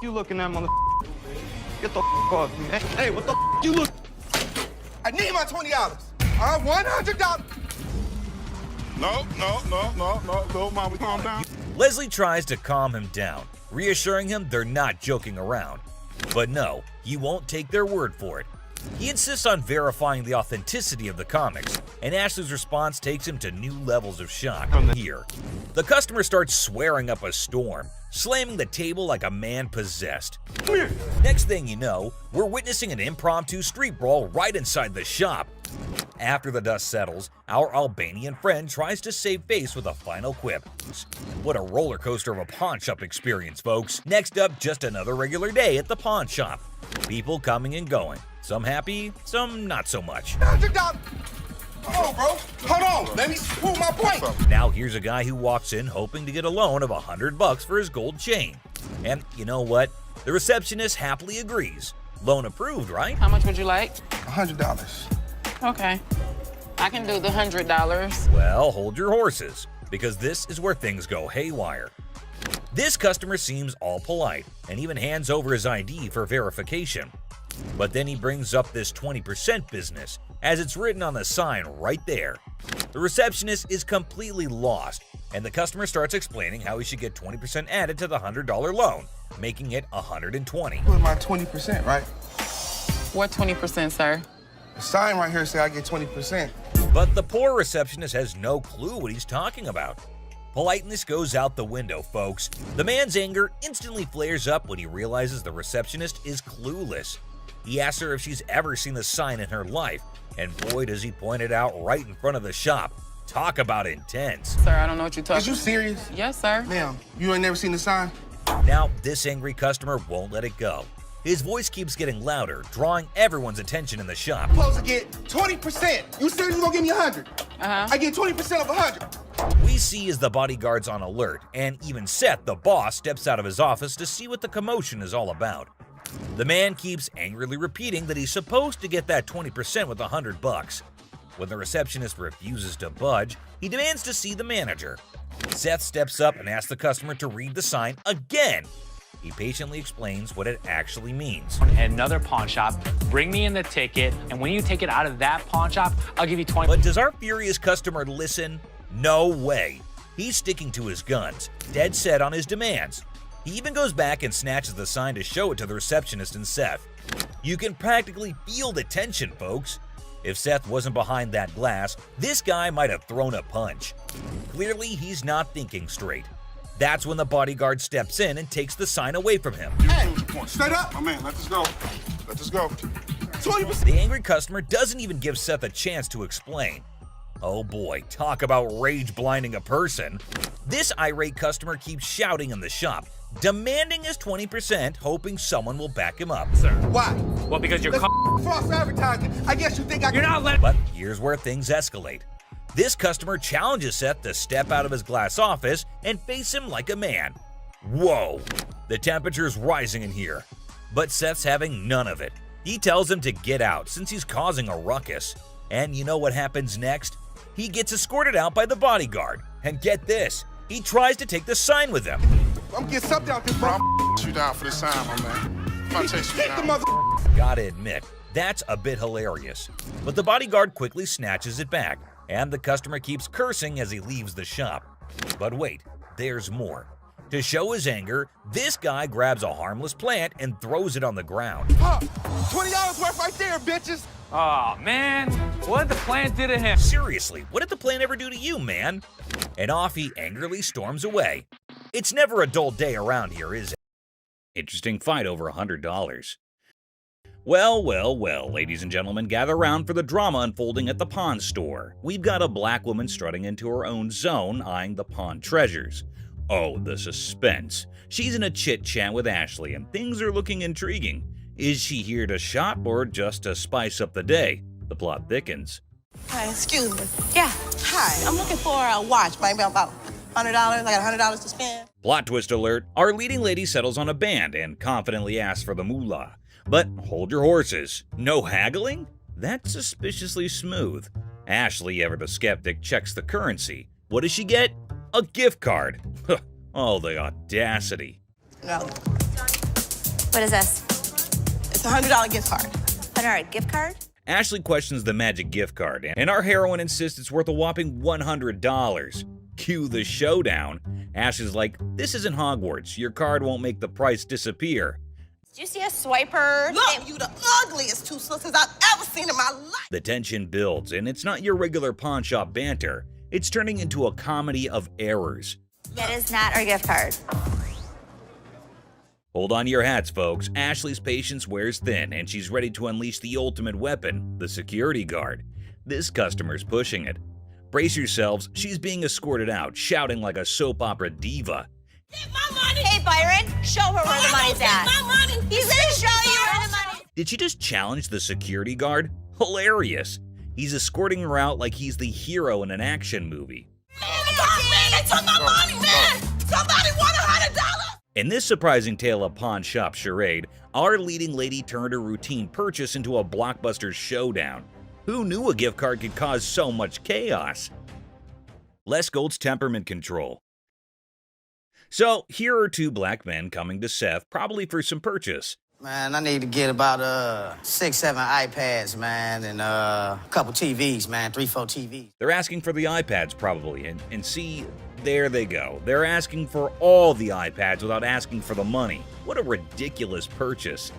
you looking at, mother? Get the off me, man. Hey, what the you look? I need my $20. $100. No, Mom, calm down. Leslie tries to calm him down, reassuring him they're not joking around. But no, he won't take their word for it. He insists on verifying the authenticity of the comics, and Ashley's response takes him to new levels of shock. Here, the customer starts swearing up a storm, slamming the table like a man possessed. Next thing you know, we're witnessing an impromptu street brawl right inside the shop. After the dust settles, our Albanian friend tries to save face with a final quip. What a roller coaster of a pawn shop experience, folks. Next up, just another regular day at the pawn shop. People coming and going. Some happy, some not so much. $100. Oh, bro. Hold on. Let me prove my point. Now here's a guy who walks in hoping to get a loan of $100 for his gold chain. And you know what? The receptionist happily agrees. Loan approved, right? How much would you like? $100. Okay. I can do the $100. Well, hold your horses, because this is where things go haywire. This customer seems all polite and even hands over his ID for verification. But then he brings up this 20% business, as it's written on the sign right there. The receptionist is completely lost, and the customer starts explaining how he should get 20% added to the $100 loan, making it $120. Put my 20%, right? What 20%, sir? The sign right here say I get 20%. But the poor receptionist has no clue what he's talking about. Politeness goes out the window, folks. The man's anger instantly flares up when he realizes the receptionist is clueless. He asks her if she's ever seen the sign in her life, and boy does he point it out right in front of the shop. Talk about intense. Sir, I don't know what you're talking Is you serious? Yes, sir. Ma'am, you ain't never seen the sign? Now, this angry customer won't let it go. His voice keeps getting louder, drawing everyone's attention in the shop. Supposed to get 20%. You said you gonna give me 100. I get 20% of 100. We see as the bodyguard's on alert, and even Seth, the boss, steps out of his office to see what the commotion is all about. The man keeps angrily repeating that he's supposed to get that 20% with $100. When the receptionist refuses to budge, he demands to see the manager. Seth steps up and asks the customer to read the sign again. He patiently explains what it actually means. At another pawn shop, bring me in the ticket, and when you take it out of that pawn shop, I'll give you 20. But does our furious customer listen? No way. He's sticking to his guns, dead set on his demands. He even goes back and snatches the sign to show it to the receptionist and Seth. You can practically feel the tension, folks. If Seth wasn't behind that glass, this guy might have thrown a punch. Clearly, he's not thinking straight. That's when the bodyguard steps in and takes the sign away from him. Hey, straight up. My man, let this go. Let this go. 20%. The angry customer doesn't even give Seth a chance to explain. Oh boy, talk about rage blinding a person. This irate customer keeps shouting in the shop, demanding his 20%, hoping someone will back him up. Sir. Why? Well, because you're False advertising. I guess you think I You're not letting. But here's where things escalate. This customer challenges Seth to step out of his glass office and face him like a man. Whoa, the temperature's rising in here. But Seth's having none of it. He tells him to get out since he's causing a ruckus. And you know what happens next? He gets escorted out by the bodyguard. And get this, he tries to take the sign with him. I'm getting something out this, bro. You down for this sign, my man. If I chase you Hit the down. mother. Gotta admit, that's a bit hilarious. But the bodyguard quickly snatches it back, and the customer keeps cursing as he leaves the shop. But wait, there's more. To show his anger, this guy grabs a harmless plant and throws it on the ground. Huh, $20 worth right there, bitches. Oh, man. What did the plant do to him? Seriously, what did the plant ever do to you, man? And off he angrily storms away. It's never a dull day around here, is it? Interesting fight over $100. Well, ladies and gentlemen, gather round for the drama unfolding at the pawn store. We've got a black woman strutting into her own zone, eyeing the pawn treasures. Oh, the suspense. She's in a chit-chat with Ashley, and things are looking intriguing. Is she here to shop or just to spice up the day? The plot thickens. Hi, excuse me. Yeah, hi. I'm looking for a watch, maybe about $100. I got $100 to spend. Plot twist alert, our leading lady settles on a band and confidently asks for the moolah. But hold your horses. No haggling? That's suspiciously smooth. Ashley, ever the skeptic, checks the currency. What does she get? A gift card. Oh, the audacity. No. What is this? It's a $100 gift card. $100 gift card? Ashley questions the magic gift card, and our heroine insists it's worth a whopping $100. Cue the showdown. Ashley's like, this isn't Hogwarts. Your card won't make the price disappear. Do you see a swiper? Look, you the ugliest two sisters I've ever seen in my life. The tension builds, and it's not your regular pawn shop banter. It's turning into a comedy of errors. That is not our gift card. Hold on to your hats, folks. Ashley's patience wears thin, and she's ready to unleash the ultimate weapon, the security guard. This customer's pushing it. Brace yourselves, she's being escorted out, shouting like a soap opera diva. Get my money. Hey, Byron, show her where the money's at. Get my money. He's gonna show you where the money. Did she just challenge the security guard? Hilarious. He's escorting her out like he's the hero in an action movie. Man, they took my money, man. Somebody want $100. In this surprising tale of pawn shop charade, our leading lady turned her routine purchase into a blockbuster showdown. Who knew a gift card could cause so much chaos? Les Gold's temperament control. So here are two black men coming to Seth, probably for some purchase. Man, I need to get about 6, 7 iPads, man, and a couple TVs, man, 3, 4 TVs. They're asking for the iPads probably, and see, there they go. They're asking for all the iPads without asking for the money. What a ridiculous purchase.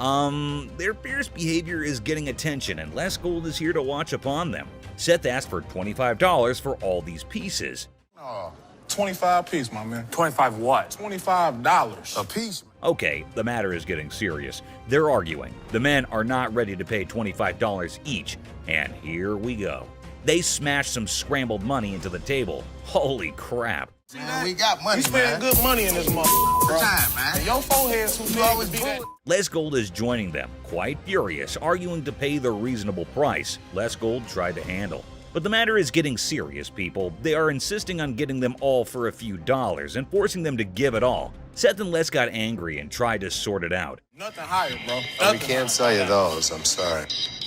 Their fierce behavior is getting attention, and Les Gold is here to watch upon them. Seth asked for $25 for all these pieces. Oh, 25 piece, my man. 25 what? $25 a piece. Okay, the matter is getting serious. They're arguing. The men are not ready to pay $25 each, and here we go. They smash some scrambled money into the table. Holy crap. Man, we got money, You spend good money in this motherfucker, bro. Time, man. And your forehead's too big always to be do that. it. Les Gold is joining them, quite furious, arguing to pay the reasonable price Les Gold tried to handle. But the matter is getting serious, people. They are insisting on getting them all for a few dollars and forcing them to give it all. Seth and Les got angry and tried to sort it out. Nothing higher, bro. We Nothing can't higher. sell you those, I'm sorry.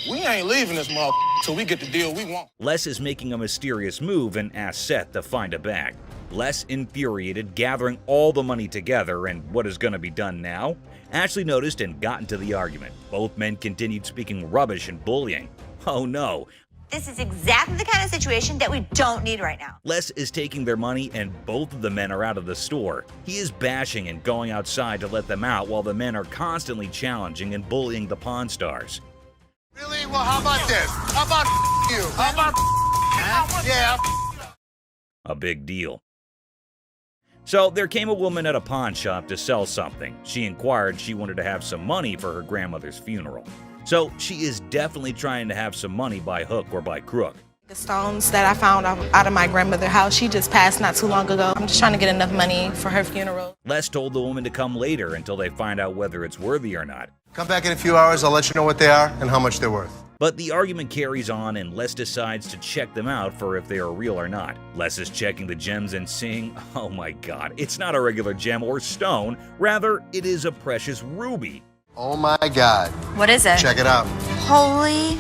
We ain't leaving this motherfucker till we get the deal we want. Les is making a mysterious move and asks Seth to find a bag. Les, infuriated, gathering all the money together, and what is going to be done now? Ashley noticed and got into the argument. Both men continued speaking rubbish and bullying. Oh no. This is exactly the kind of situation that we don't need right now. Les is taking their money and both of the men are out of the store. He is bashing and going outside to let them out while the men are constantly challenging and bullying the Pawn Stars. Really? Well, how about this? How about you? How about Yeah. A big deal. So there came a woman at a pawn shop to sell something. She inquired she wanted to have some money for her grandmother's funeral. So she is definitely trying to have some money by hook or by crook. The stones that I found out of my grandmother's house, she just passed not too long ago. I'm just trying to get enough money for her funeral. Les told the woman to come later until they find out whether it's worthy or not. Come back in a few hours, I'll let you know what they are and how much they're worth. But the argument carries on and Les decides to check them out for if they are real or not. Les is checking the gems and seeing, oh my god, it's not a regular gem or stone, rather it is a precious ruby. Oh my God. What is it? Check it out. Holy.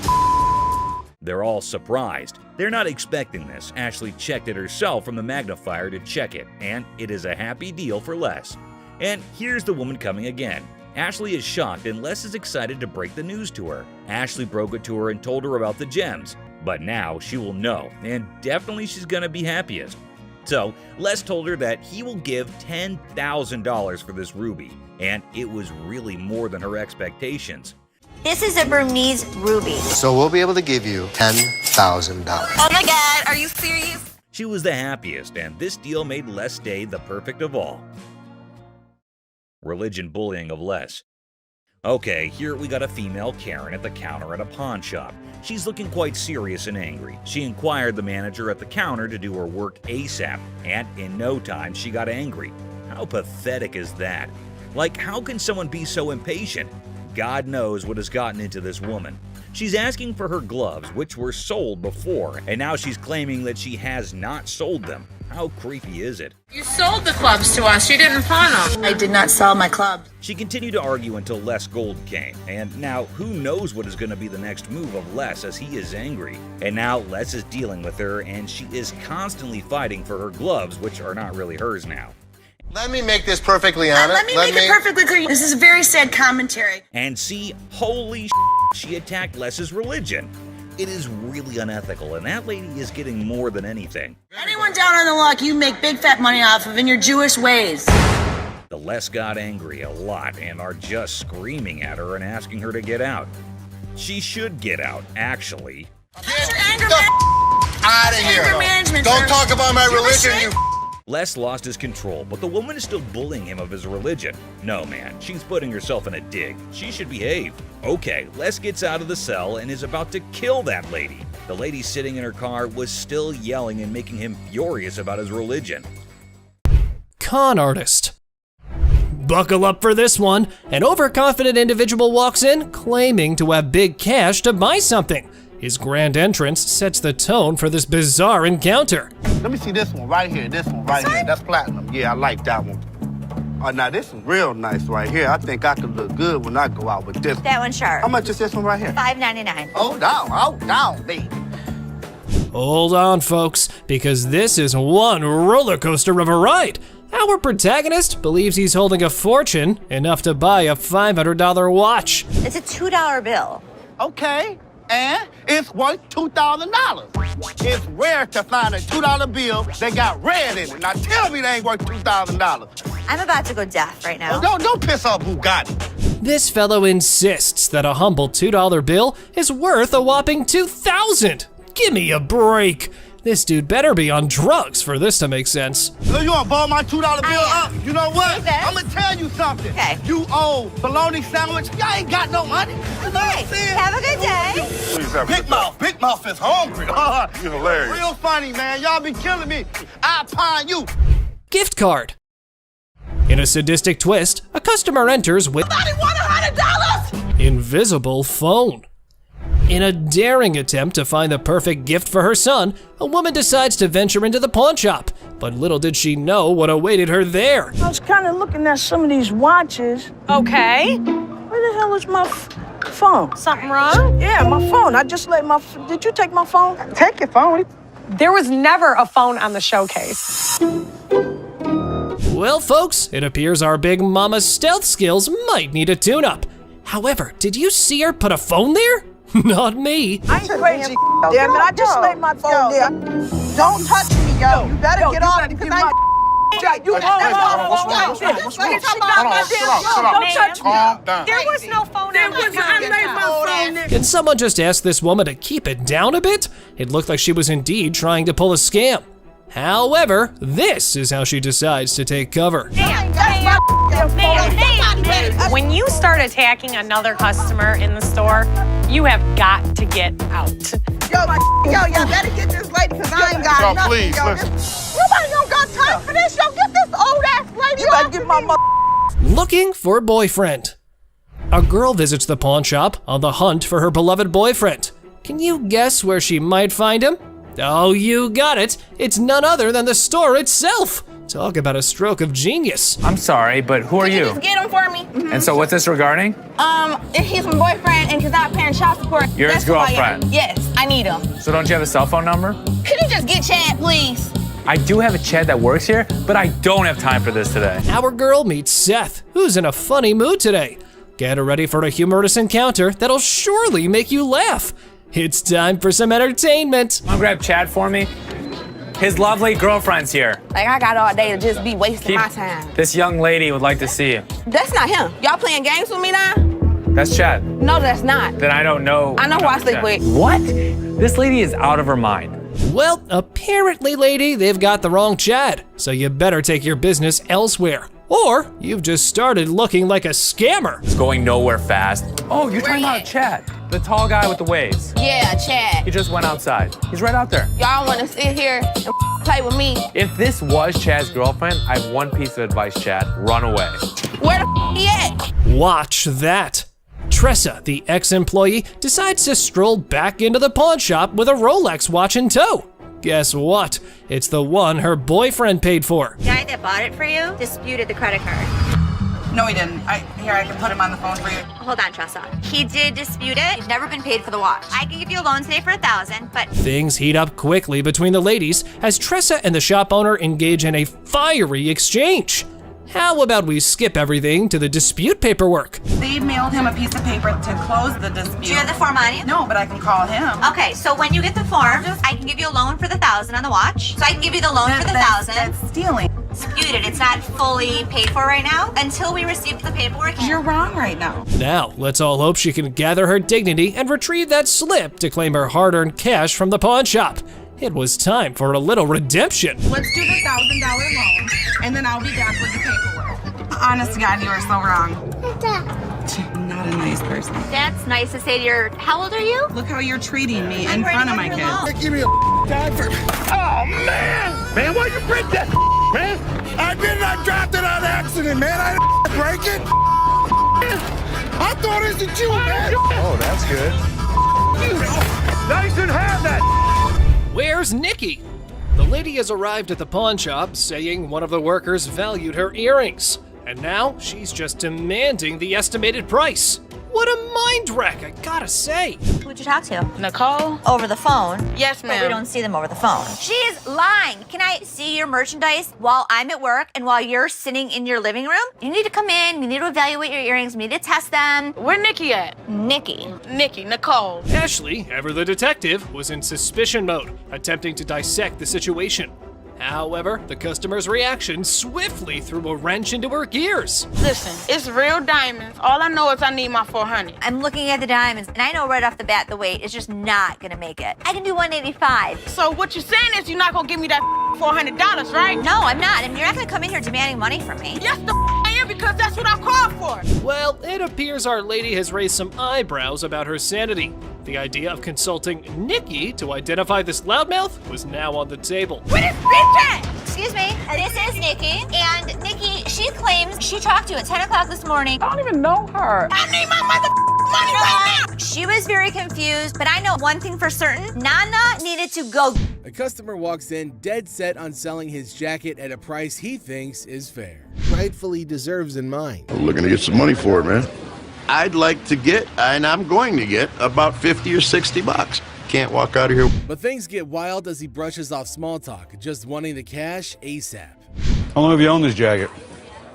They're all surprised. They're not expecting this. Ashley checked it herself from the magnifier to check it, and it is a happy deal for Les. And here's the woman coming again. Ashley is shocked and Les is excited to break the news to her. Ashley broke it to her and told her about the gems. But now she will know, and definitely she's gonna be happiest. So Les told her that he will give $10,000 for this ruby, and it was really more than her expectations. This is a Burmese ruby. So we'll be able to give you $10,000. Oh my God, are you serious? She was the happiest, and this deal made Les' day the perfect of all. Religion bullying of Les. Okay, here we got a female Karen at the counter at a pawn shop. She's looking quite serious and angry. She inquired the manager at the counter to do her work ASAP, and in no time she got angry. How pathetic is that? Like, how can someone be so impatient? God knows what has gotten into this woman. She's asking for her gloves, which were sold before, and now she's claiming that she has not sold them. How creepy is it? You sold the clubs to us. You didn't pawn them. I did not sell my club. She continued to argue until Les Gold came, and now who knows what is going to be the next move of Les as he is angry. And now Les is dealing with her, and she is constantly fighting for her gloves, which are not really hers now. Let me make this perfectly honest. Let me make it perfectly clear. This is a very sad commentary. And see, holy she attacked Les's religion. It is really unethical, and that lady is getting more than anything. Anyone down on the luck you make big fat money off of in your Jewish ways. The Les got angry a lot and are just screaming at her and asking her to get out. She should get out, actually. Get your anger out of here. Don't talk about my religion, you. Les lost his control, but the woman is still bullying him of his religion. No, man, she's putting herself in a dig. She should behave. Okay, Les gets out of the cell and is about to kill that lady. The lady sitting in her car was still yelling and making him furious about his religion. Con artist. Buckle up for this one. An overconfident individual walks in, claiming to have big cash to buy something. His grand entrance sets the tone for this bizarre encounter. Let me see this one right here. This one right here. That's platinum. Yeah, I like that one. Oh, now this is real nice right here. I think I could look good when I go out with this. That one's sharp. How much is this one right here? $5.99. Oh, down, baby. Hold on, folks, because this is one roller coaster of a ride. Our protagonist believes he's holding a fortune, enough to buy a $500 watch. It's a $2 bill. Okay, and it's worth $2,000. It's rare to find a $2 bill that got red in it. Now tell me they ain't worth $2,000. I'm about to go deaf right now. Oh, don't piss off Bugatti. This fellow insists that a humble $2 bill is worth a whopping $2,000. Give me a break. This dude better be on drugs for this to make sense. So you wanna ball my $2 bill up? You know what? Okay. I'm gonna tell you something. Okay. You owe bologna sandwich. Y'all ain't got no money. You know what I'm saying? Have a good day. Please have Big Mouth is hungry. You're hilarious. Real funny, man. Y'all be killing me. I pawn you. Gift card. In a sadistic twist, a customer enters with Somebody want $100? invisible phone. In a daring attempt to find the perfect gift for her son, a woman decides to venture into the pawn shop. But little did she know what awaited her there. I was kind of looking at some of these watches. Okay. Where the hell is my phone? Something wrong? Yeah, my phone. I just let Did you take my phone? Take your phone. There was never a phone on the showcase. Well, folks, it appears our big mama's stealth skills might need a tune-up. However, did you see her put a phone there? Not me. I ain't crazy. Damn it, I just laid my phone there. Don't touch me, yo. You better get off because I ain't. You Calm down. There was no phone on the showcase. Can someone just ask this woman to keep it down a bit? It looked like she was indeed trying to pull a scam. However, this is how she decides to take cover. When you start attacking another customer in the store, you have got to get out. Yo, y'all better get this lady because I ain't got Yo, nothing. please, Yo, listen. Nobody don't got time for this. Yo, get this old ass lady. You better get my mother. Looking for boyfriend. A girl visits the pawn shop on the hunt for her beloved boyfriend. Can you guess where she might find him? Oh, you got it. It's none other than the store itself. Talk about a stroke of genius. I'm sorry, but who are you? Just get him for me. And so what's this regarding? He's my boyfriend and he's not paying child support. You're his girlfriend? Yes, I need him. So don't you have a cell phone number? Could you just get Chad, please? I do have a Chad that works here, but I don't have time for this today. Our girl meets Seth, who's in a funny mood today. Get her ready for a humorous encounter that'll surely make you laugh. It's time for some entertainment. Come on, grab Chad for me. His lovely girlfriend's here. Like, I got all day to just be wasting my time. This young lady would like to see you. That's not him. Y'all playing games with me now? That's Chad. No, that's not. Then I don't know. I know who I sleep Chad. with. What? This lady is out of her mind. Well, apparently, lady, they've got the wrong Chad, so you better take your business elsewhere. Or you've just started looking like a scammer. It's going nowhere fast. Oh, you're talking about Chad, the tall guy with the waves. Yeah, Chad. He just went outside. He's right out there. Y'all want to sit here and play with me? If this was Chad's girlfriend, I have one piece of advice, Chad. Run away. Where the he at? Watch that. Tressa, the ex-employee, decides to stroll back into the pawn shop with a Rolex watch in tow. Guess what? It's the one her boyfriend paid for. The guy that bought it for you disputed the credit card. No, he didn't. I can put him on the phone for you. Hold on, Tressa. He did dispute it. He's never been paid for the watch. I can give you a loan today for $1,000, but Things heat up quickly between the ladies as Tressa and the shop owner engage in a fiery exchange. How about we skip everything to the dispute paperwork? They mailed him a piece of paper to close the dispute. Do you have the form on you? No, but I can call him. Okay, so when you get the form, I can give you a loan for the $1,000 on the watch. So I can give you the loan for the $1,000. That's stealing. Disputed. It's not fully paid for right now until we receive the paperwork. You're wrong right now. Now, let's all hope she can gather her dignity and retrieve that slip to claim her hard-earned cash from the pawn shop. It was time for a little redemption. Let's do the $1,000 loan, and then I'll be back with the paperwork. Honest to God, you are so wrong. Not a nice person. That's nice to say to your, how old are you? Look how you're treating me in front of my kids. Give me a tag for. Oh, man! Man, why you break that, man? I did not drop it on accident, man. I didn't break it. I thought it was you, man. Oh, that's good. Now you shouldn't have that. Where's Nikki? The lady has arrived at the pawn shop saying one of the workers valued her earrings. And now she's just demanding the estimated price. What a mind wreck, I gotta say. Who'd you talk to? Nicole? Over the phone. Yes, But ma'am. we don't see them over the phone. She's lying. Can I see your merchandise while I'm at work and while you're sitting in your living room? You need to come in, we need to evaluate your earrings, we need to test them. Where Nikki at? Nikki. Nicole. Ashley, ever the detective, was in suspicion mode, attempting to dissect the situation. However, the customer's reaction swiftly threw a wrench into her gears. Listen, it's real diamonds. All I know is I need my 400. I'm looking at the diamonds, and I know right off the bat the weight is just not gonna make it. I can do 185. So what you're saying is you're not gonna give me that $400, right? No, I'm not, and you're not gonna come in here demanding money from me. Yes, I am, because that's what I called for. Well, it appears our lady has raised some eyebrows about her sanity. The idea of consulting Nikki to identify this loudmouth was now on the table. Where this bitch at? Excuse me, this is Nikki, and Nikki, she claims she talked to you at 10 o'clock this morning. I don't even know her. I need my money right now. She was very confused, but I know one thing for certain, Nana needed to go. A customer walks in dead set on selling his jacket at a price he thinks is fair. Rightfully deserves in mind. I'm looking to get some money for it, man. I'd like to get, and I'm going to get, about 50 or 60 bucks. Can't walk out of here. But things get wild as he brushes off small talk, just wanting the cash ASAP. How long have you owned this jacket?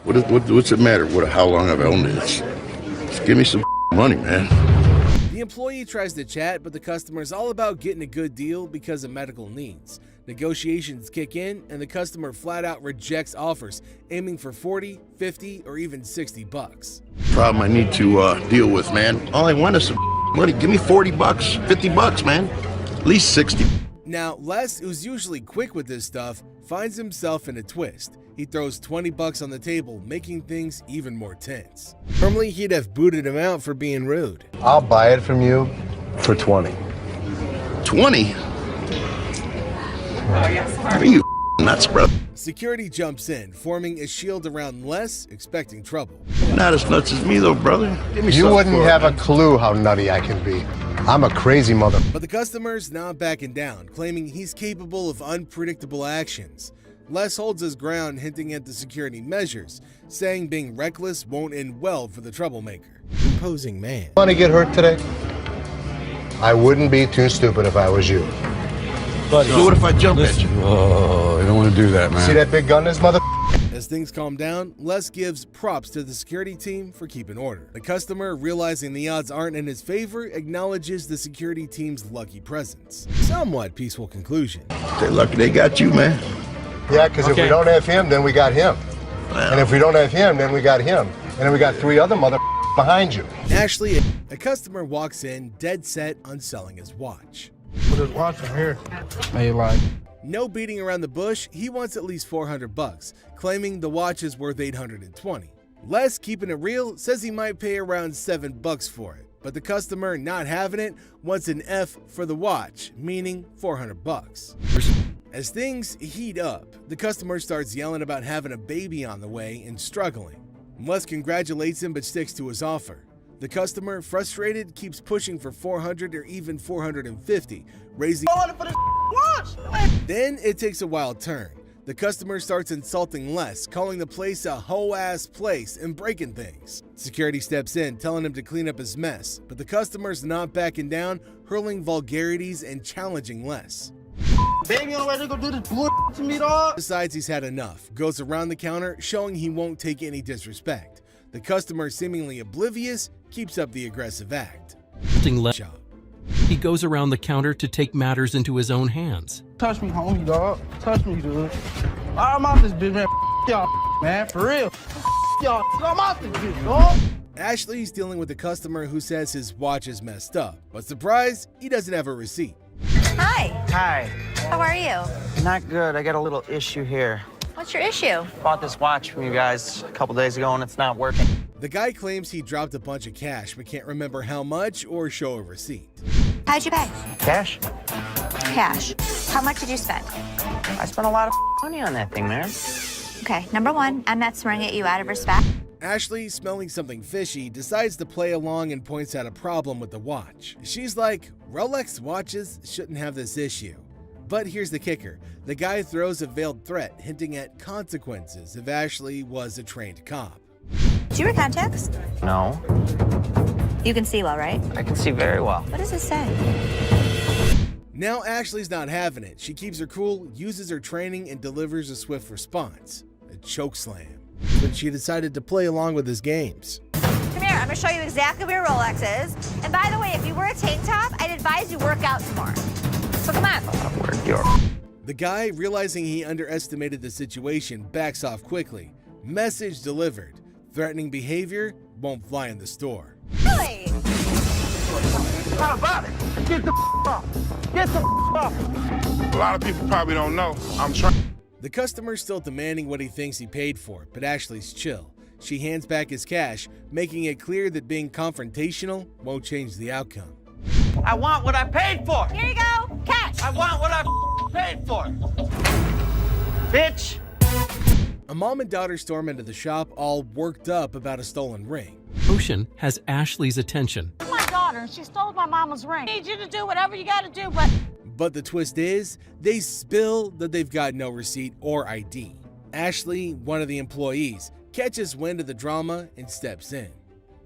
What's it matter how long I've owned this? Just give me some money, man. The employee tries to chat, but the customer's all about getting a good deal because of medical needs. Negotiations kick in, and the customer flat out rejects offers, aiming for 40, 50, or even 60 bucks. Problem I need to deal with, man. All I want is some money. Give me 40 bucks, 50 bucks, man. At least 60. Now, Les, who's usually quick with this stuff, finds himself in a twist. He throws 20 bucks on the table, making things even more tense. Normally, he'd have booted him out for being rude. I'll buy it from you for 20. 20? Are you nuts, bro? Security jumps in, forming a shield around Les, expecting trouble. Not as nuts as me, though, brother. Give me You something wouldn't for it, have a man. clue how nutty I can be. I'm a crazy mother. But the customer's not backing down, claiming he's capable of unpredictable actions. Les holds his ground, hinting at the security measures, saying being reckless won't end well for the troublemaker. Imposing man. Want to get hurt today? I wouldn't be too stupid if I was you. So what if I jump at you? Oh, I don't want to do that, man. See that big gun in this mother? As things calm down, Les gives props to the security team for keeping order. The customer, realizing the odds aren't in his favor, acknowledges the security team's lucky presence. Somewhat peaceful conclusion. They're lucky they got you, man. Yeah, because if we don't have him, then we got him. And if we don't have him, then we got him. And then we got 3 other mother behind you. Ashley, a customer walks in, dead set on selling his watch. Put his watch in here. Hey, like. No beating around the bush, he wants at least 400 bucks, claiming the watch is worth 820. Les, keeping it real, says he might pay around 7 bucks for it, but the customer, not having it, wants an F for the watch, meaning 400 bucks. As things heat up, the customer starts yelling about having a baby on the way and struggling. Les congratulates him but sticks to his offer. The customer, frustrated, keeps pushing for 400 or even 450, raising. Then it takes a wild turn. The customer starts insulting Les, calling the place a hoe-ass place and breaking things. Security steps in, telling him to clean up his mess, but the customer's not backing down, hurling vulgarities and challenging Les. baby on the way to go do this bull to me, dog. Decides he's had enough, goes around the counter, showing he won't take any disrespect. The customer, seemingly oblivious, keeps up the aggressive act. He goes around the counter to take matters into his own hands. Touch me, homie, dog. Touch me, dude. I'm out this bitch, man. Y'all, man, for real. Y'all, I'm out this bitch, dog. Ashley's dealing with a customer who says his watch is messed up, but surprise, he doesn't have a receipt. Hi. Hi. How are you? Not good. I got a little issue here. What's your issue? Bought this watch from you guys a couple days ago and it's not working. The guy claims he dropped a bunch of cash but can't remember how much or show a receipt. How'd you pay? Cash? Cash. How much did you spend? I spent a lot of money on that thing, man. Okay, number one, I'm not swearing at you out of respect. Ashley, smelling something fishy, decides to play along and points out a problem with the watch. She's like, Rolex watches shouldn't have this issue. But here's the kicker. The guy throws a veiled threat, hinting at consequences if Ashley was a trained cop. Do you wear contacts? No. You can see well, right? I can see very well. What does it say? Now Ashley's not having it. She keeps her cool, uses her training, and delivers a swift response. A chokeslam. But she decided to play along with his games. Come here, I'm gonna show you exactly where your Rolex is. And by the way, if you wear a tank top, I'd advise you work out some more. So come on. The guy, realizing he underestimated the situation, backs off quickly. Message delivered. Threatening behavior won't fly in the store. Really? How about it? Get the off. Get the off. A lot of people probably don't know. I'm trying. The customer's still demanding what he thinks he paid for, but Ashley's chill. She hands back his cash, making it clear that being confrontational won't change the outcome. I want what I paid for. Here you go. Cash. I want what I paid for. Bitch. A mom and daughter storm into the shop, all worked up about a stolen ring. Ocean has Ashley's attention. My daughter, she stole my mama's ring. I need you to do whatever you gotta do, But the twist is, they spill that they've got no receipt or ID. Ashley, one of the employees, catches wind of the drama and steps in.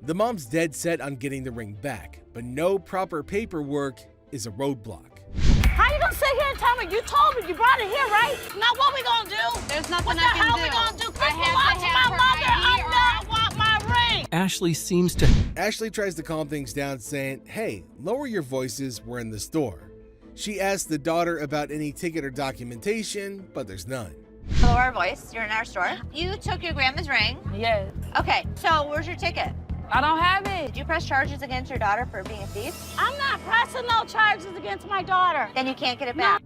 The mom's dead set on getting the ring back, but no proper paperwork is a roadblock. How you gonna sit here and tell me? You told me you brought it here, right? Now what we gonna do? There's nothing what I can do. What the hell we gonna do? I have to have her ID or I want my ring. Ashley seems to... Ashley tries to calm things down, saying, hey, lower your voices, we're in the store. She asks the daughter about any ticket or documentation, but there's none. Lower our voice, you're in our store. You took your grandma's ring. Yes. Okay, so where's your ticket? I don't have it. Did you press charges against your daughter for being a thief? I'm not pressing no charges against my daughter. Then you can't get it back.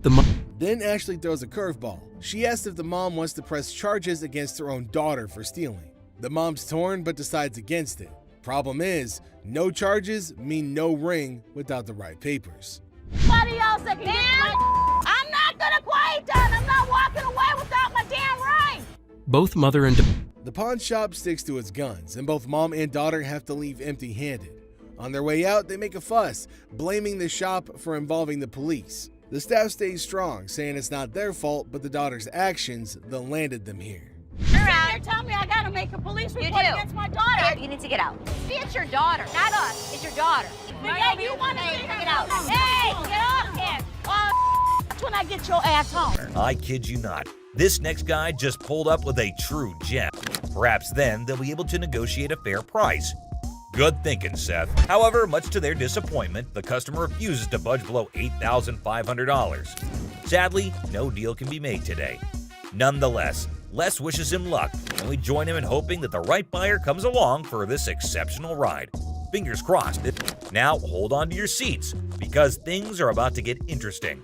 Then Ashley throws a curveball. She asks if the mom wants to press charges against her own daughter for stealing. The mom's torn but decides against it. Problem is, no charges mean no ring without the right papers. Somebody else that can get my... I'm not gonna quiet down. I'm not walking away without my damn ring. Both mother and... The pawn shop sticks to its guns, and both mom and daughter have to leave empty-handed. On their way out, they make a fuss, blaming the shop for involving the police. The staff stays strong, saying it's not their fault, but the daughter's actions that landed them here. You're telling me I gotta make a police report against my daughter. You need to get out. See, it's your daughter, not us. It's your daughter. Yeah, you want to get out. Hey, get off him. That's when I get your ass home. I kid you not. This next guy just pulled up with a true gem. Perhaps then they'll be able to negotiate a fair price. Good thinking, Seth. However, much to their disappointment, the customer refuses to budge below $8,500. Sadly, no deal can be made today. Nonetheless, Les wishes him luck, and we join him in hoping that the right buyer comes along for this exceptional ride. Fingers crossed. Now hold on to your seats, because things are about to get interesting.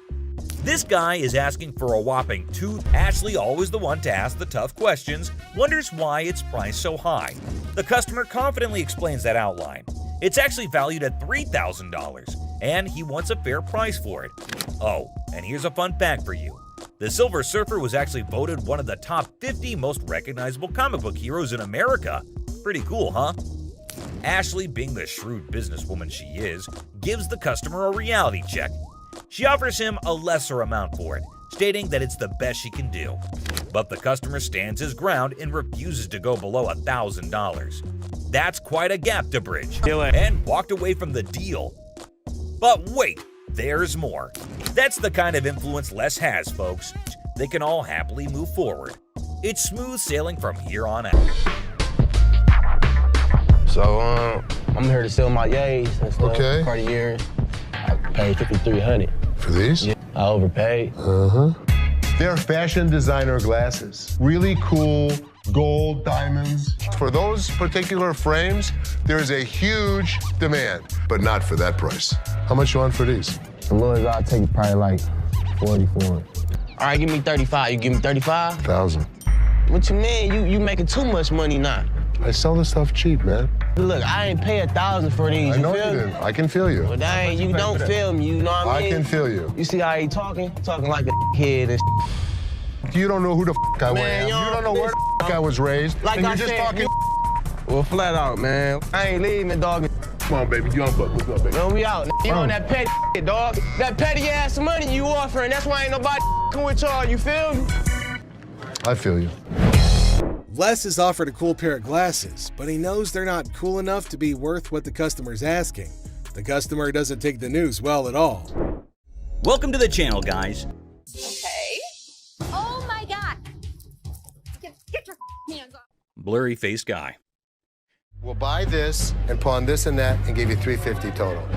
This guy is asking for a whopping $2,000. Ashley, always the one to ask the tough questions, wonders why it's priced so high. The customer confidently explains that outline. It's actually valued at $3,000, and he wants a fair price for it. Oh, and here's a fun fact for you. The Silver Surfer was actually voted one of the top 50 most recognizable comic book heroes in America. Pretty cool, huh? Ashley, being the shrewd businesswoman she is, gives the customer a reality check. She offers him a lesser amount for it, stating that it's the best she can do. But the customer stands his ground and refuses to go below $1,000. That's quite a gap to bridge, and walked away from the deal. But wait, there's more. That's the kind of influence Les has, folks. They can all happily move forward. It's smooth sailing from here on out. So, I'm here to sell my yays and stuff. Okay. Cartier. I paid $5,300. For these? Yeah, I overpaid. They're fashion designer glasses. Really cool gold diamonds. For those particular frames, there is a huge demand, but not for that price. How much you want for these? The lowest I'll take probably like 40 for it. All right, give me 35. You give me 35? 1,000. What you mean? You making too much money now. I sell this stuff cheap, man. Look, I ain't pay 1,000 for these. I know feel you me? didn't. I can feel you. Well, dang, you don't feel me, you know what I mean? I can feel you. You see how he talking? Talking like a kid and You don't know who the I Man, am. You don't know where the I was raised. Like and I you're just said, talking. Well, flat out, man. I ain't leaving, dog. Come on, baby. Young buck. What's up, baby? Man, we out. You on that petty shit, dog. That petty ass money you offering. That's why ain't nobody with y'all. You feel me? I feel you. Les is offered a cool pair of glasses, but he knows they're not cool enough to be worth what the customer's asking. The customer doesn't take the news well at all. Welcome to the channel, guys. Okay. Oh my God. Get your hands off. Blurry-faced guy. We'll buy this and pawn this and that and give you $350 total.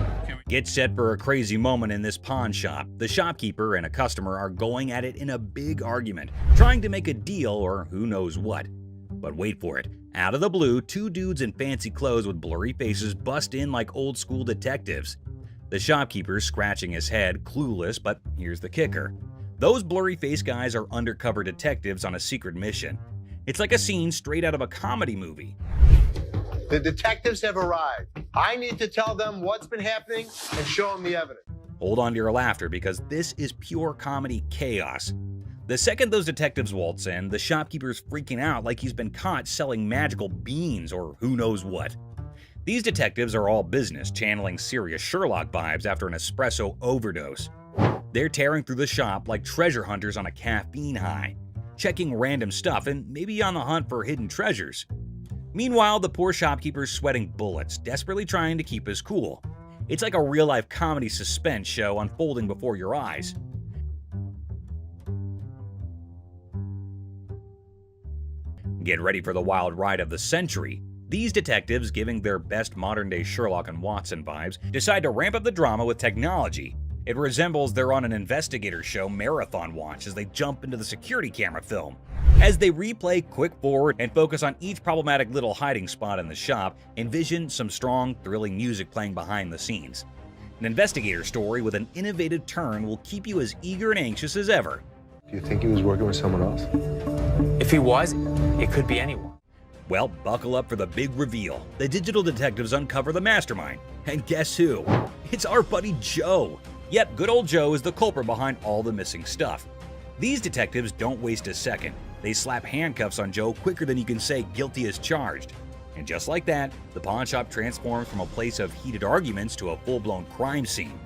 Get set for a crazy moment in this pawn shop. The shopkeeper and a customer are going at it in a big argument, trying to make a deal or who knows what. But wait for it. Out of the blue, two dudes in fancy clothes with blurry faces bust in like old school detectives. The shopkeeper's scratching his head, clueless, but here's the kicker. Those blurry-faced guys are undercover detectives on a secret mission. It's like a scene straight out of a comedy movie. The detectives have arrived. I need to tell them what's been happening and show them the evidence. Hold on to your laughter because this is pure comedy chaos. The second those detectives waltz in, the shopkeeper's freaking out like he's been caught selling magical beans or who knows what. These detectives are all business, channeling serious Sherlock vibes after an espresso overdose. They're tearing through the shop like treasure hunters on a caffeine high, checking random stuff and maybe on the hunt for hidden treasures. Meanwhile, the poor shopkeeper's sweating bullets, desperately trying to keep his cool. It's like a real-life comedy suspense show unfolding before your eyes. Get ready for the wild ride of the century. These detectives, giving their best modern-day Sherlock and Watson vibes, decide to ramp up the drama with technology. It resembles they're on an investigator show marathon watch as they jump into the security camera film. As they replay quick forward and focus on each problematic little hiding spot in the shop, envision some strong, thrilling music playing behind the scenes. An investigator story with an innovative turn will keep you as eager and anxious as ever. Do you think he was working with someone else? If he was, it could be anyone. Well, buckle up for the big reveal. The digital detectives uncover the mastermind. And guess who? It's our buddy Joe. Yep, good old Joe is the culprit behind all the missing stuff. These detectives don't waste a second. They slap handcuffs on Joe quicker than you can say guilty as charged. And just like that, the pawn shop transforms from a place of heated arguments to a full-blown crime scene.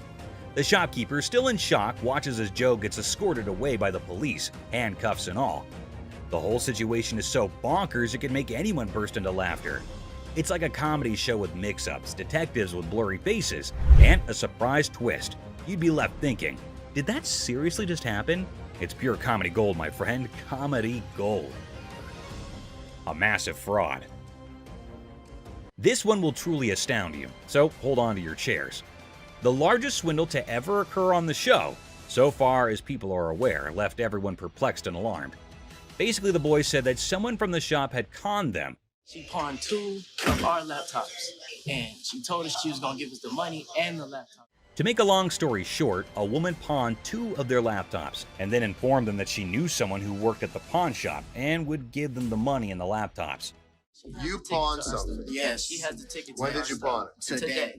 The shopkeeper, still in shock, watches as Joe gets escorted away by the police, handcuffs and all. The whole situation is so bonkers it can make anyone burst into laughter. It's like a comedy show with mix-ups, detectives with blurry faces, and a surprise twist. You'd be left thinking, did that seriously just happen? It's pure comedy gold, my friend. Comedy gold. A massive fraud. This one will truly astound you, so hold on to your chairs. The largest swindle to ever occur on the show, so far as people are aware, left everyone perplexed and alarmed. Basically, the boys said that someone from the shop had conned them. She pawned 2 of our laptops, and she told us she was gonna give us the money and the laptop. To make a long story short, a woman pawned 2 of their laptops and then informed them that she knew someone who worked at the pawn shop and would give them the money and the laptops. You pawned something? Yes, she has the ticket to When did you pawn it? Today.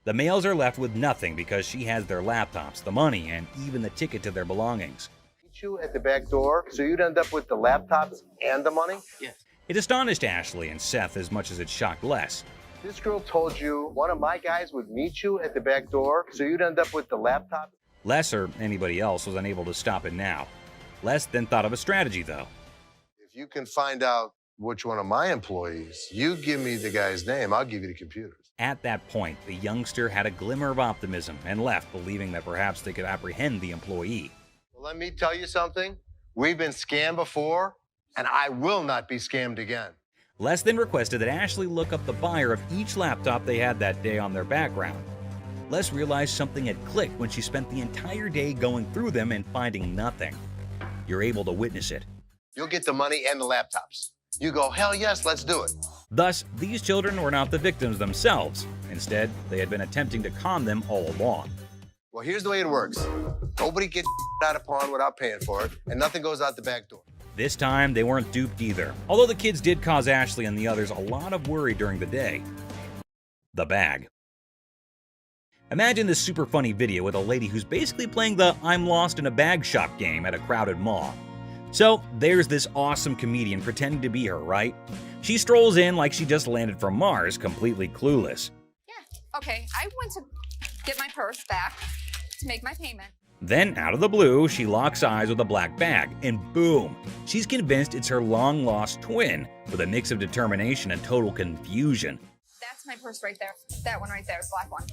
The males are left with nothing because she has their laptops, the money, and even the ticket to their belongings. You at the back door, so you'd end up with the laptops and the money? Yes. It astonished Ashley and Seth as much as it shocked Les. This girl told you one of my guys would meet you at the back door, so you'd end up with the laptop? Les or anybody else was unable to stop it now. Les then thought of a strategy, though. If you can find out which one of my employees. You give me the guy's name, I'll give you the computers. At that point, the youngster had a glimmer of optimism and left, believing that perhaps they could apprehend the employee. Well, let me tell you something. We've been scammed before, and I will not be scammed again. Les then requested that Ashley look up the buyer of each laptop they had that day on their background. Les realized something had clicked when she spent the entire day going through them and finding nothing. You're able to witness it. You'll get the money and the laptops. You go, hell yes, let's do it. Thus, these children were not the victims themselves. Instead, they had been attempting to con them all along. Well, here's the way it works. Nobody gets out of pawn without paying for it, and nothing goes out the back door. This time, they weren't duped either, although the kids did cause Ashley and the others a lot of worry during the day. The bag. Imagine this super funny video with a lady who's basically playing the I'm lost in a bag shop game at a crowded mall. So there's this awesome comedian pretending to be her, right? She strolls in like she just landed from Mars, completely clueless. Okay, I went to get my purse back to make my payment. Then, out of the blue, she locks eyes with a black bag, and boom! She's convinced it's her long-lost twin, with a mix of determination and total confusion. That's my purse right there. That one right there, the black one.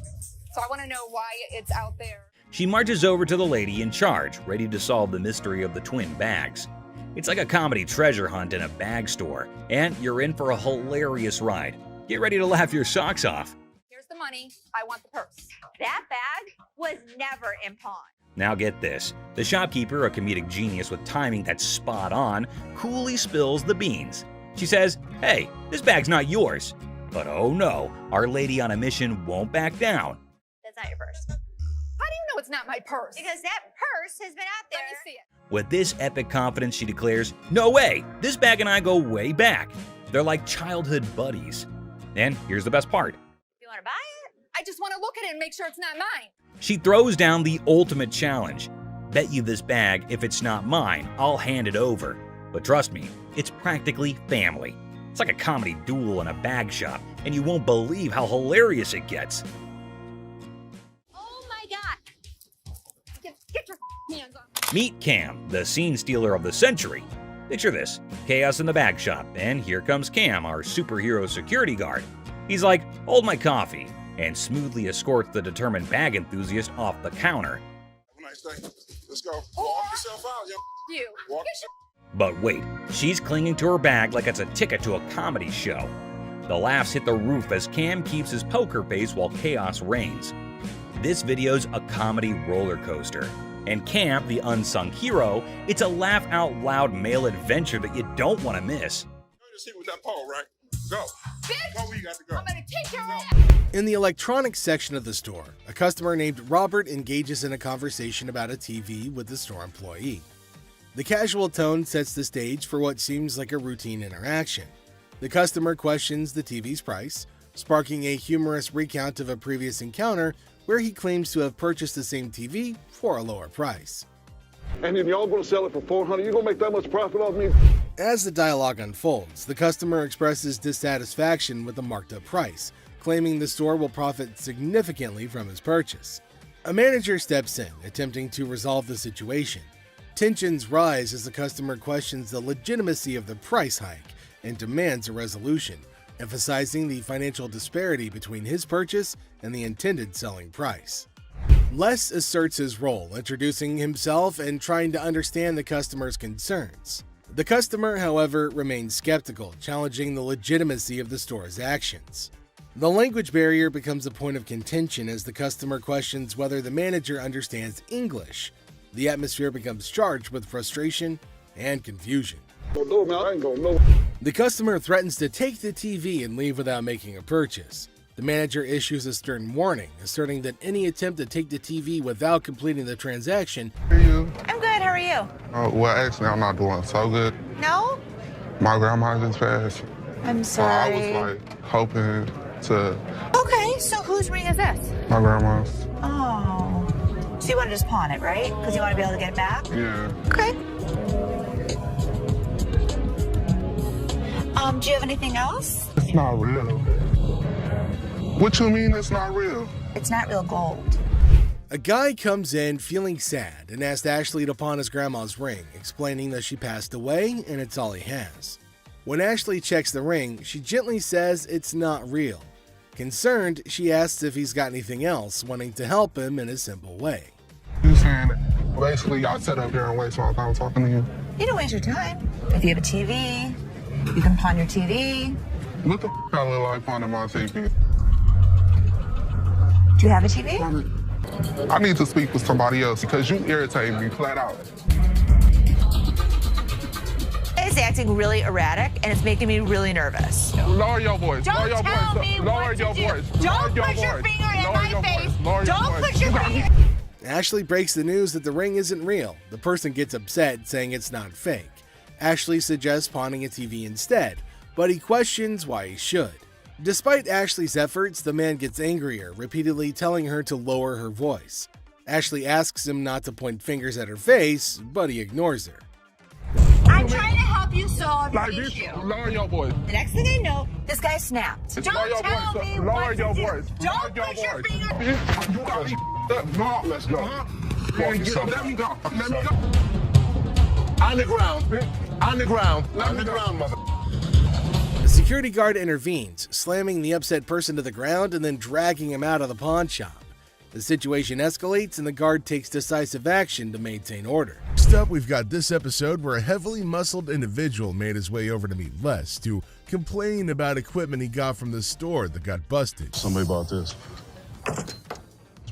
So I want to know why it's out there. She marches over to the lady in charge, ready to solve the mystery of the twin bags. It's like a comedy treasure hunt in a bag store, and you're in for a hilarious ride. Get ready to laugh your socks off. Here's the money. I want the purse. That bag was never in pawn. Now get this. The shopkeeper, a comedic genius with timing that's spot on, coolly spills the beans. She says, hey, this bag's not yours. But oh no, our lady on a mission won't back down. That's not your purse. How do you know it's not my purse? Because that purse has been out there. Let me see it. With this epic confidence, she declares, no way, this bag and I go way back. They're like childhood buddies. And here's the best part. You want to buy it? I just want to look at it and make sure it's not mine. She throws down the ultimate challenge. Bet you this bag, if it's not mine, I'll hand it over. But trust me, it's practically family. It's like a comedy duel in a bag shop, and you won't believe how hilarious it gets. Oh my God. Get your hands on. Meet Cam, the scene stealer of the century. Picture this, chaos in the bag shop, and here comes Cam, our superhero security guard. He's like, hold my coffee, and smoothly escorts the determined bag enthusiast off the counter. Have a nice day. Let's go. Walk yourself out, yo. You. Walk yourself. But wait, she's clinging to her bag like it's a ticket to a comedy show. The laughs hit the roof as Cam keeps his poker face while chaos reigns. This video's a comedy roller coaster. And Cam, the unsung hero, it's a laugh-out-loud male adventure that you don't want to miss. Just hit with that pole, right? Go. Bitch, go where you got to go. I'm gonna kick your ass. In the electronics section of the store, a customer named Robert engages in a conversation about a TV with the store employee. The casual tone sets the stage for what seems like a routine interaction. The customer questions the TV's price, sparking a humorous recount of a previous encounter where he claims to have purchased the same TV for a lower price. And if y'all gonna sell it for $400, you gonna make that much profit off me? As the dialogue unfolds, the customer expresses dissatisfaction with the marked up price, claiming the store will profit significantly from his purchase. A manager steps in, attempting to resolve the situation. Tensions rise as the customer questions the legitimacy of the price hike and demands a resolution, emphasizing the financial disparity between his purchase and the intended selling price. Les asserts his role, introducing himself and trying to understand the customer's concerns. The customer, however, remains skeptical, challenging the legitimacy of the store's actions. The language barrier becomes a point of contention as the customer questions whether the manager understands English. The atmosphere becomes charged with frustration and confusion. The customer threatens to take the TV and leave without making a purchase. The manager issues a stern warning, asserting that any attempt to take the TV without completing the transaction. How are you? I'm good, how are you? Well, actually, I'm not doing so good. No? My grandma just passed. I'm So I sorry. was like hoping to. Okay, so whose ring is this? My grandma's. Oh. So you want to just pawn it, right? Because you want to be able to get it back? Yeah. Okay. Do you have anything else? It's not real. What you mean it's not real? It's not real gold. A guy comes in feeling sad and asks Ashley to pawn his grandma's ring, explaining that she passed away and it's all he has. When Ashley checks the ring, she gently says it's not real. Concerned, she asks if he's got anything else, wanting to help him in a simple way. You saying basically y'all set up here and waste my time talking to you? You don't waste your time. If you have a TV, you can pawn your TV. What the f*** I look like finding my TV? Do you have a TV? I need to speak with somebody else because you irritate me flat out. It's acting really erratic and it's making me really nervous. Lower your voice. Don't Lower your tell voice. me Lower what your to do. voice. Don't Lower put your voice. finger in Lower my your face. voice. Lower Don't your voice. put your finger. Ashley breaks the news that the ring isn't real. The person gets upset, saying it's not fake. Ashley suggests pawning a TV instead, but he questions why he should. Despite Ashley's efforts, the man gets angrier, repeatedly telling her to lower her voice. Ashley asks him not to point fingers at her face, but he ignores her. I'm trying to help you solve Like your this, issue. lower your voice. The next thing I know, this guy snapped. Lower Don't your tell voice. me Lower what your to do. voice. Don't Lower your put your voice. finger. You got me up. No, let's go. Let me go. Let me go. On the ground. On the ground. On the ground, mother. The security guard intervenes, slamming the upset person to the ground and then dragging him out of the pawn shop. The situation escalates and the guard takes decisive action to maintain order. Next up, we've got this episode where a heavily muscled individual made his way over to meet Les to complain about equipment he got from the store that got busted. Somebody bought this. This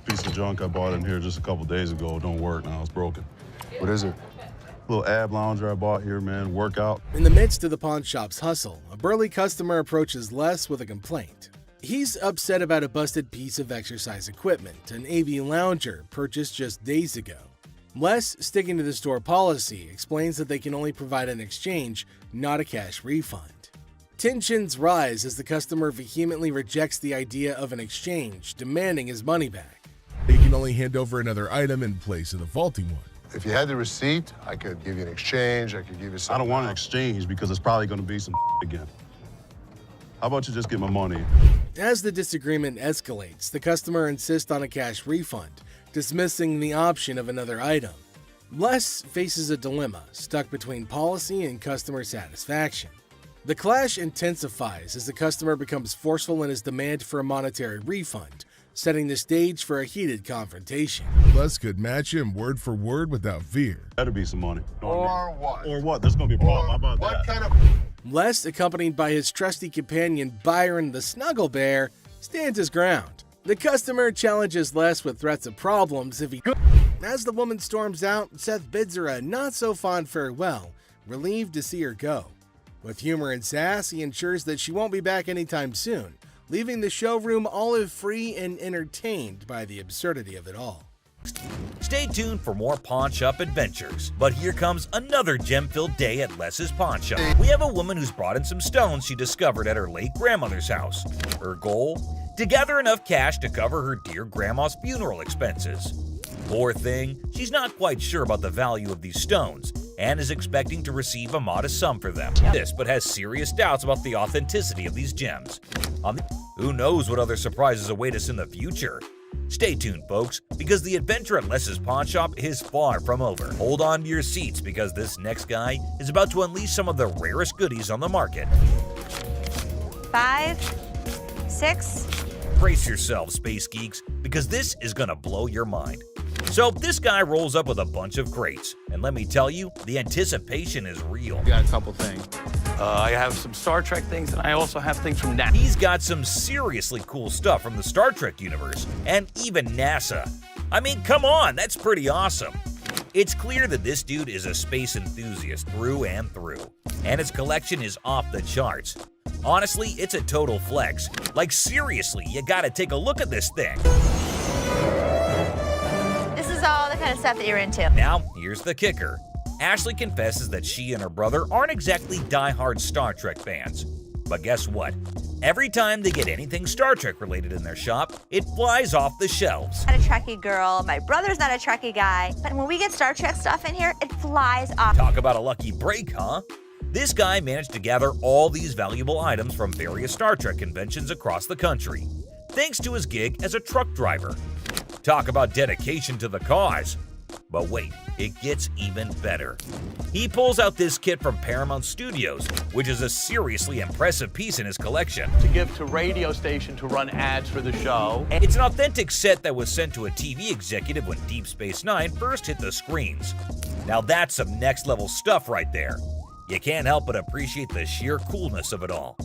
piece of junk I bought in here just a couple days ago don't work now. It's broken. What is it? Little ab lounger I bought here, man. Workout. In the midst of the pawn shop's hustle, a burly customer approaches Les with a complaint. He's upset about a busted piece of exercise equipment, an AV lounger purchased just days ago. Les, sticking to the store policy, explains that they can only provide an exchange, not a cash refund. Tensions rise as the customer vehemently rejects the idea of an exchange, demanding his money back. They can only hand over another item in place of the faulty one. If you had the receipt, I could give you an exchange. I could give you I something. don't want an exchange because it's probably going to be some again. How about you just get my money? As the disagreement escalates, the customer insists on a cash refund, dismissing the option of another item. Les faces a dilemma, stuck between policy and customer satisfaction. The clash intensifies as the customer becomes forceful in his demand for a monetary refund, setting the stage for a heated confrontation. Les could match him word for word without fear. Better be some money. Or what? Or what? There's going to be a problem. How about What that? kind of... Les, accompanied by his trusty companion Byron the Snuggle Bear, stands his ground. The customer challenges Les with threats of problems if he could. As the woman storms out, Seth bids her a not-so-fond farewell, relieved to see her go. With humor and sass, he ensures that she won't be back anytime soon, leaving the showroom olive-free and entertained by the absurdity of it all. Stay tuned for more pawn shop adventures. But here comes another gem-filled day at Les's pawn shop. We have a woman who's brought in some stones she discovered at her late grandmother's house. Her goal? To gather enough cash to cover her dear grandma's funeral expenses. Poor thing, she's not quite sure about the value of these stones and is expecting to receive a modest sum for them. But has serious doubts about the authenticity of these gems. Who knows what other surprises await us in the future? Stay tuned, folks, because the adventure at Les's pawn shop is far from over. Hold on to your seats because this next guy is about to unleash some of the rarest goodies on the market. 5, 6. Brace yourselves, space geeks, because this is gonna blow your mind. So this guy rolls up with a bunch of crates, and let me tell you, the anticipation is real. Got a couple things. I have some Star Trek things, and I also have things from NASA. He's got some seriously cool stuff from the Star Trek universe, and even NASA. I mean, come on, that's pretty awesome. It's clear that this dude is a space enthusiast through and through, and his collection is off the charts. Honestly, it's a total flex. Like seriously, you gotta take a look at this thing. This is all the kind of stuff that you're into. Now, here's the kicker. Ashley confesses that she and her brother aren't exactly die-hard Star Trek fans. But guess what? Every time they get anything Star Trek related in their shop, it flies off the shelves. I'm not a Trekkie girl, my brother's not a Trekkie guy, but when we get Star Trek stuff in here, it flies off. Talk about a lucky break, huh? This guy managed to gather all these valuable items from various Star Trek conventions across the country, thanks to his gig as a truck driver. Talk about dedication to the cause. But wait, it gets even better. He pulls out this kit from Paramount Studios, which is a seriously impressive piece in his collection. To give to radio station to run ads for the show. It's an authentic set that was sent to a TV executive when Deep Space Nine first hit the screens. Now that's some next level stuff right there. You can't help but appreciate the sheer coolness of it all.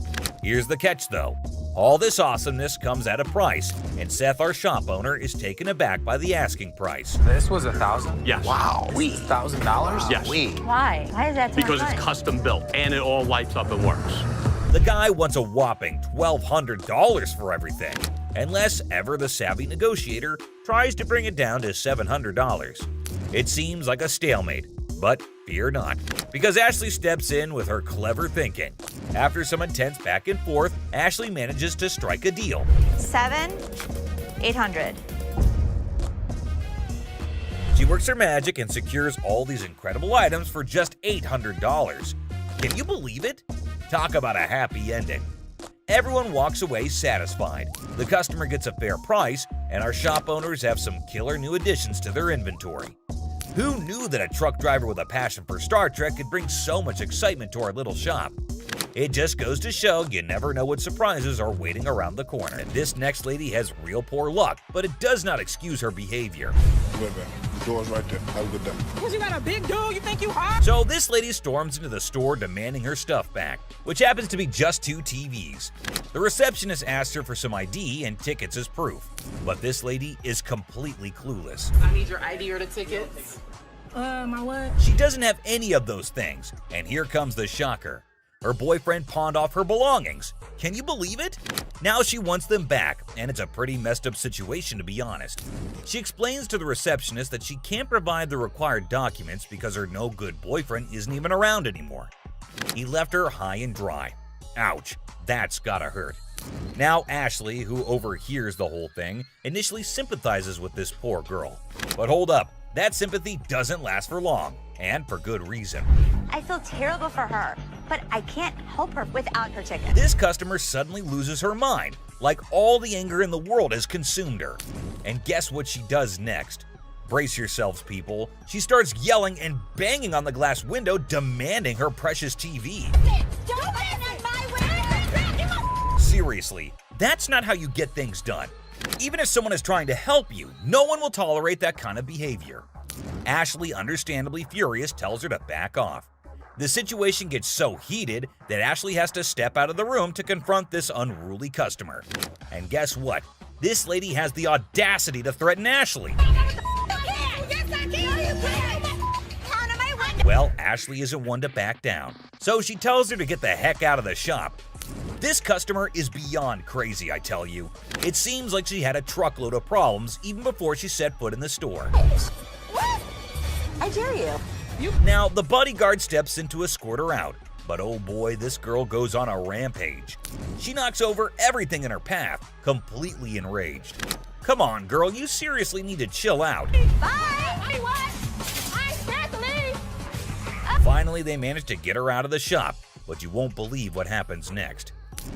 Here's the catch though. All this awesomeness comes at a price, and Seth, our shop owner, is taken aback by the asking price. This was $1,000? Yes. Wow. $1,000? Yes. Why? Why is that so Because much it's money? custom built and it all lights up and works. The guy wants a whopping $1,200 for everything, unless ever the savvy negotiator tries to bring it down to $700. It seems like a stalemate, but fear not, because Ashley steps in with her clever thinking. After some intense back and forth, Ashley manages to strike a deal. $7,800. She works her magic and secures all these incredible items for just $800. Can you believe it? Talk about a happy ending. Everyone walks away satisfied. The customer gets a fair price, and our shop owners have some killer new additions to their inventory. Who knew that a truck driver with a passion for Star Trek could bring so much excitement to our little shop? It just goes to show you never know what surprises are waiting around the corner. And this next lady has real poor luck, but it does not excuse her behavior. Wait, man. The door's right there. Have a good day. Because you got a big dude, you think you hot? So this lady storms into the store demanding her stuff back, which happens to be just 2 TVs. The receptionist asks her for some ID and tickets as proof, but this lady is completely clueless. I need your ID or the tickets. My what? She doesn't have any of those things, and here comes the shocker. Her boyfriend pawned off her belongings. Can you believe it? Now she wants them back, and it's a pretty messed up situation to be honest. She explains to the receptionist that she can't provide the required documents because her no-good boyfriend isn't even around anymore. He left her high and dry. Ouch, that's gotta hurt. Now Ashley, who overhears the whole thing, initially sympathizes with this poor girl. But hold up, that sympathy doesn't last for long, and for good reason. I feel terrible for her, but I can't help her without her ticket. This customer suddenly loses her mind, like all the anger in the world has consumed her. And guess what she does next? Brace yourselves, people. She starts yelling and banging on the glass window, demanding her precious TV. Don't bang on my window! Seriously, that's not how you get things done. Even if someone is trying to help you, no one will tolerate that kind of behavior. Ashley, understandably furious, tells her to back off. The situation gets so heated that Ashley has to step out of the room to confront this unruly customer. And guess what? This lady has the audacity to threaten Ashley. Well, Ashley isn't one to back down, so she tells her to get the heck out of the shop. This customer is beyond crazy, I tell you. It seems like she had a truckload of problems even before she set foot in the store. What? I dare you. Now, the bodyguard steps in to escort her out, but oh boy, this girl goes on a rampage. She knocks over everything in her path, completely enraged. Come on, girl, you seriously need to chill out. Bye! What? I expect to leave. Finally, they manage to get her out of the shop, but you won't believe what happens next.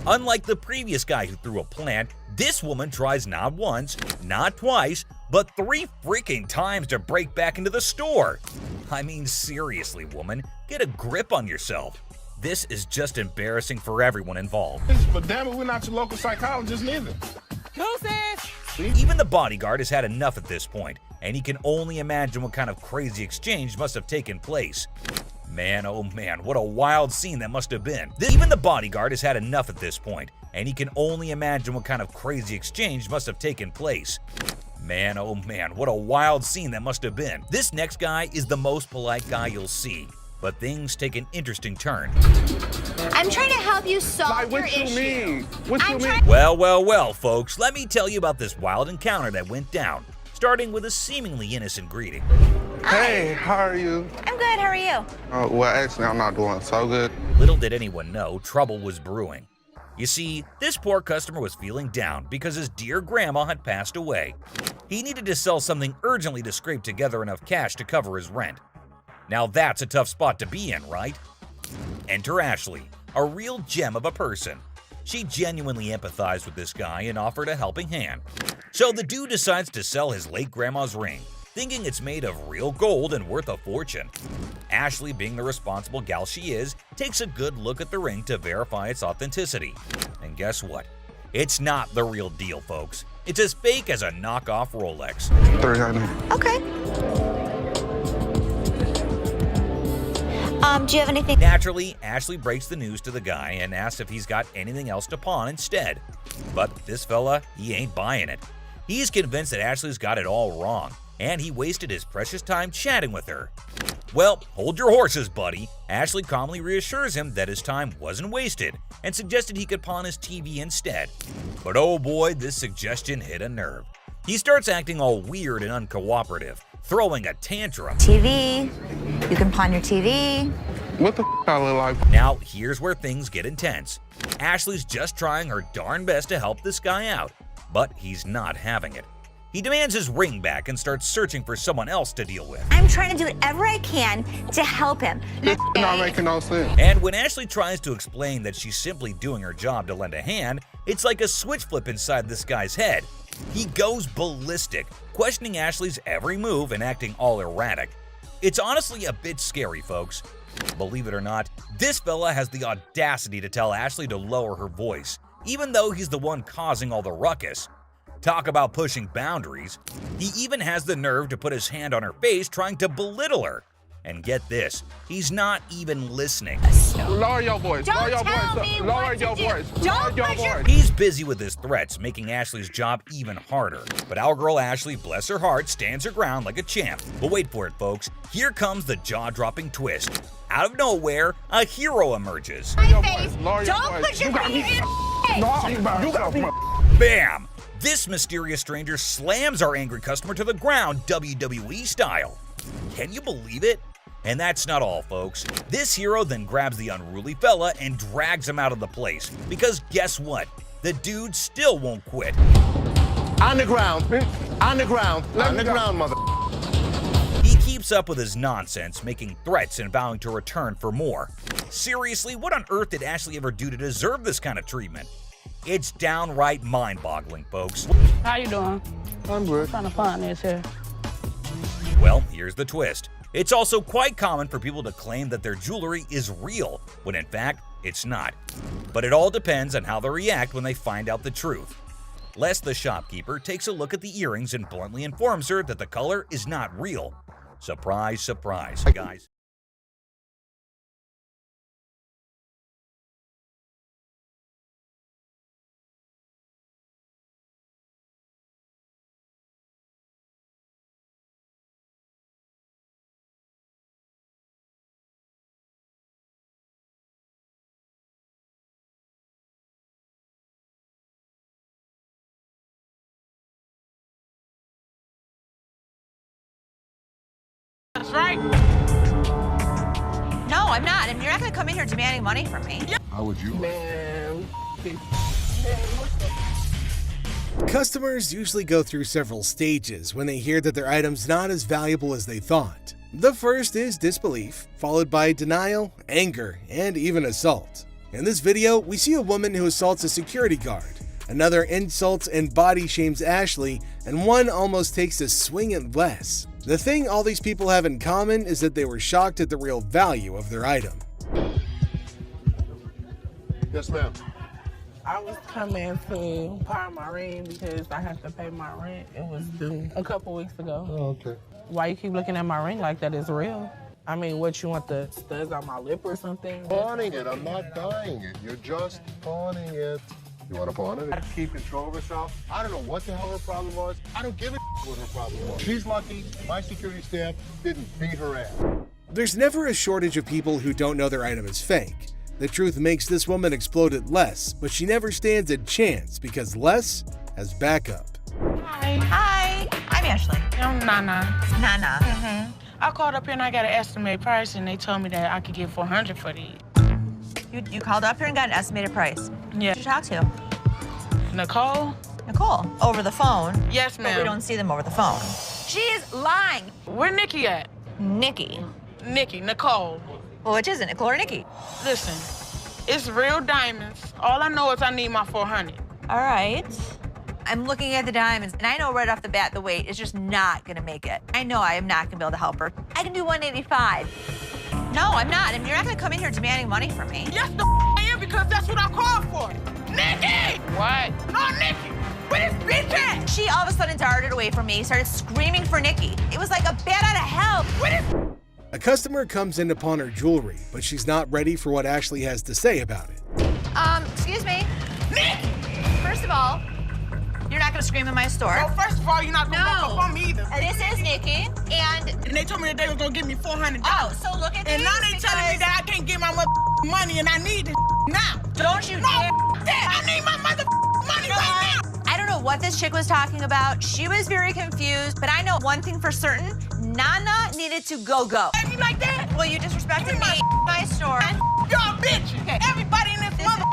Unlike the previous guy who threw a plant, this woman tries not once, not twice, but 3 freaking times to break back into the store. I mean, seriously, woman, get a grip on yourself. This is just embarrassing for everyone involved. But damn it, we're not your local psychologist neither. Even the bodyguard has had enough at this point, and he can only imagine what kind of crazy exchange must have taken place. Man, oh man, what a wild scene that must have been. Even the bodyguard has had enough at this point, and he can only imagine what kind of crazy exchange must have taken place. Man, oh man, what a wild scene that must have been. This next guy is the most polite guy you'll see, but things take an interesting turn. I'm trying to help you solve Like, your what you issue. mean? What you mean? Well, folks, let me tell you about this wild encounter that went down, starting with a seemingly innocent greeting. Hey, how are you? I'm good, how are you? Well, actually, I'm not doing so good. Little did anyone know, trouble was brewing. You see, this poor customer was feeling down because his dear grandma had passed away. He needed to sell something urgently to scrape together enough cash to cover his rent. Now that's a tough spot to be in, right? Enter Ashley, a real gem of a person. She genuinely empathized with this guy and offered a helping hand. So the dude decides to sell his late grandma's ring. thinking it's made of real gold and worth a fortune. Ashley, being the responsible gal she is, takes a good look at the ring to verify its authenticity. And guess what? It's not the real deal, folks. It's as fake as a knockoff Rolex. Okay. Do you have anything? Naturally, Ashley breaks the news to the guy and asks if he's got anything else to pawn instead. But this fella, he ain't buying it. He's convinced that Ashley's got it all wrong, and he wasted his precious time chatting with her. Well, hold your horses, buddy. Ashley calmly reassures him that his time wasn't wasted and suggested he could pawn his TV instead. But oh boy, this suggestion hit a nerve. He starts acting all weird and uncooperative, throwing a tantrum. TV. You can pawn your TV. What the I look like? Now, here's where things get intense. Ashley's just trying her darn best to help this guy out, but he's not having it. He demands his ring back and starts searching for someone else to deal with. I'm trying to do whatever I can to help him. This not making no sense. And when Ashley tries to explain that she's simply doing her job to lend a hand, it's like a switch flip inside this guy's head. He goes ballistic, questioning Ashley's every move and acting all erratic. It's honestly a bit scary, folks. Believe it or not, this fella has the audacity to tell Ashley to lower her voice, even though he's the one causing all the ruckus. Talk about pushing boundaries. He even has the nerve to put his hand on her face trying to belittle her. And get this, he's not even listening. Lower your voice. Lower your voice. Lower your voice. Lower your voice. He's busy with his threats, making Ashley's job even harder. But our girl Ashley, bless her heart, stands her ground like a champ. But wait for it, folks. Here comes the jaw-dropping twist. Out of nowhere, a hero emerges. Lower your voice. Lower your Don't voice. put your You got finger me. in. No, you got me. Bam! This mysterious stranger slams our angry customer to the ground, WWE style. Can you believe it? And that's not all, folks. This hero then grabs the unruly fella and drags him out of the place. Because guess what? The dude still won't quit. On the ground. On the ground. On the ground, mother. He keeps up with his nonsense, making threats and vowing to return for more. Seriously, what on earth did Ashley ever do to deserve this kind of treatment? It's downright mind-boggling, folks. How you doing? I'm good. Trying to find this here. Well, here's the twist. It's also quite common for people to claim that their jewelry is real, when in fact, it's not. But it all depends on how they react when they find out the truth. Les, the shopkeeper, takes a look at the earrings and bluntly informs her that the color is not real. Surprise, surprise, guys. That's right. No, I'm not. And you're not going to come in here demanding money from me. How would you? Customers usually go through several stages when they hear that their item's not as valuable as they thought. The first is disbelief, followed by denial, anger, and even assault. In this video, we see a woman who assaults a security guard, another insults and body shames Ashley, and one almost takes a swing at Les. The thing all these people have in common is that they were shocked at the real value of their item. Yes, ma'am. I was coming to pawn my ring because I have to pay my rent. It was due a couple weeks ago. Oh, okay. Why you keep looking at my ring like that is real? I mean, what, you want the studs on my lip or something? Pawning it. I'm not buying it. You're just pawning it. You want to pawn it? Keep control of herself. I don't know what the hell her problem was. I don't give a what her problem was. She's lucky my security staff didn't beat her ass. There's never a shortage of people who don't know their item is fake. The truth makes this woman explode at Les, but she never stands a chance because Les has backup. Hi. Hi. I'm Ashley. I'm Nana. Nana. I called up here and I got an estimated price, and they told me that I could get $400 for these. You called up here and got an estimated price. Yeah. Who did you talk to? Nicole? Nicole. Over the phone? Yes, But ma'am. we don't see them over the phone. She is lying. Where Nikki at? Nikki. Nikki, Nicole. Well, which is it, Nicole or Nikki? Listen, it's real diamonds. All I know is I need my $400. All right. I'm looking at the diamonds, and I know right off the bat the weight is just not gonna make it. I know I am not gonna be able to help her. I can do 185. No, I'm not. I mean, you're not gonna come in here demanding money from me. Yes, the I am, because that's what I called for. Nikki! What? No, Nikki! Where this bitch at? She all of a sudden darted away from me, started screaming for Nikki. It was like a bat out of hell. Where this... A customer comes in to pawn her jewelry, but she's not ready for what Ashley has to say about it. Excuse me. Nikki! First of all, you're not gonna scream in my store. No, first of all, you're not gonna walk up on me either. This is Nikki, and they told me that they was gonna give me $400. Oh, so look at and these now they telling me that I can't get my money and I need this now. Don't you dare. I need my money right now. I don't know what this chick was talking about. She was very confused, but I know one thing for certain. Nana needed to go. And you like that? Well, you disrespected me, my store. Y'all bitches. Okay. Everybody in this mother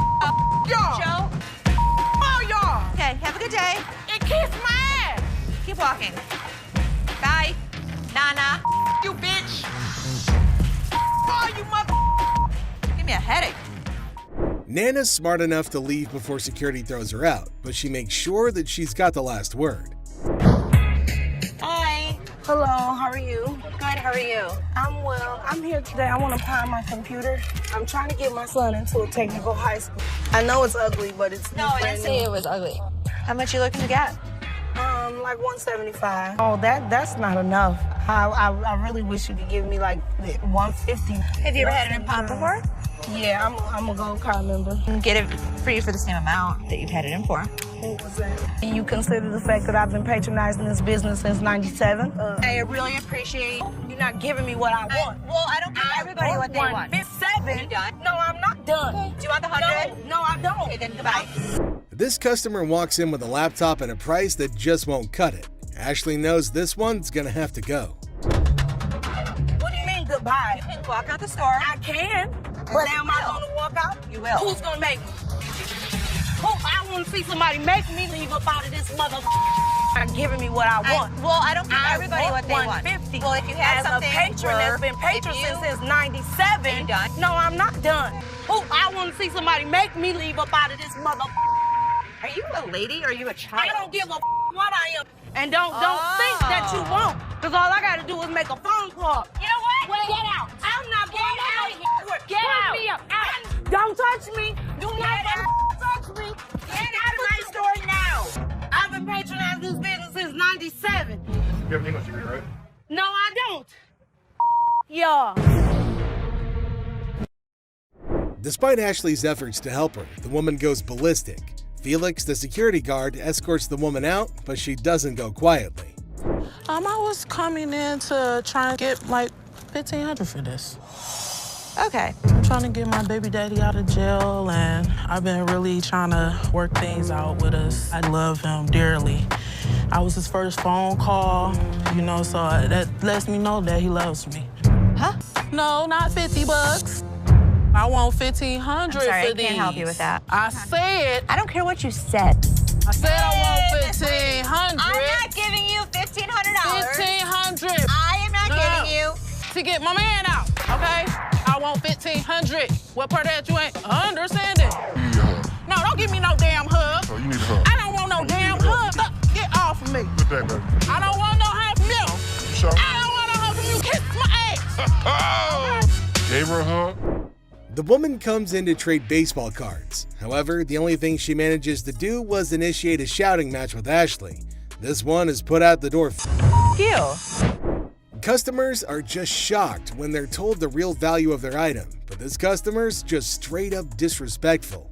y'all. Joe. All y'all. Okay, have a good day. And kiss my ass. Keep walking. Bye, Nana. You bitch. Oh, you mother. Give me a headache. Nana's smart enough to leave before security throws her out, but she makes sure that she's got the last word. Hi. Hello, how are you? Good, how are you? I'm well. I'm here today. I want to pawn my computer. I'm trying to get my son into a technical high school. I know it's ugly, but it's No, I didn't say it was ugly. How much you looking to get? Like 175. Oh, that's not enough. I really wish you could give me like 150. Have you ever had an impound before? Yeah, I'm a gold card member. Get it for you for the same amount that you've had it in for. What was that? You consider the fact that I've been patronizing this business since '97? I really appreciate you're not giving me what I want. Well, I don't give everybody what they want. It's 7. You done? No, I'm not done. Okay. Do you want the 100? No, I don't. Okay, then goodbye. This customer walks in with a laptop and a price that just won't cut it. Ashley knows this one's gonna have to go. What do you mean goodbye? You can walk out the store. I can. But am I going to walk out? You will. Who's going to make me? I want to see somebody make me leave up out of this motherfucker. Not giving me what I want. I don't give everybody what they want. 150. Well, if you had as something a patron that's been patron since '97. Are you done? No, I'm not done. I want to see somebody make me leave up out of this motherfucker. Are you a lady or are you a child? I don't give a what I am. And don't think that you won't. Because all I got to do is make a phone call. You know what? Wait, Get out. I'm not Get going out. out. Get out. Me up. Don't touch me. Do not touch me. Get out of my store now. I've been patronizing this business since '97. You have an English degree, right? No, I don't. Y'all. Despite Ashley's efforts to help her, the woman goes ballistic. Felix, the security guard, escorts the woman out, but she doesn't go quietly. I was coming in to try and get like $1,500 for this. Okay. I'm trying to get my baby daddy out of jail, and I've been really trying to work things out with us. I love him dearly. I was his first phone call, so that lets me know that he loves me. Huh? No, not $50. I want $1,500 I'm sorry, for I these. can't help you with that. I said. I don't care what you said. I said I want $1,500. I'm not giving you $1,500. $1,500. I am not giving you. To get my man out, okay? I want $1,500. What part of that you ain't understanding? You need a hug. No, don't give me no damn hug. Oh, you need a hug. I don't want no damn hug. Stop. Get off of me. Good day, baby. I don't want no hug from you. Sure. I don't want no hug from you. Kiss my ass. Gave her a hug. The woman comes in to trade baseball cards. However, the only thing she manages to do was initiate a shouting match with Ashley. This one is put out the door. You. Customers are just shocked when they're told the real value of their item, but this customer's just straight up disrespectful.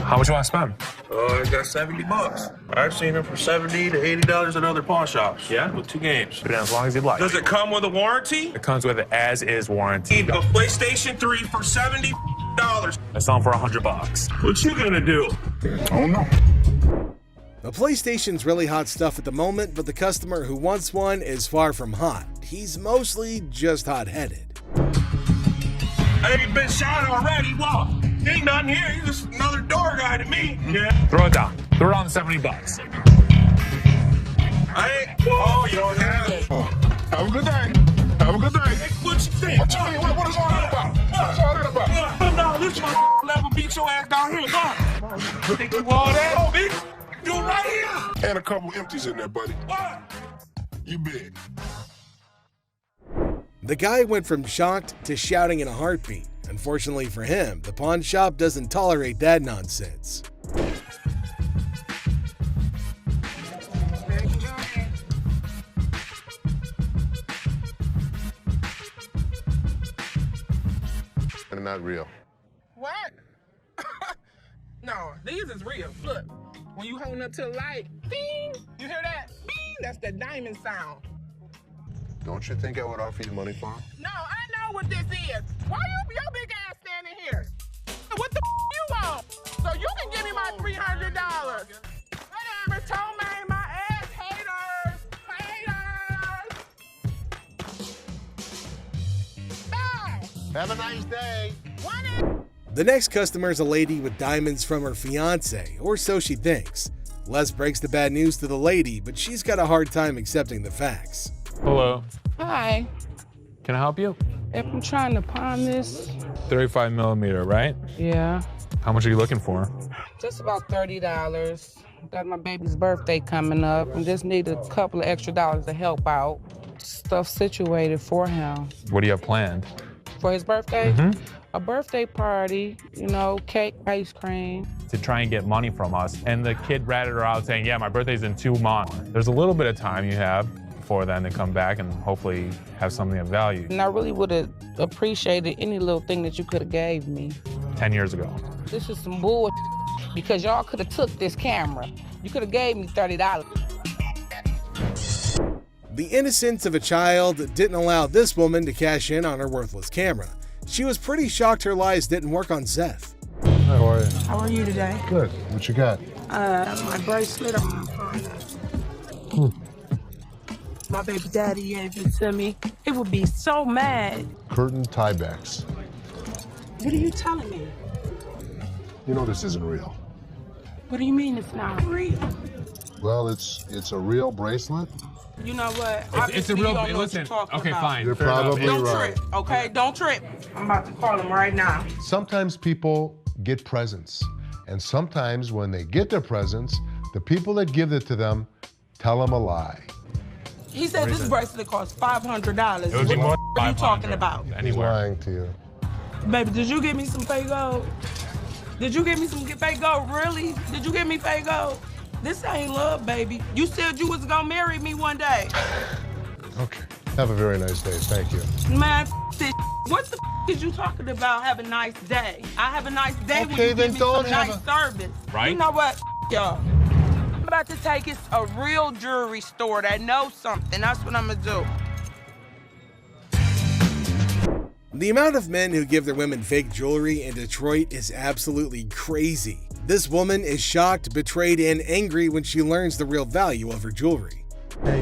How much you want to spend? I got $70. I've seen them for $70 to $80 at other pawn shops. Yeah? With 2 games. Put it in as long as you'd like. Does it come with a warranty? It comes with an as-is warranty. Need a PlayStation 3 for $70. I sell them for $100. What you gonna do? Oh, no. The PlayStation's really hot stuff at the moment, but the customer who wants one is far from hot. He's mostly just hot-headed. I ain't been shot already. What? Ain't nothing here. You're just another door guy to me. Yeah. Throw it down. Throw it on the $70. I ain't. Oh, you don't have it. Have a good day. Have Have a good day. What you think? What you mean? What is all that about? What's all that about? No, this my level beat your ass down here. Go. Think you all that? Oh, bitch. You right here. And a couple empties in there, buddy. What? You big. The guy went from shocked to shouting in a heartbeat. Unfortunately for him, the pawn shop doesn't tolerate that nonsense. And not real. What? No, these is real. Look, when you holding up to the light, ding, you hear that? Ding, that's the diamond sound. Don't you think I would offer you money for them? No, I know what this is. Why your big ass standing here? What the you want? So you can give me my $300. Whatever, Tomei, my ass haters. Bye. Have a nice day. The next customer is a lady with diamonds from her fiance, or so she thinks. Les breaks the bad news to the lady, but she's got a hard time accepting the facts. Hello. Hi. Can I help you? If I'm trying to pawn this, 35 millimeter, right? yeah, How much are you looking for? just about $30. Got my baby's birthday coming up and just need a couple of extra dollars to help out. Stuff situated for him. What do you have planned? For his birthday, Mm-hmm. a birthday party, you know, cake, ice cream. To try and get money from us. And the kid ratted her out saying, yeah, my birthday's in 2 months. There's a little bit of time you have before then to come back and hopefully have something of value. And I really would have appreciated any little thing that you could have gave me. 10 years ago. This is some bull because y'all could have took this camera. You could have gave me $30. The innocence of a child didn't allow this woman to cash in on her worthless camera. She was pretty shocked her lies didn't work on Seth. How are you? How are you today? Good. What you got? My bracelet on my phone. My baby daddy gave it to me. It would be so mad. Curtain tiebacks. What are you telling me? You know this isn't real. What do you mean it's not real? Well, it's a real bracelet. You know what? It's a Obviously, real, you don't know what listen, you're talking okay, about. fine. You're fair enough. probably Don't right. trip, okay? Don't trip. I'm about to call him right now. Sometimes people get presents, and sometimes when they get their presents, the people that give it to them tell them a lie. He said this bracelet costs $500. It would be more What are you talking about? He's Anywhere. lying to you. Baby, did you give me some fake gold? Did you give me some fake gold? Really? Did you give me fake gold? This ain't love, baby. You said you was gonna marry me one day. Okay. Have a very nice day. Thank you. Man, this. What the is you talking about? Have a nice day. I have a nice day when Okay, you then give me don't some have nice service. Right? You know what, y'all? I'm about to take it to a real jewelry store that knows something. That's what I'm gonna do. The amount of men who give their women fake jewelry in Detroit is absolutely crazy. This woman is shocked, betrayed, and angry when she learns the real value of her jewelry.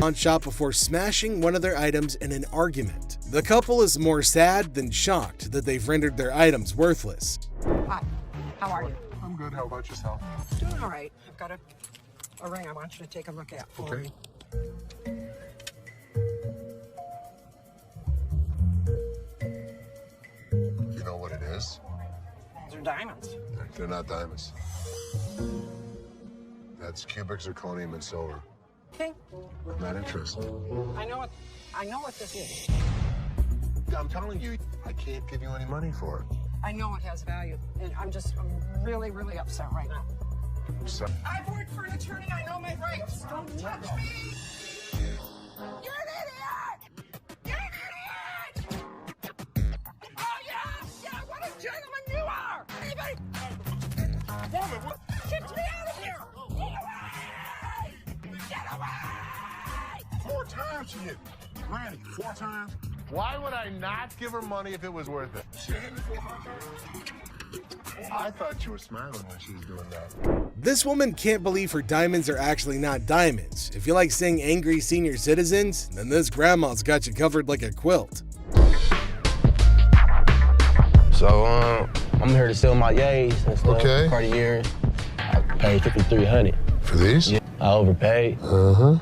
On shop before smashing one of their items in an argument. The couple is more sad than shocked that they've rendered their items worthless. Hi, how are you? I'm good. How about yourself? Doing all right. I've got a ring I want you to take a look at for me. You know what it is? They're diamonds. They're not diamonds. That's cubic zirconium and silver. Okay. Not interested. I know what this is. I'm telling you, I can't give you any money for it. I know it has value, and I'm really, really upset right now. So, I've worked for an attorney. I know my rights. Don't touch me. You're an idiot. You're an idiot. Oh yeah, what a gentleman you are. Anybody? Woman, what? Get me out of here. Get away. Get away. 4 times she hit me. Granny, 4 times? why would I not give her money if it was worth it? I thought you were smiling when she was doing that. This woman can't believe her diamonds are actually not diamonds. If you like seeing angry senior citizens, then this grandma's got you covered like a quilt. So, I'm here to sell my yays and stuff. Okay. Cartiers. I paid $5,300. For these? Yeah, I overpaid. Uh-huh.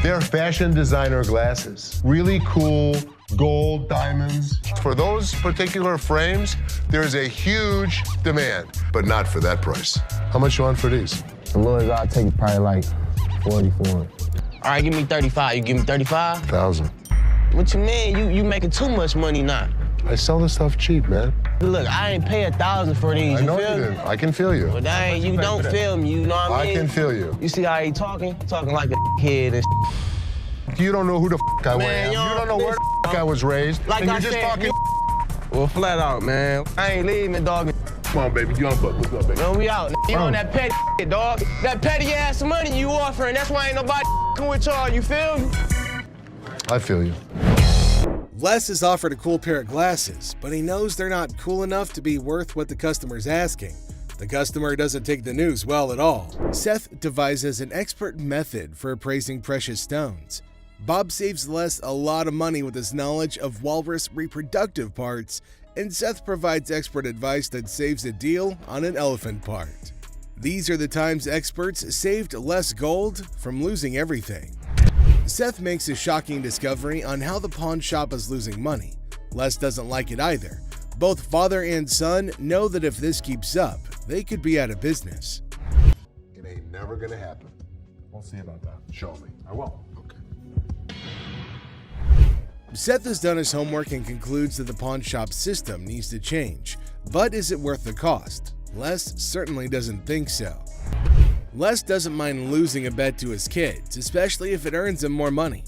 They're fashion designer glasses. Really cool, gold, diamonds. For those particular frames, there's a huge demand, but not for that price. How much you want for these? The lowest I'll take probably like 44. All right, give me 35. You give me 35? 1,000. What you mean? You making too much money now. I sell this stuff cheap, man. Look, I ain't pay 1,000 for these. I know feel you me? didn't. I can feel you. But you don't feel me, you know what I mean? I can feel you. You see how he talking? Talking like a kid and You don't know who the I Man, am. You don't know where the I was raised. Like and I you're just said, talking. Well, flat out, man. I ain't leaving, dog. Come on, baby. Young buck. What's up, baby? Man, we out. You on that petty shit, dog. That petty ass money you offering. That's why ain't nobody with y'all. You feel me? I feel you. Les is offered a cool pair of glasses, but he knows they're not cool enough to be worth what the customer's asking. The customer doesn't take the news well at all. Seth devises an expert method for appraising precious stones. Bob saves Les a lot of money with his knowledge of walrus reproductive parts, and Seth provides expert advice that saves a deal on an elephant part. These are the times experts saved Les gold from losing everything. Seth makes a shocking discovery on how the pawn shop is losing money. Les doesn't like it either. Both father and son know that if this keeps up, they could be out of business. It ain't never gonna happen. We'll see about that. Show me. I will. Okay. Seth has done his homework and concludes that the pawn shop system needs to change. But is it worth the cost? Les certainly doesn't think so. Les doesn't mind losing a bet to his kids, especially if it earns him more money.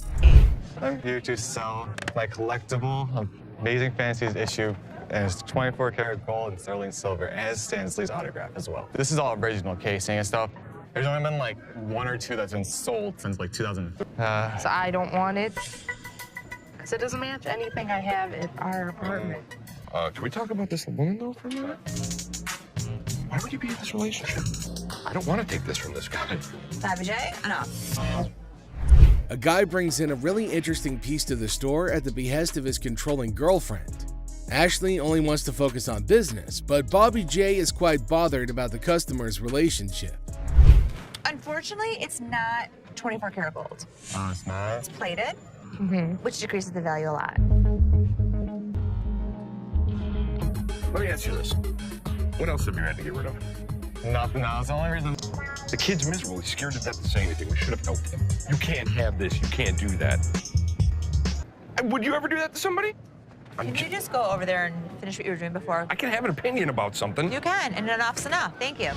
I'm here to sell my collectible Amazing Fancies issue, and it's 24 karat gold and sterling silver, and it has Stan Lee's autograph as well. This is all original casing and stuff. There's only been like 1 or 2 that's been sold since like 2000. So I don't want it, because it doesn't match anything I have at our apartment. Can we talk about this woman, though, for a minute? Why would you be in this relationship? I don't want to take this from this guy. Enough. A guy brings in a really interesting piece to the store at the behest of his controlling girlfriend. Ashley only wants to focus on business, but Bobby J is quite bothered about the customer's relationship. Unfortunately, it's not 24 karat gold. Oh, it's not? It's plated, which decreases the value a lot. Let me ask you this. What else have you had to get rid of? Nothing else. The only reason. The kid's miserable. He's scared to death to say anything. We should have helped him. You can't have this. You can't do that. And would you ever do that to somebody? Can you just go over there and finish what you were doing before? I can have an opinion about something. You can, and enough's enough. Thank you.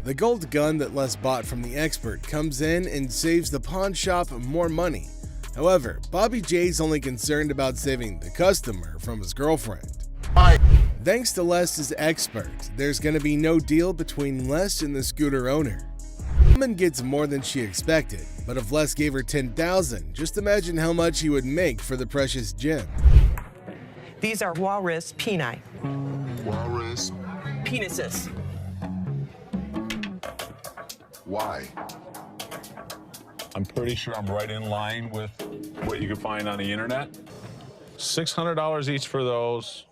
The gold gun that Les bought from the expert comes in and saves the pawn shop more money. However, Bobby J's only concerned about saving the customer from his girlfriend. Thanks to Les' expert, there's going to be no deal between Les and the scooter owner. The woman gets more than she expected, but if Les gave her $10,000, just imagine how much he would make for the precious gem. These are walrus peni. Walrus. Penises. Why? I'm pretty sure I'm right in line with what you can find on the internet. $600 each for those,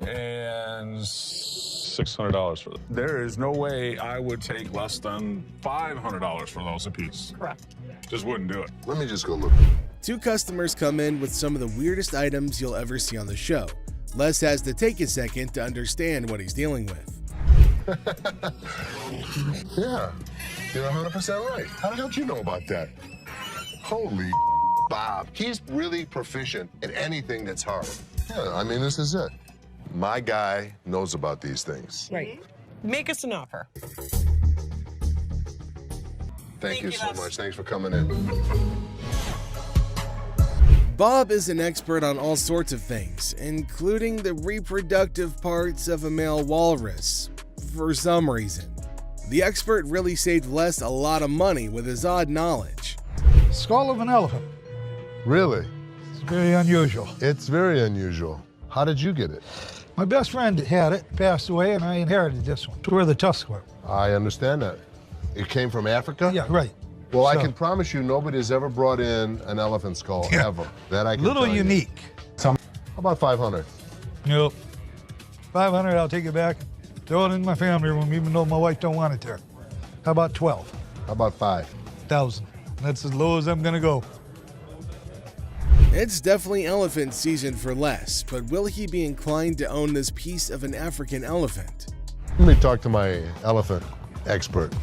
and $600 for them. There is no way I would take less than $500 for those a piece. Correct. Just wouldn't do it. Let me just go look. 2 customers come in with some of the weirdest items you'll ever see on the show. Les has to take a second to understand what he's dealing with. Yeah, you're 100% right. How the hell did you know about that? Holy Bob. He's really proficient at anything that's hard. Yeah, I mean, this is it. My guy knows about these things. Right. Make us an offer. Thank you so much. Thanks for coming in. Bob is an expert on all sorts of things, including the reproductive parts of a male walrus, for some reason. The expert really saved Les a lot of money with his odd knowledge. Skull of an elephant. Really? It's very unusual. It's very unusual. How did you get it? My best friend had it, passed away, and I inherited this one. It's where the tusks were. I understand that. It came from Africa? Yeah, right. Well, I So- can promise you nobody's ever brought in an elephant skull, ever. That I can Little tell you. unique. How about 500? Nope. 500, I'll take it back. Throw it in my family room, even though my wife don't want it there. How about 12? How about 5? 1,000. That's as low as I'm gonna go. It's definitely elephant season for Les, but will he be inclined to own this piece of an African elephant? Let me talk to my elephant expert.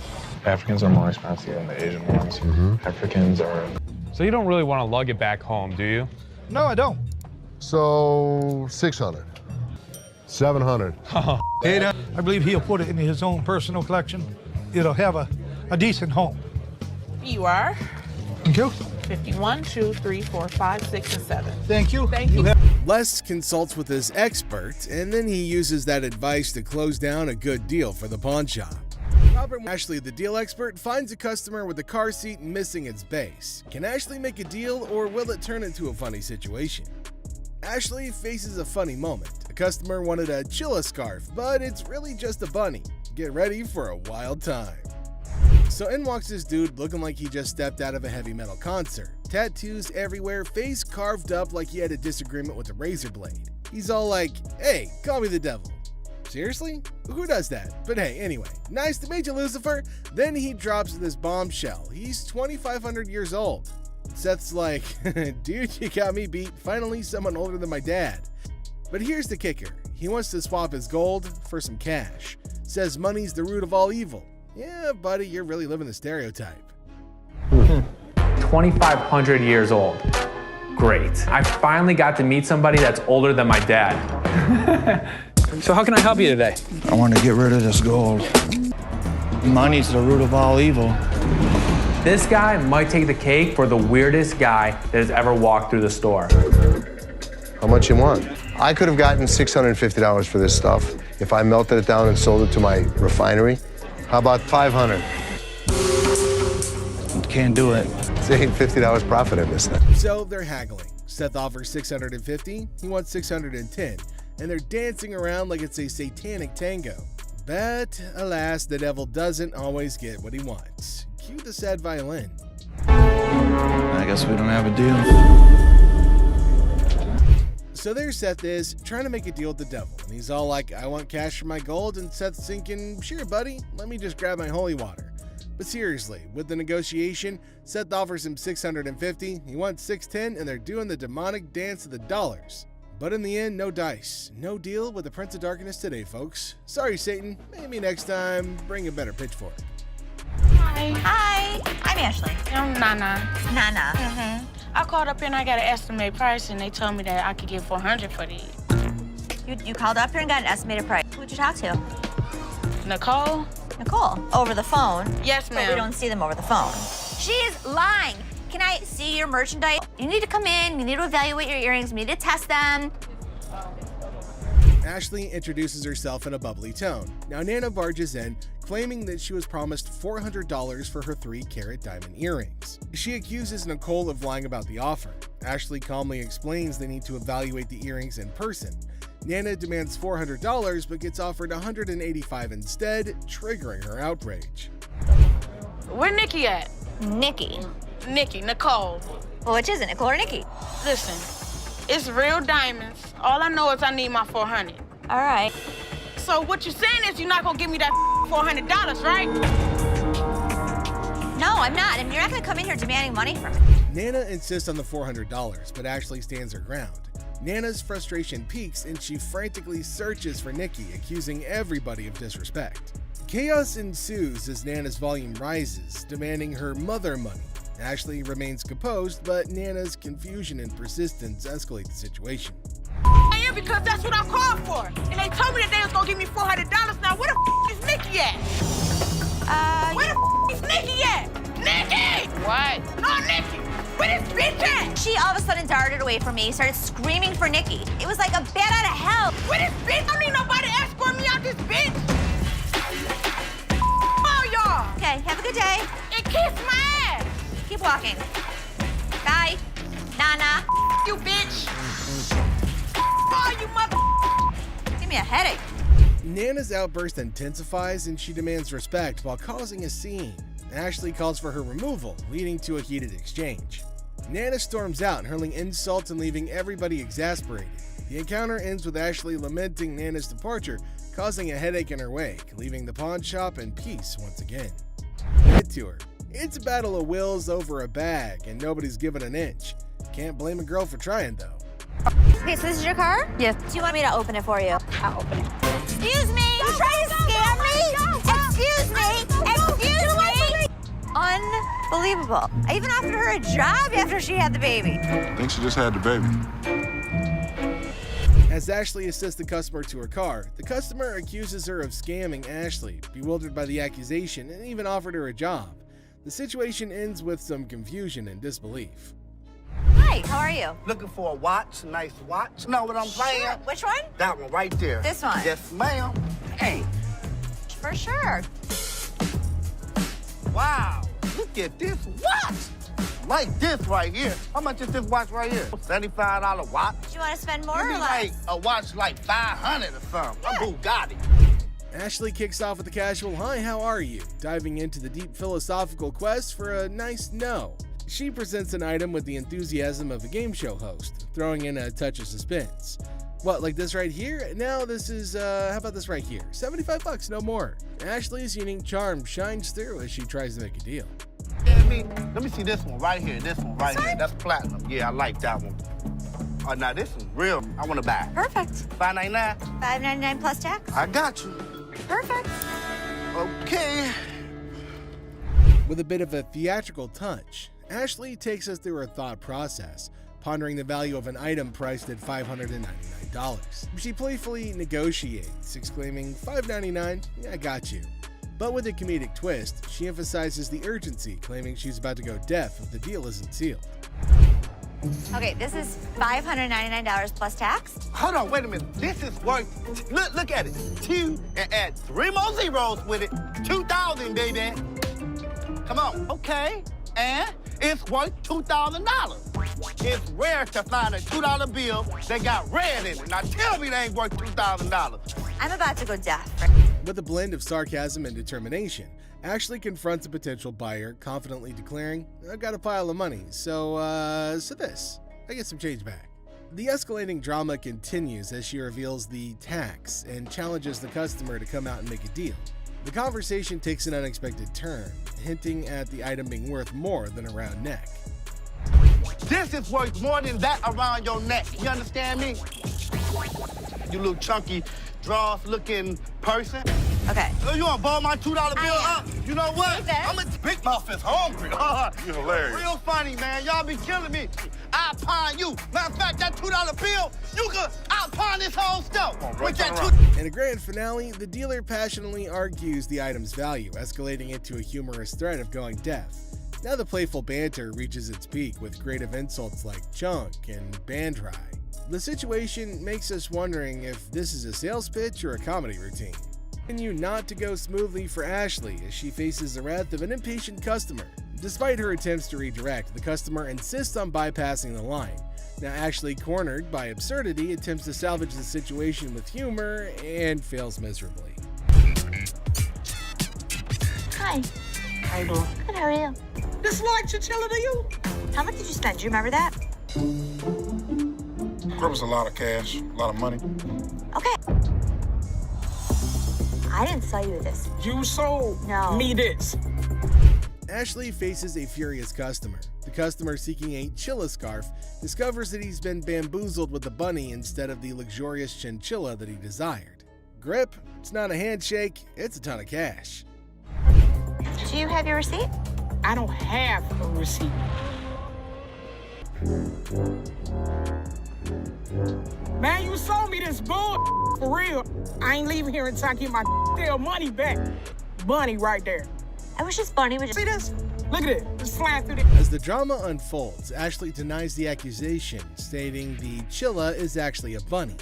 Africans are more expensive than the Asian ones. Africans are... So you don't really want to lug it back home, do you? No, I don't. So 600, 700. I believe he'll put it in his own personal collection. It'll have a decent home. You are? Thank you. 51, 2, 3, 4, 5, 6, and 7. Thank you. Thank you. Les consults with his expert, and then he uses that advice to close down a good deal for the pawn shop. Robert Ashley, the deal expert, finds a customer with a car seat missing its base. Can Ashley make a deal, or will it turn into a funny situation? Ashley faces a funny moment. A customer wanted a Chilla scarf, but it's really just a bunny. Get ready for a wild time. So in walks this dude looking like he just stepped out of a heavy metal concert. Tattoos everywhere, face carved up like he had a disagreement with a razor blade. He's all like, "Hey, call me the devil." Seriously? Who does that? But hey, anyway, nice to meet you, Lucifer. Then he drops this bombshell. He's 2,500 years old. Seth's like, "Dude, you got me beat. Finally, someone older than my dad." But here's the kicker. He wants to swap his gold for some cash. Says money's the root of all evil. Yeah, buddy, you're really living the stereotype. 2,500 years old. Great. I finally got to meet somebody that's older than my dad. So how can I help you today? I want to get rid of this gold. Money's the root of all evil. This guy might take the cake for the weirdest guy that has ever walked through the store. How much you want? I could have gotten $650 for this stuff if I melted it down and sold it to my refinery. How about 500? Can't do it. It's $850 profit in this thing. So they're haggling. Seth offers 650, he wants 610, and they're dancing around like it's a satanic tango. But alas, the devil doesn't always get what he wants. Cue the sad violin. I guess we don't have a deal. So there Seth is, trying to make a deal with the devil, and he's all like, "I want cash for my gold," and Seth's thinking, "Sure, buddy, let me just grab my holy water." But seriously, with the negotiation, Seth offers him 650, he wants 610, and they're doing the demonic dance of the dollars. But in the end, no dice. No deal with the Prince of Darkness today, folks. Sorry, Satan. Maybe next time, bring a better pitchfork. Hi. Hi, I'm Ashley. I'm Nana. Nana. I called up here and I got an estimated price, and they told me that I could get 400 for these. You called up here and got an estimated price. Who'd you talk to? Nicole? Nicole. Over the phone? Yes, But ma'am. we don't see them over the phone. She is lying. Can I see your merchandise? You need to come in, you need to evaluate your earrings, we need to test them. Ashley introduces herself in a bubbly tone. Now Nana barges in, claiming that she was promised $400 for her 3-carat diamond earrings. She accuses Nicole of lying about the offer. Ashley calmly explains they need to evaluate the earrings in person. Nana demands $400 but gets offered $185 instead, triggering her outrage. Where Nikki at? Nikki. Nicole. Well, which is it, Nicole or Nikki? Listen, it's real diamonds. All I know is I need my 400. All right. So what you're saying is you're not gonna give me that $400, right? No, I'm not. And you're not gonna come in here demanding money from me. Nana insists on the $400, but Ashley stands her ground. Nana's frustration peaks and she frantically searches for Nikki, accusing everybody of disrespect. Chaos ensues as Nana's volume rises, demanding her mother money. Ashley remains composed, but Nana's confusion and persistence escalate the situation. I am because that's what I called for. And they told me that they was gonna give me $400. Now where the is Nikki at? Where the is Nikki at? Nikki! What? No, Nikki! Where this bitch at? She all of a sudden darted away from me, started screaming for Nikki. It was like a bat out of hell. Where this bitch? I don't need nobody to escort me out this bitch. Oh, y'all. Okay, have a good day. And kiss my ass. Keep walking. Bye. Nana. You bitch. Oh, you mother. Give me a headache. Nana's outburst intensifies and she demands respect while causing a scene. Ashley calls for her removal, leading to a heated exchange. Nana storms out, hurling insults and leaving everybody exasperated. The encounter ends with Ashley lamenting Nana's departure, causing a headache in her wake, leaving the pawn shop in peace once again. Head to her. It's a battle of wills over a bag, and nobody's given an inch. Can't blame a girl for trying, though. Okay, so this is your car? Yes. Do you want me to open it for you? I'll open it. Excuse me! You're trying to scam me? Excuse me! Excuse me! Unbelievable. I even offered her a job after she had the baby. I think she just had the baby. As Ashley assists the customer to her car, the customer accuses her of scamming Ashley, bewildered by the accusation, and even offered her a job. The situation ends with some confusion and disbelief. Hi, how are you? Looking for a watch, nice watch. Know what I'm saying? Sure. Which one? That one right there. This one? Yes, ma'am. Hey. For sure. Wow. Look at this watch. Like this right here. How much is this watch right here? $75 watch. Do you want to spend more Give or me less? like a watch like 500 or something. Yeah. A Bugatti. Ashley kicks off with a casual, "Hi, how are you?" diving into the deep philosophical quest for a nice no. She presents an item with the enthusiasm of a game show host, throwing in a touch of suspense. What, like this right here? Now this is, how about this right here? $75, no more. Ashley's unique charm shines through as she tries to make a deal. Yeah, let me see this one right here. This one right here. That's platinum. Yeah, I like that one. Oh, now this is real. I want to buy it. Perfect. $5.99. $5.99 plus tax. I got you. Perfect. Okay. With a bit of a theatrical touch, Ashley takes us through her thought process, pondering the value of an item priced at $599. She playfully negotiates, exclaiming, $5.99? Yeah, I got you. But with a comedic twist, she emphasizes the urgency, claiming she's about to go deaf if the deal isn't sealed. Okay, this is $599 plus tax. Hold on, wait a minute. This is worth, look at it. 2 and add 3 more zeros with it. 2,000, baby. Come on. Okay. And it's worth $2,000. It's rare to find a $2 bill that got red in it. Now tell me they ain't worth $2,000. I'm about to go deaf. With a blend of sarcasm and determination, Ashley confronts a potential buyer, confidently declaring, "I've got a pile of money, so this. I get some change back." The escalating drama continues as she reveals the tax and challenges the customer to come out and make a deal. The conversation takes an unexpected turn, hinting at the item being worth more than a round neck. This is worth more than that around your neck. You understand me? You little chunky, draws-looking person. Okay. Oh, you wanna ball my $2 bill up? You know what? I'm a Big Mouth is hungry. You're hilarious. Real funny, man. Y'all be killing me. I pawn you. Matter of fact, that $2 bill, you could outpawn this whole stuff. With that In a grand finale, the dealer passionately argues the item's value, escalating into a humorous threat of going deaf. Now the playful banter reaches its peak with creative insults like chunk and band dry. The situation makes us wondering if this is a sales pitch or a comedy routine. Continue not to go smoothly for Ashley as she faces the wrath of an impatient customer. Despite her attempts to redirect, the customer insists on bypassing the line. Now Ashley, cornered by absurdity, attempts to salvage the situation with humor and fails miserably. Hi. How you doing? Good, how are you? This like chinchilla to you? How much did you spend? Do you remember that? That was a lot of cash, a lot of money. Okay. I didn't sell you this. You sold No. me this. Ashley faces a furious customer. The customer, seeking a chilla scarf, discovers that he's been bamboozled with the bunny instead of the luxurious chinchilla that he desired. Grip, it's not a handshake, it's a ton of cash. Do you have your receipt? I don't have a receipt. Man, you sold me this bull for real. I ain't leaving here until I get my damn money back. Bunny right there. I wish this bunny would just... See this? Look at it. It's flying through the... As the drama unfolds, Ashley denies the accusation, stating the chilla is actually a bunny.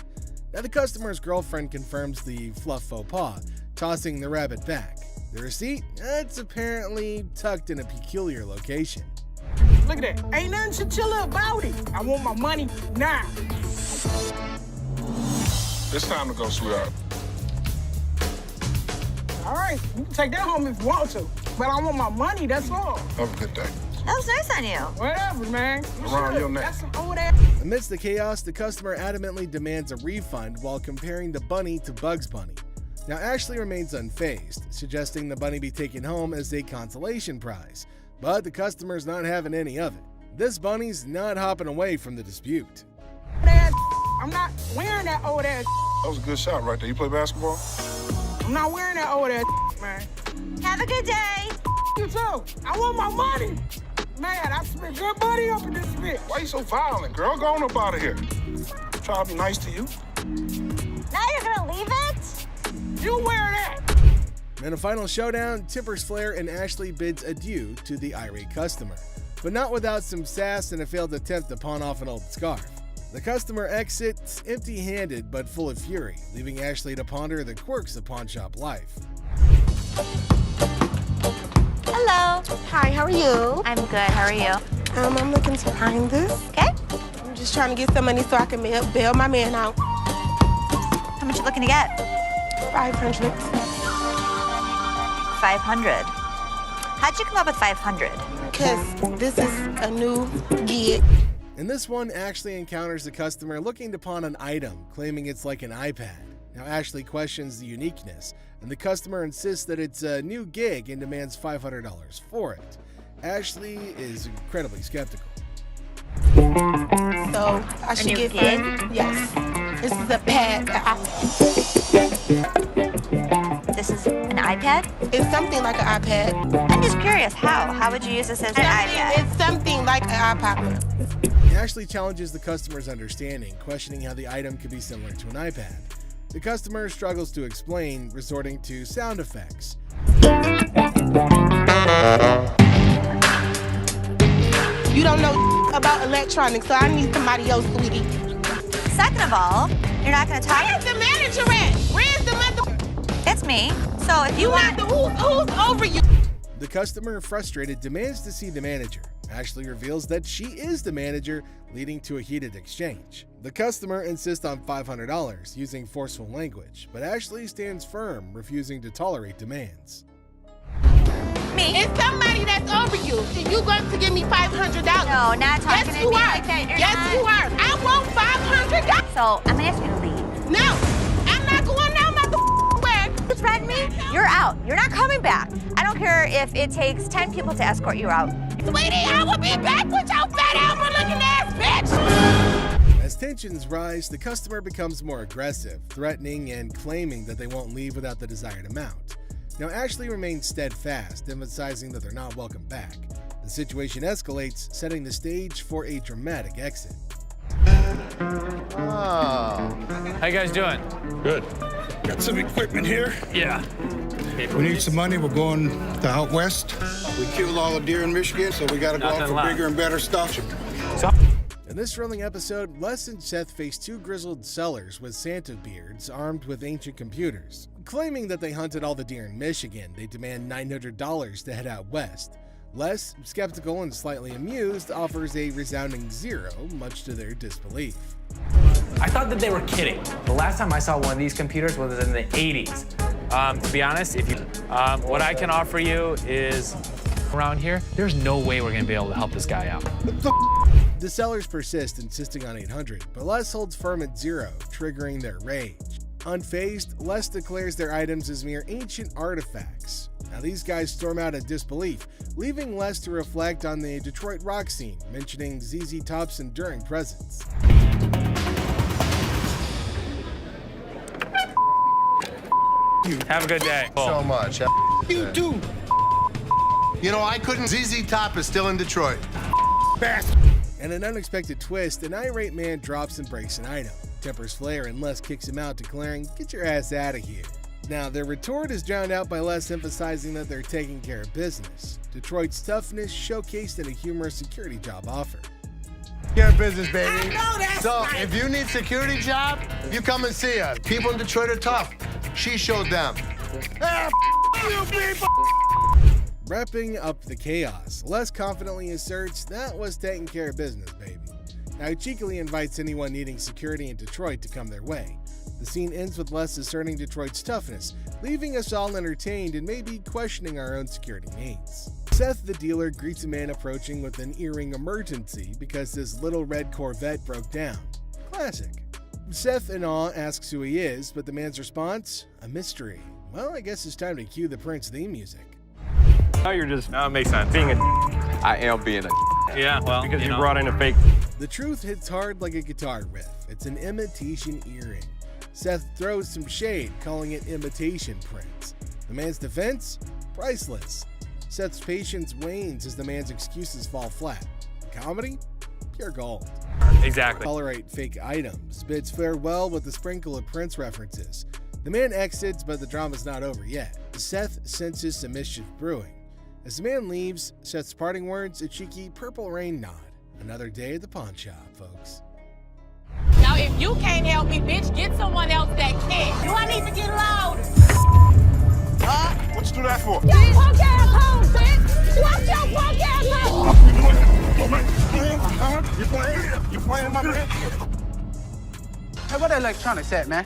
Now the customer's girlfriend confirms the fluff faux pas, tossing the rabbit back. The receipt? It's apparently tucked in a peculiar location. Look at that. Ain't nothing chinchilla about it. I want my money now. It's time to go, sweetheart. All right, you can take that home if you want to. But I want my money, that's all. Have a good day. That was nice on you. Whatever, man. Around your neck. That's some old ass. Amidst the chaos, the customer adamantly demands a refund while comparing the bunny to Bugs Bunny. Now Ashley remains unfazed, suggesting the bunny be taken home as a consolation prize, but the customer's not having any of it. This bunny's not hopping away from the dispute. I'm not wearing that old ass. That was a good shot right there. You play basketball? I'm not wearing that old ass, man. Have a good day. You too. I want my money. Man, I spent good money up in this bitch. Why you so violent, girl? Go on up out of here. Try to be nice to you. Now you're gonna leave it? You wear that. In a final showdown, Tipper's Flair and Ashley bids adieu to the irate customer, but not without some sass and a failed attempt to pawn off an old scarf. The customer exits empty-handed but full of fury, leaving Ashley to ponder the quirks of pawn shop life. Hello. Hi, how are you? I'm good. How are you? I'm looking to find this. Okay. I'm just trying to get some money so I can bail my man out. How much you looking to get? 500. 500. How'd you come up with 500? Because this is a new gig. In this one, Ashley encounters a customer looking to pawn an item, claiming it's like an iPad. Now, Ashley questions the uniqueness, and the customer insists that it's a new gig and demands $500 for it. Ashley is incredibly skeptical. So I should get gig? Yes. This is a pad. This is an iPad? It's something like an iPad. I'm just curious, how? How would you use this as an iPad? It's something like an iPod. Ashley challenges the customer's understanding, questioning how the item could be similar to an iPad. The customer struggles to explain, resorting to sound effects. You don't know about electronics, so I need somebody else, sweetie. Second of all, you're not going to talk. Where's the manager at? Where's the mother? It's me. So if you want... Who's over you? The customer, frustrated, demands to see the manager. Ashley reveals that she is the manager, leading to a heated exchange. The customer insists on $500, using forceful language, but Ashley stands firm, refusing to tolerate demands. Me? It's somebody that's over you, and you going to give me $500. No, not talking yes, to you me are. like that. You're yes, not. you are. I want $500. So I'm going to ask you to leave. No, I'm not going down my You threaten me? You're out. You're not coming back. I don't care if it takes 10 people to escort you out. Sweetie, I will be back with your fat Elmer-looking ass bitch! As tensions rise, the customer becomes more aggressive, threatening and claiming that they won't leave without the desired amount. Now, Ashley remains steadfast, emphasizing that they're not welcome back. The situation escalates, setting the stage for a dramatic exit. How you guys doing? Good. Got some equipment here. Yeah. We need some money. We're going to out west. We killed all the deer in Michigan, so we got to go out for bigger and better stuff. In this thrilling episode, Les and Seth face two grizzled sellers with Santa beards armed with ancient computers. Claiming that they hunted all the deer in Michigan, they demand $900 to head out west. Les, skeptical and slightly amused, offers a resounding zero, much to their disbelief. I thought that they were kidding. The last time I saw one of these computers was in the 80s. To be honest, what I can offer you is around here, there's no way we're gonna be able to help this guy out. The sellers persist, insisting on $800, but Les holds firm at zero, triggering their rage. Unfazed, Les declares their items as mere ancient artifacts. Now these guys storm out in disbelief, leaving Les to reflect on the Detroit rock scene, mentioning ZZ Top's enduring presence. Have a good day. So much. You too. You know, I couldn't. ZZ Top is still in Detroit. And an unexpected twist, an irate man drops and breaks an item. Tempers flare and Les kicks him out, declaring, "Get your ass out of here." Now, their retort is drowned out by Les emphasizing that they're taking care of business. Detroit's toughness showcased in a humorous security job offer. Care of business, baby. I know that's So, right. if you need security job, you come and see us. People in Detroit are tough. She showed them. Ah, you people. Wrapping up the chaos, Les confidently asserts that was taking care of business, baby. Now he cheekily invites anyone needing security in Detroit to come their way. The scene ends with Les asserting Detroit's toughness, leaving us all entertained and maybe questioning our own security needs. Seth, the dealer, greets a man approaching with an earring emergency because his little red Corvette broke down. Classic. Seth, in awe, asks who he is, but the man's response? A mystery. Well, I guess it's time to cue the Prince theme music. Now you're just No, it makes sense. being a I am being a Yeah, well, because you know. brought in a fake. The truth hits hard like a guitar riff. It's an imitation earring. Seth throws some shade, calling it imitation prints. The man's defense? Priceless. Seth's patience wanes as the man's excuses fall flat. Comedy? Pure gold. Exactly. Tolerate fake items, bids farewell with a sprinkle of Prince references. The man exits, but the drama's not over yet. Seth senses some mischief brewing. As the man leaves, Seth's parting words a cheeky purple rain nod. Another day at the pawn shop, folks. Now, if you can't help me, bitch, get someone else that can. Do I need to get loud? Huh? What you do that for? Your punk ass home, bitch! Watch your punk ass home! You playing my man? Hey, where the electronics at, man?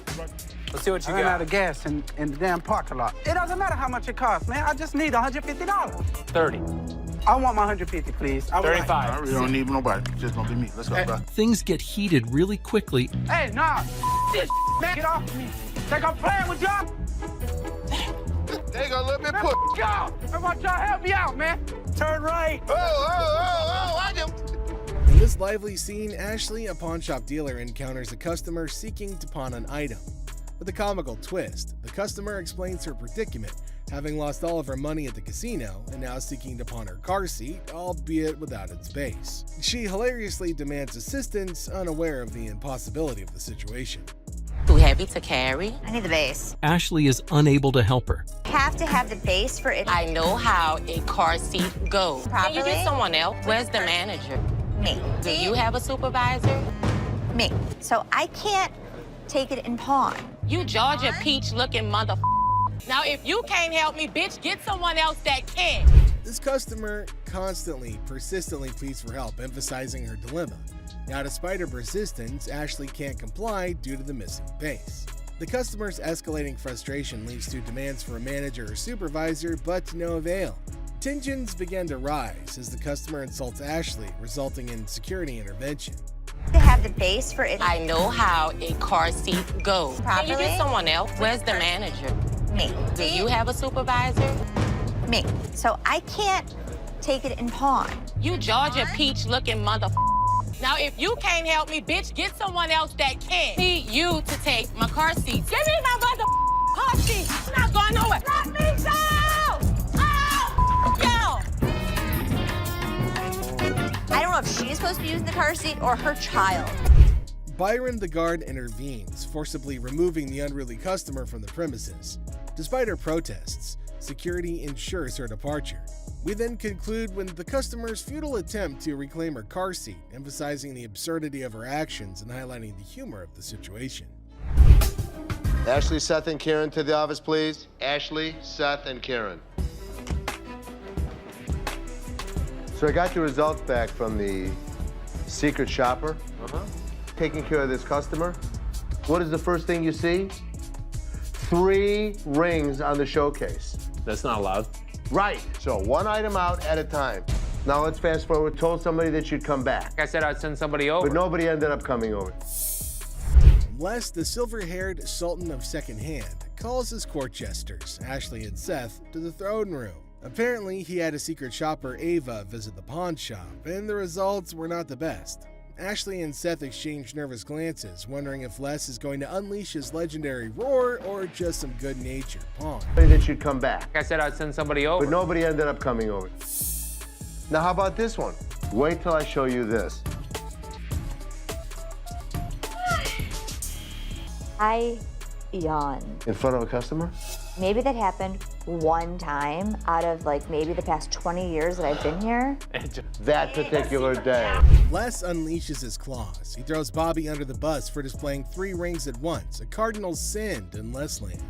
Let's see what you I ran got. out of gas in the damn parking lot. It doesn't matter how much it costs, man. I just need $150. 30. I want my 150, please. I would 35. Like... I really don't need nobody. It's just gonna be me. Let's go, bro. Things get heated really quickly. Hey, nah. This man, get off me. Think I'm playing with y'all? They got a little bit Man, put. y'all. I want y'all to help me out, man. Turn right. I just. In this lively scene, Ashley, a pawn shop dealer, encounters a customer seeking to pawn an item. With a comical twist, the customer explains her predicament, having lost all of her money at the casino and now seeking to pawn her car seat, albeit without its base. She hilariously demands assistance, unaware of the impossibility of the situation. Too heavy to carry. I need the base. Ashley is unable to help her. Have to have the base for it. I know how a car seat goes. Can you Properly? get someone else? Where's the manager? Me. Do you have a supervisor? Me. So I can't take it in pawn. You Georgia Peach looking mother. Now, if you can't help me, bitch, get someone else that can. This customer constantly, persistently pleads for help, emphasizing her dilemma. Now, despite her persistence, Ashley can't comply due to the missing base. The customer's escalating frustration leads to demands for a manager or supervisor, but to no avail. Tensions begin to rise as the customer insults Ashley, resulting in security intervention. To have the base for it. I know how a car seat goes. Can you Properly? get someone else? Where's the manager? Me. Do you have a supervisor? Me. So I can't take it in pawn. You Georgia Peach looking mother. Now, if you can't help me, bitch, get someone else that can. Need you to take my car seat. Give me my mother car seat. I'm not going nowhere. Let me go! I don't know if she's supposed to be using the car seat or her child. Byron the guard intervenes, forcibly removing the unruly customer from the premises. Despite her protests, security ensures her departure. We then conclude with the customer's futile attempt to reclaim her car seat, emphasizing the absurdity of her actions and highlighting the humor of the situation. Ashley, Seth, and Karen to the office, please. Ashley, Seth, and Karen. So I got your results back from the secret shopper. Taking care of this customer. What is the first thing you see? 3 rings on the showcase. That's not allowed. Right. So one item out at a time. Now let's fast forward. Told somebody that you'd come back. I said I'd send somebody over. But nobody ended up coming over. Les, the silver-haired Sultan of Secondhand, calls his court jesters, Ashley and Seth, to the throne room. Apparently, he had a secret shopper, Ava, visit the pawn shop, and the results were not the best. Ashley and Seth exchange nervous glances, wondering if Les is going to unleash his legendary roar or just some good-natured pawn. That you'd come back. I said I'd send somebody over. But nobody ended up coming over. Now, how about this one? Wait till I show you this. I yawn. In front of a customer? Maybe that happened one time out of like maybe the past 20 years that I've been here. That particular day. Les unleashes his claws. He throws Bobby under the bus for displaying 3 rings at once, a cardinal sin in Lesland.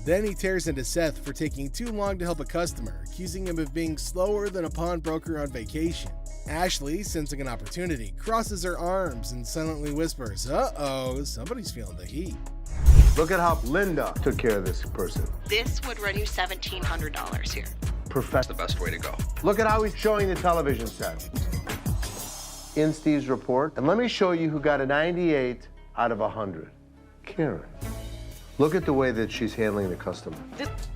Then he tears into Seth for taking too long to help a customer, accusing him of being slower than a pawnbroker on vacation. Ashley, sensing an opportunity, crosses her arms and silently whispers, "Uh-oh, somebody's feeling the heat." Look at how Linda took care of this person. This would run you $1,700 here. That's the best way to go. Look at how he's showing the television set. In Steve's report. And let me show you who got a 98 out of 100. Karen. Look at the way that she's handling the customer.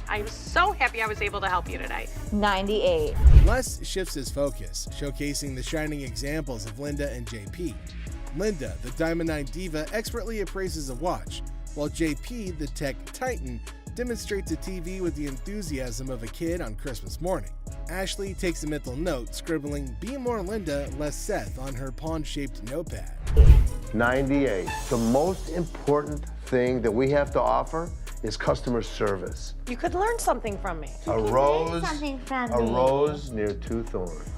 I'm so happy I was able to help you today. 98. Les shifts his focus, showcasing the shining examples of Linda and JP. Linda, the Diamond 9 diva, expertly appraises a watch, while JP, the tech titan, demonstrates a TV with the enthusiasm of a kid on Christmas morning. Ashley takes a mental note, scribbling "Be more Linda, less Seth" on her pawn-shaped notepad. 98. The most important thing that we have to offer is customer service. You could learn something from me. A rose near two thorns.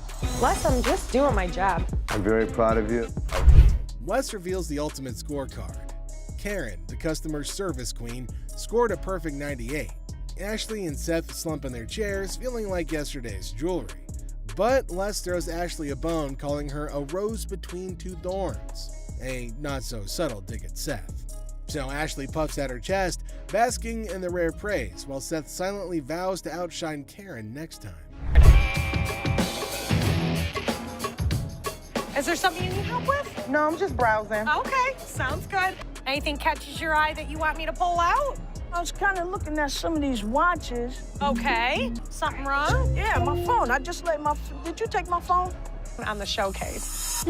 Les, I'm just doing my job. I'm very proud of you. Les reveals the ultimate scorecard. Karen, the customer service queen, scored a perfect 98. Ashley and Seth slump in their chairs, feeling like yesterday's jewelry. But Les throws Ashley a bone, calling her a rose between two thorns. A not-so-subtle dig at Seth. So Ashley puffs at her chest, basking in the rare praise, while Seth silently vows to outshine Karen next time. Is there something you need help with? No, I'm just browsing. Okay, sounds good. Anything catches your eye that you want me to pull out? I was kind of looking at some of these watches. Okay. Something wrong? Yeah, my phone. I just let my... Did you take my phone? On the showcase.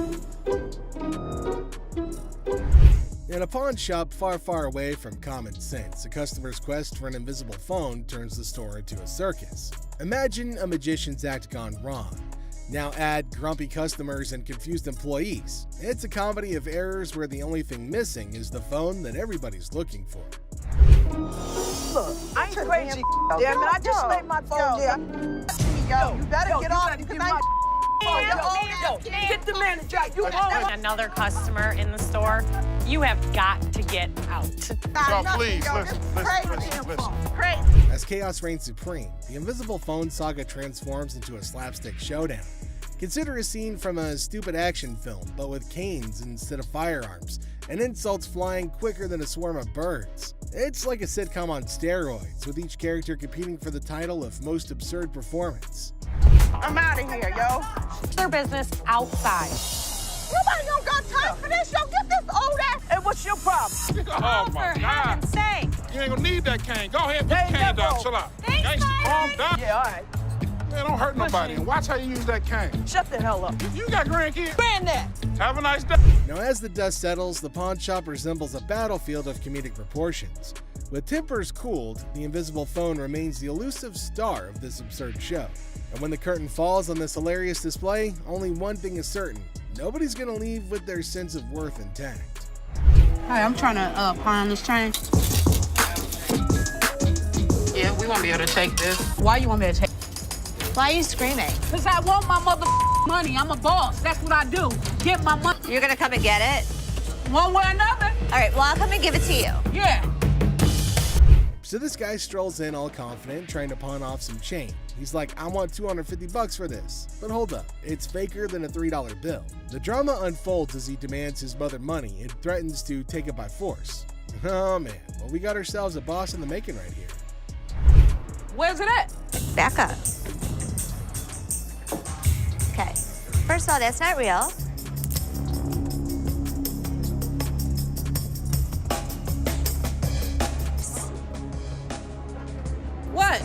In a pawn shop far, far away from common sense, a customer's quest for an invisible phone turns the store into a circus. Imagine a magician's act gone wrong. Now add grumpy customers and confused employees. It's a comedy of errors where the only thing missing is the phone that everybody's looking for. Look, I ain't crazy. Damn it, I just laid my phone down. Yo, you better get off because get the manager. You Another customer in the store, you have got to get out. Y'all, please, listen. As chaos reigns supreme, the invisible phone saga transforms into a slapstick showdown. Consider a scene from a stupid action film, but with canes instead of firearms, and insults flying quicker than a swarm of birds. It's like a sitcom on steroids, with each character competing for the title of most absurd performance. I'm out of here, yo. Their business outside. Nobody don't got time for this. Yo, get this old ass. Hey, what's your problem? Oh, my For God. heaven's sake. You ain't gonna need that cane. Go ahead, put the cane down. Chill out. Gangsta, calm down. Yeah, all right. Man, don't hurt nobody. And watch how you use that cane. Shut the hell up. You got grandkids? Granddad. Have a nice day. Now, as the dust settles, the pawn shop resembles a battlefield of comedic proportions. With tempers cooled, the invisible phone remains the elusive star of this absurd show. And when the curtain falls on this hilarious display, only one thing is certain: nobody's gonna leave with their sense of worth intact. Hi, I'm trying to pawn this chain. Yeah, we won't be able to take this. Why you want me to take? Why are you screaming? Because I want my mother money. I'm a boss. That's what I do. Get my money. You're gonna come and get it? One way or another. All right, well, I'll come and give it to you. Yeah. So this guy strolls in all confident, trying to pawn off some chain. He's like, I want $250 for this. But hold up, it's faker than a $3 bill. The drama unfolds as he demands his mother money and threatens to take it by force. Oh man, well, we got ourselves a boss in the making right here. Where's it at? Back up. Okay. First of all, that's not real. What?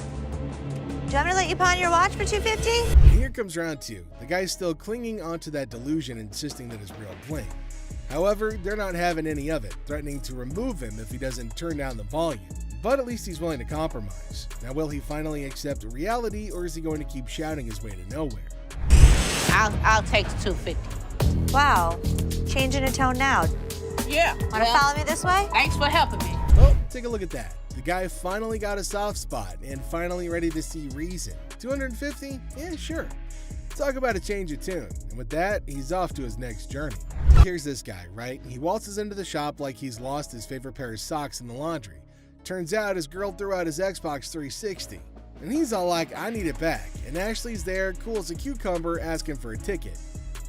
Do you want me to let you pawn your watch for $250? And here comes round two. The guy's still clinging onto that delusion, insisting that it's real bling. However, they're not having any of it, threatening to remove him if he doesn't turn down the volume. But at least he's willing to compromise. Now, will he finally accept reality, or is he going to keep shouting his way to nowhere? I'll take the $250. Wow. Changing a tone now. Yeah. Want to follow me this way? Thanks for helping me. Well, take a look at that. The guy finally got a soft spot and finally ready to see reason. $250? Yeah, sure. Talk about a change of tune. And with that, he's off to his next journey. Here's this guy, right? He waltzes into the shop like he's lost his favorite pair of socks in the laundry. Turns out his girl threw out his Xbox 360. And he's all like, I need it back. And Ashley's there, cool as a cucumber, asking for a ticket.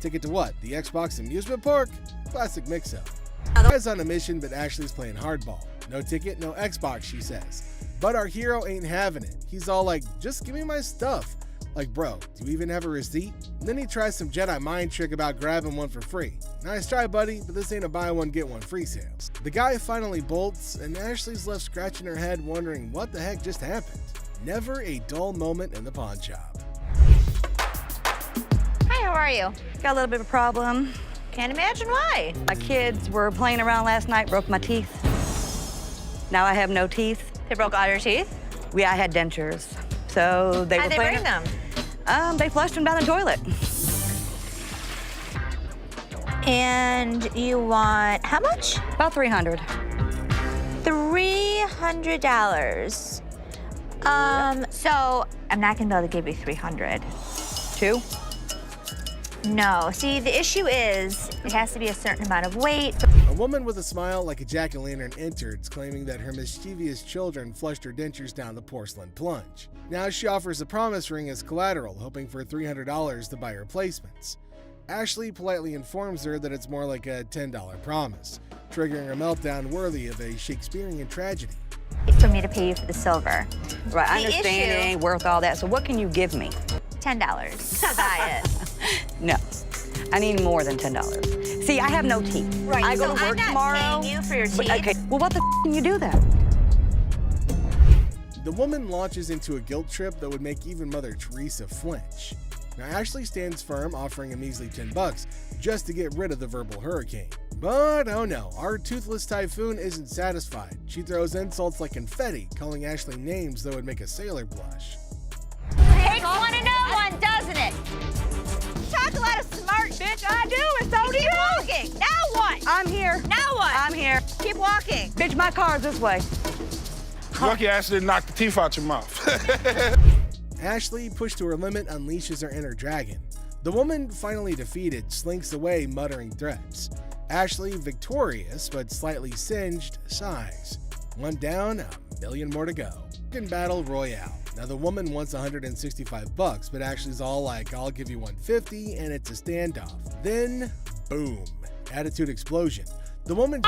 Ticket to what? The Xbox amusement park? Classic mix-up. Guy's on a mission, but Ashley's playing hardball. No ticket, no Xbox, she says. But our hero ain't having it. He's all like, just give me my stuff. Like, bro, do you even have a receipt? And then he tries some Jedi mind trick about grabbing one for free. Nice try, buddy, but this ain't a buy one, get one free sale. The guy finally bolts, and Ashley's left scratching her head wondering what the heck just happened. Never a dull moment in the pawn shop. Hi, how are you? Got a little bit of a problem. Can't imagine why. My kids were playing around last night, broke my teeth. Now I have no teeth. They broke all your teeth? Yeah, I had dentures. So they How'd were they bring them? They flushed them down the toilet. And you want how much? About $300. $300. So I'm not gonna be able to give you 300. Two? No. See, the issue is it has to be a certain amount of weight. A woman with a smile like a jack-o'-lantern entered, claiming that her mischievous children flushed her dentures down the porcelain plunge. Now she offers a promise ring as collateral, hoping for $300 to buy replacements. Ashley politely informs her that it's more like a $10 promise, triggering a meltdown worthy of a Shakespearean tragedy. For me to pay you for the silver. Right, I understand it ain't worth all that, so what can you give me? $10 to buy it. No, I need more than $10. See, I have no teeth. Right, I go so to work I'm not tomorrow. paying you for your But, teeth. okay, well, what the can you do then? The woman launches into a guilt trip that would make even Mother Teresa flinch. Now Ashley stands firm, offering a measly $10 just to get rid of the verbal hurricane. But oh no, our toothless typhoon isn't satisfied. She throws insults like confetti, calling Ashley names that would make a sailor blush. Takes one to know one, doesn't it? Talk a lot of smart, bitch. I do, and so do you. Keep walking. Now what? I'm here. Now what? I'm here. Keep walking. Bitch, my car's this way. Lucky Ashley didn't knock the teeth out your mouth. Ashley, pushed to her limit, unleashes her inner dragon. The woman, finally defeated, slinks away muttering threats. Ashley, victorious but slightly singed, sighs. One down, a million more to go. In Battle Royale. Now the woman wants $165, but Ashley's all like, I'll give you $150, and it's a standoff. Then, boom, attitude explosion. The woman,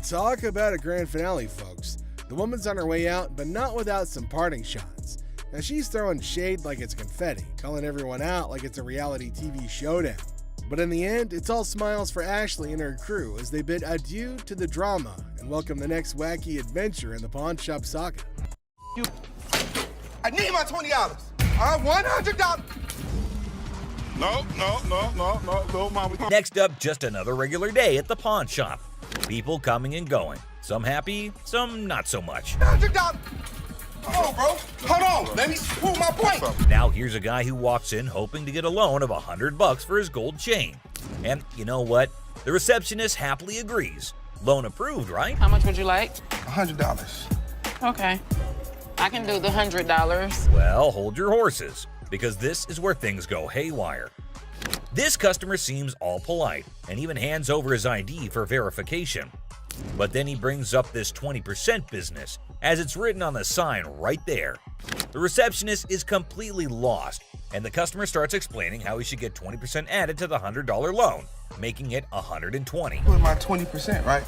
talk about a grand finale, folks. The woman's on her way out, but not without some parting shots. Now she's throwing shade like it's confetti, calling everyone out like it's a reality TV showdown. But in the end, it's all smiles for Ashley and her crew as they bid adieu to the drama and welcome the next wacky adventure in the pawn shop saga. I need my $20. $100. No, Mama. Next up, just another regular day at the pawn shop. People coming and going. Some happy, some not so much. $100. Hold on, bro. Hold on. Let me prove my point. Now here's a guy who walks in hoping to get a loan of $100 for his gold chain. And you know what? The receptionist happily agrees. Loan approved, right? How much would you like? $100. Okay. I can do the $100. Well, hold your horses, because this is where things go haywire. This customer seems all polite and even hands over his ID for verification. But then he brings up this 20% business, as it's written on the sign right there. The receptionist is completely lost, and the customer starts explaining how he should get 20% added to the $100 loan, making it $120. With my 20%, right?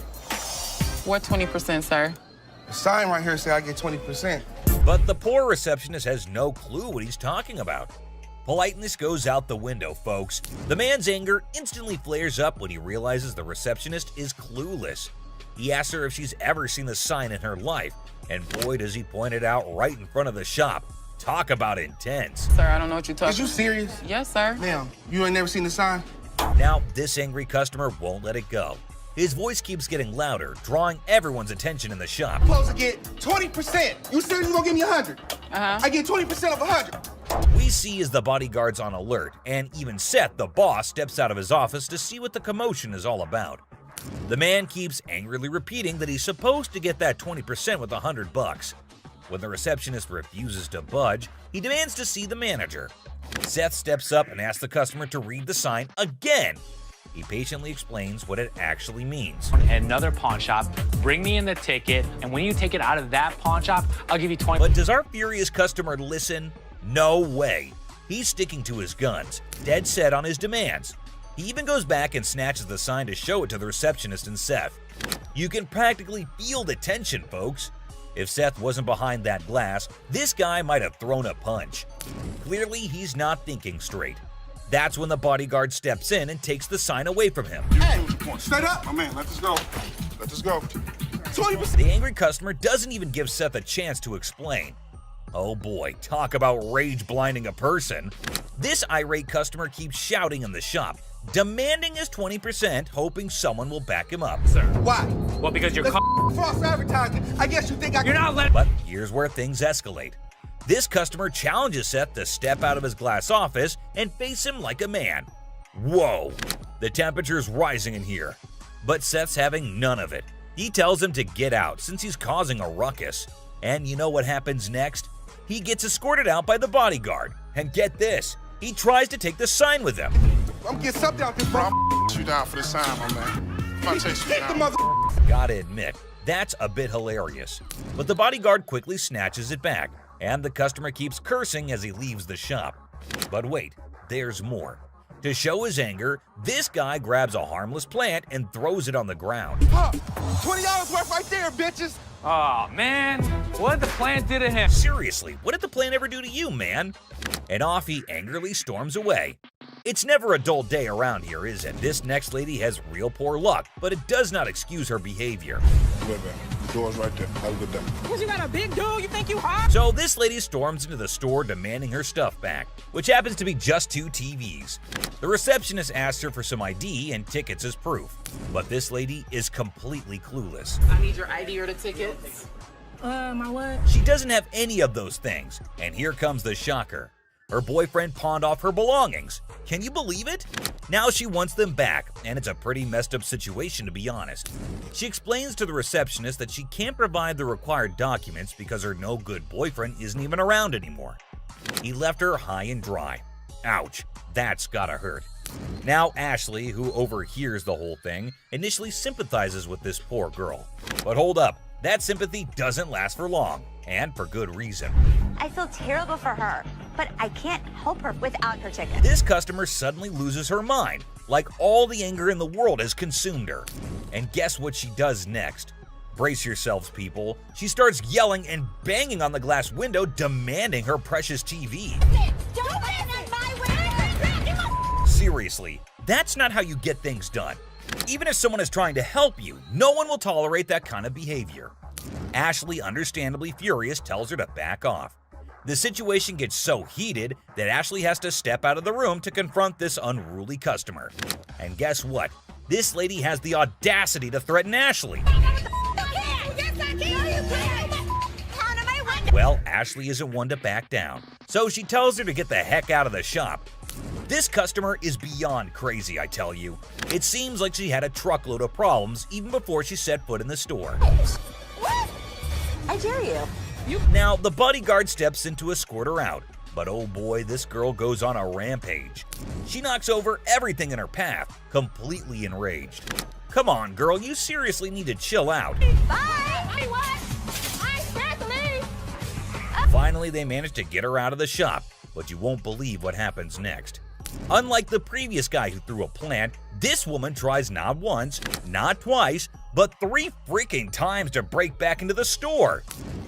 What 20%, sir? The sign right here says I get 20%. But the poor receptionist has no clue what he's talking about. Politeness goes out the window, folks. The man's anger instantly flares up when he realizes the receptionist is clueless. He asks her if she's ever seen the sign in her life, and boy does he point it out right in front of the shop. Talk about intense. Sir, I don't know what you're talking about. Is you serious? Yes, sir. Ma'am, you ain't never seen the sign? Now, this angry customer won't let it go. His voice keeps getting louder, drawing everyone's attention in the shop. I'm supposed to get 20%. You said you gonna give me 100. I get 20% of 100. We see as the bodyguard's on alert, and even Seth, the boss, steps out of his office to see what the commotion is all about. The man keeps angrily repeating that he's supposed to get that 20% with $100. When the receptionist refuses to budge, he demands to see the manager. Seth steps up and asks the customer to read the sign again. He patiently explains what it actually means. Another pawn shop, bring me in the ticket, and when you take it out of that pawn shop, I'll give you 20. But does our furious customer listen? No way. He's sticking to his guns, dead set on his demands. He even goes back and snatches the sign to show it to the receptionist and Seth. You can practically feel the tension, folks. If Seth wasn't behind that glass, this guy might have thrown a punch. Clearly, he's not thinking straight. That's when the bodyguard steps in and takes the sign away from him. Hey, straight up, my man. Let us go. Let us go. 20%. The angry customer doesn't even give Seth a chance to explain. Oh boy, talk about rage blinding a person. This irate customer keeps shouting in the shop, demanding his 20%, hoping someone will back him up. Sir. Why? Well, because you're False advertising. I guess you think I You're not letting. But here's where things escalate. This customer challenges Seth to step out of his glass office and face him like a man. Whoa, the temperature's rising in here. But Seth's having none of it. He tells him to get out since he's causing a ruckus. And you know what happens next? He gets escorted out by the bodyguard. And get this, he tries to take the sign with him. I'm getting something out this, bro. I'm you down for the sign, my man. If I take you down. The mother. Gotta admit, that's a bit hilarious. But the bodyguard quickly snatches it back, and the customer keeps cursing as he leaves the shop. But wait, there's more. To show his anger, this guy grabs a harmless plant and throws it on the ground. $20 worth right there, bitches. Oh, man. What did the plant do to him? Seriously, what did the plant ever do to you, man? And off he angrily storms away. It's never a dull day around here, is it? This next lady has real poor luck, but it does not excuse her behavior. Wait, man. The door's right there. Have a good day. Because you got a big dude, you think you hot? So this lady storms into the store demanding her stuff back, which happens to be just 2 TVs. The receptionist asks her for some ID and tickets as proof, but this lady is completely clueless. I need your ID or the tickets. My what? She doesn't have any of those things, and here comes the shocker. Her boyfriend pawned off her belongings. Can you believe it? Now she wants them back, and it's a pretty messed up situation to be honest. She explains to the receptionist that she can't provide the required documents because her no-good boyfriend isn't even around anymore. He left her high and dry. Ouch, that's gotta hurt. Now Ashley, who overhears the whole thing, initially sympathizes with this poor girl. But hold up, that sympathy doesn't last for long, and for good reason. I feel terrible for her, but I can't help her without her ticket. This customer suddenly loses her mind, like all the anger in the world has consumed her. And guess what she does next? Brace yourselves, people. She starts yelling and banging on the glass window, demanding her precious TV. Don't bang on my window! Seriously, that's not how you get things done. Even if someone is trying to help you, no one will tolerate that kind of behavior. Ashley, understandably furious, tells her to back off. The situation gets so heated that Ashley has to step out of the room to confront this unruly customer. And guess what? This lady has the audacity to threaten Ashley. Well, Ashley isn't one to back down, so she tells her to get the heck out of the shop. This customer is beyond crazy, I tell you. It seems like she had a truckload of problems even before she set foot in the store. What? I dare you. Now, the bodyguard steps in to escort her out, but oh boy, this girl goes on a rampage. She knocks over everything in her path, completely enraged. Come on, girl, you seriously need to chill out. Bye! What? Finally, they manage to get her out of the shop, but you won't believe what happens next. Unlike the previous guy who threw a plant, this woman tries not once, not twice, but 3 freaking times to break back into the store.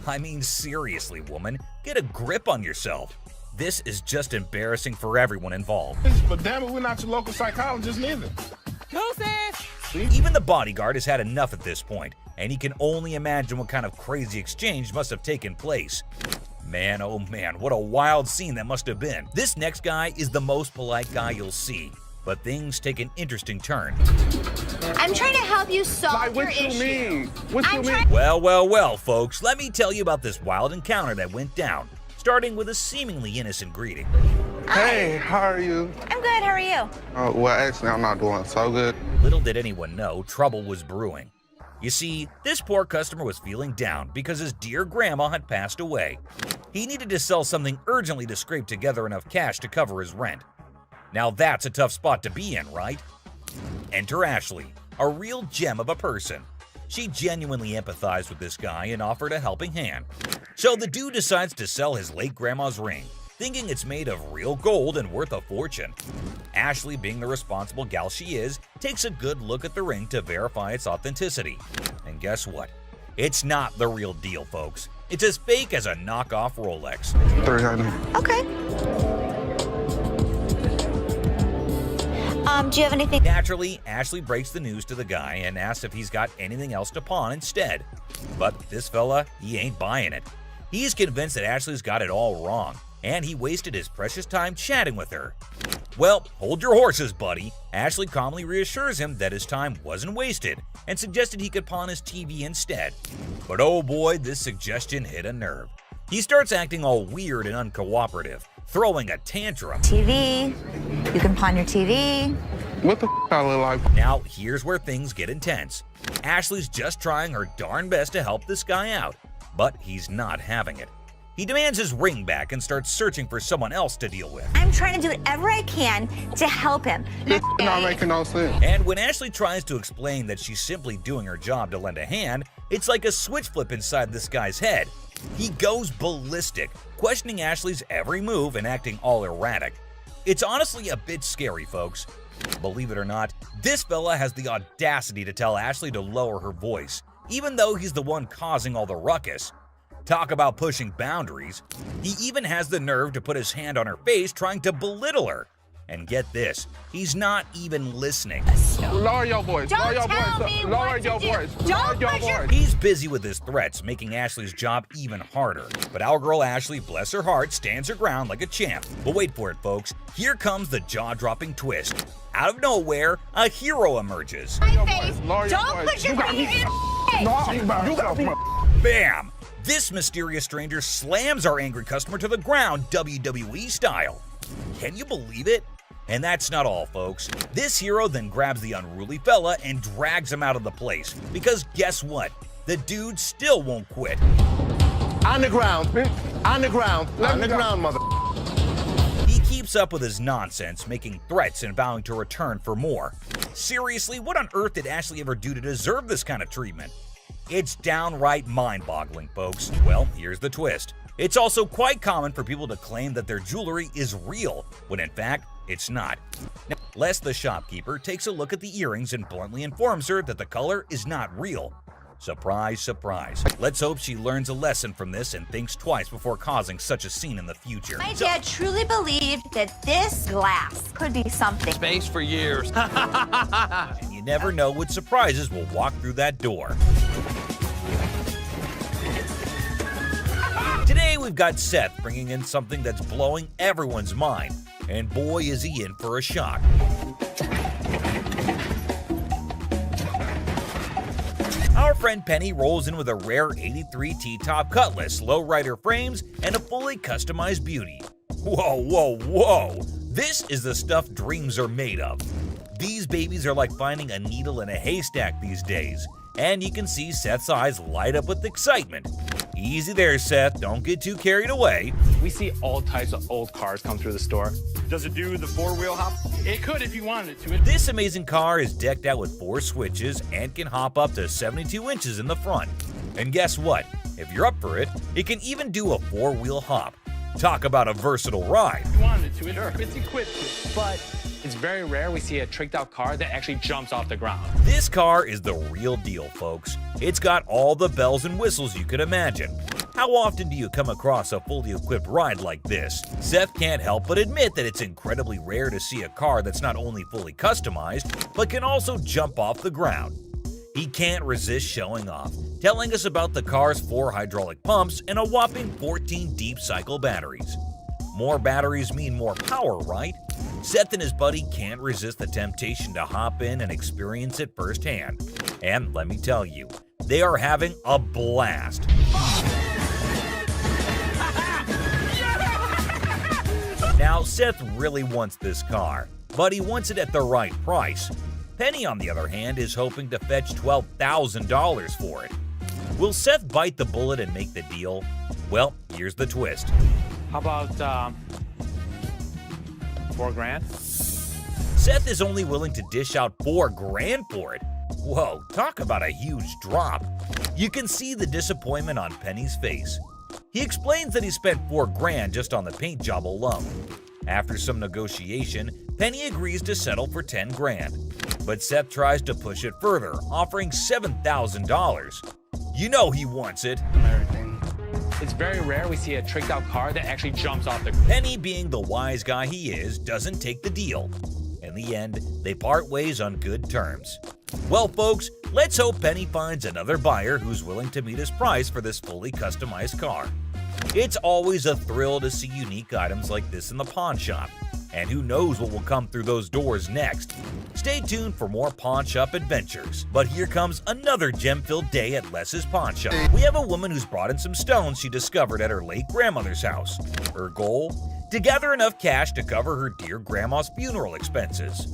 I mean, seriously, woman, get a grip on yourself. This is just embarrassing for everyone involved. But damn it, we're not your local psychologist neither. Even the bodyguard has had enough at this point, and he can only imagine what kind of crazy exchange must have taken place. Man, oh man, what a wild scene that must have been. This next guy is the most polite guy you'll see, but things take an interesting turn. I'm trying to help you solve your issue. What you mean? Well, folks, let me tell you about this wild encounter that went down, starting with a seemingly innocent greeting. Hey, how are you? I'm good, how are you? Well, actually, I'm not doing so good. Little did anyone know, trouble was brewing. You see, this poor customer was feeling down because his dear grandma had passed away. He needed to sell something urgently to scrape together enough cash to cover his rent. Now that's a tough spot to be in, right? Enter Ashley, a real gem of a person. She genuinely empathized with this guy and offered a helping hand. So the dude decides to sell his late grandma's ring, thinking it's made of real gold and worth a fortune. Ashley, being the responsible gal she is, takes a good look at the ring to verify its authenticity. And guess what? It's not the real deal, folks. It's as fake as a knockoff Rolex. Okay. Do you have anything? Naturally, Ashley breaks the news to the guy and asks if he's got anything else to pawn instead. But this fella, he ain't buying it. He's convinced that Ashley's got it all wrong, and he wasted his precious time chatting with her. Well, hold your horses, buddy. Ashley calmly reassures him that his time wasn't wasted and suggested he could pawn his TV instead. But oh boy, this suggestion hit a nerve. He starts acting all weird and uncooperative, throwing a tantrum. TV. You can pawn your TV. What the I look like? Now, here's where things get intense. Ashley's just trying her darn best to help this guy out, but he's not having it. He demands his ring back and starts searching for someone else to deal with. I'm trying to do whatever I can to help him. This not making no sense. And when Ashley tries to explain that she's simply doing her job to lend a hand, it's like a switch flip inside this guy's head. He goes ballistic, questioning Ashley's every move and acting all erratic. It's honestly a bit scary, folks. Believe it or not, this fella has the audacity to tell Ashley to lower her voice, even though he's the one causing all the ruckus. Talk about pushing boundaries. He even has the nerve to put his hand on her face trying to belittle her. And get this, he's not even listening. Lower your voice. Don't Lower your tell voice. me Lower what your to do. voice. Don't Lower your push your- voice. He's busy with his threats, making Ashley's job even harder. But our girl Ashley, bless her heart, stands her ground like a champ. But wait for it, folks. Here comes the jaw-dropping twist. Out of nowhere, a hero emerges. My face. Lower your Don't voice. put your You got finger me. in No, you got me. Bam! This mysterious stranger slams our angry customer to the ground, WWE style. Can you believe it? And that's not all, folks. This hero then grabs the unruly fella and drags him out of the place. Because guess what? The dude still won't quit. On the ground. On the ground. On the ground, mother. He keeps up with his nonsense, making threats and vowing to return for more. Seriously, what on earth did Ashley ever do to deserve this kind of treatment? It's downright mind-boggling, folks. Well, here's the twist. It's also quite common for people to claim that their jewelry is real, when in fact, it's not. Now, lest the shopkeeper takes a look at the earrings and bluntly informs her that the color is not real. Surprise, surprise. Let's hope she learns a lesson from this and thinks twice before causing such a scene in the future. My dad truly believed that this glass could be something. Space for years. And you never know what surprises will walk through that door. Today we've got Seth bringing in something that's blowing everyone's mind, and boy is he in for a shock. Our friend Penny rolls in with a rare 83 T-top Cutlass, lowrider frames, and a fully customized beauty. Whoa, whoa, whoa! This is the stuff dreams are made of. These babies are like finding a needle in a haystack these days, and you can see Seth's eyes light up with excitement. Easy there, Seth, don't get too carried away. We see all types of old cars come through the store. Does it do the four-wheel hop? It could if you wanted it to. This amazing car is decked out with 4 switches and can hop up to 72 inches in the front. And guess what? If you're up for it, it can even do a 4-wheel hop. Talk about a versatile ride. If you wanted to, it's equipped to. But it's very rare we see a tricked out car that actually jumps off the ground. This car is the real deal, folks. It's got all the bells and whistles you could imagine. How often do you come across a fully equipped ride like this? Seth can't help but admit that it's incredibly rare to see a car that's not only fully customized, but can also jump off the ground. He can't resist showing off, telling us about the car's 4 hydraulic pumps and a whopping 14 deep cycle batteries. More batteries mean more power, right? Seth and his buddy can't resist the temptation to hop in and experience it firsthand. And let me tell you, they are having a blast. Now, Seth really wants this car, but he wants it at the right price. Penny, on the other hand, is hoping to fetch $12,000 for it. Will Seth bite the bullet and make the deal? Well, here's the twist. How about $4,000? Seth is only willing to dish out $4,000 for it. Whoa, talk about a huge drop. You can see the disappointment on Penny's face. He explains that he spent $4,000 just on the paint job alone. After some negotiation, Penny agrees to settle for $10,000. But Seth tries to push it further, offering $7,000. You know he wants it. It's very rare we see a tricked out car that actually jumps off the ground. Penny, being the wise guy he is, doesn't take the deal. In the end, they part ways on good terms. Well, folks, let's hope Penny finds another buyer who's willing to meet his price for this fully customized car. It's always a thrill to see unique items like this in the pawn shop, and who knows what will come through those doors next. Stay tuned for more pawn shop adventures. But here comes another gem-filled day at Les's pawn shop. We have a woman who's brought in some stones she discovered at her late grandmother's house. Her goal? To gather enough cash to cover her dear grandma's funeral expenses.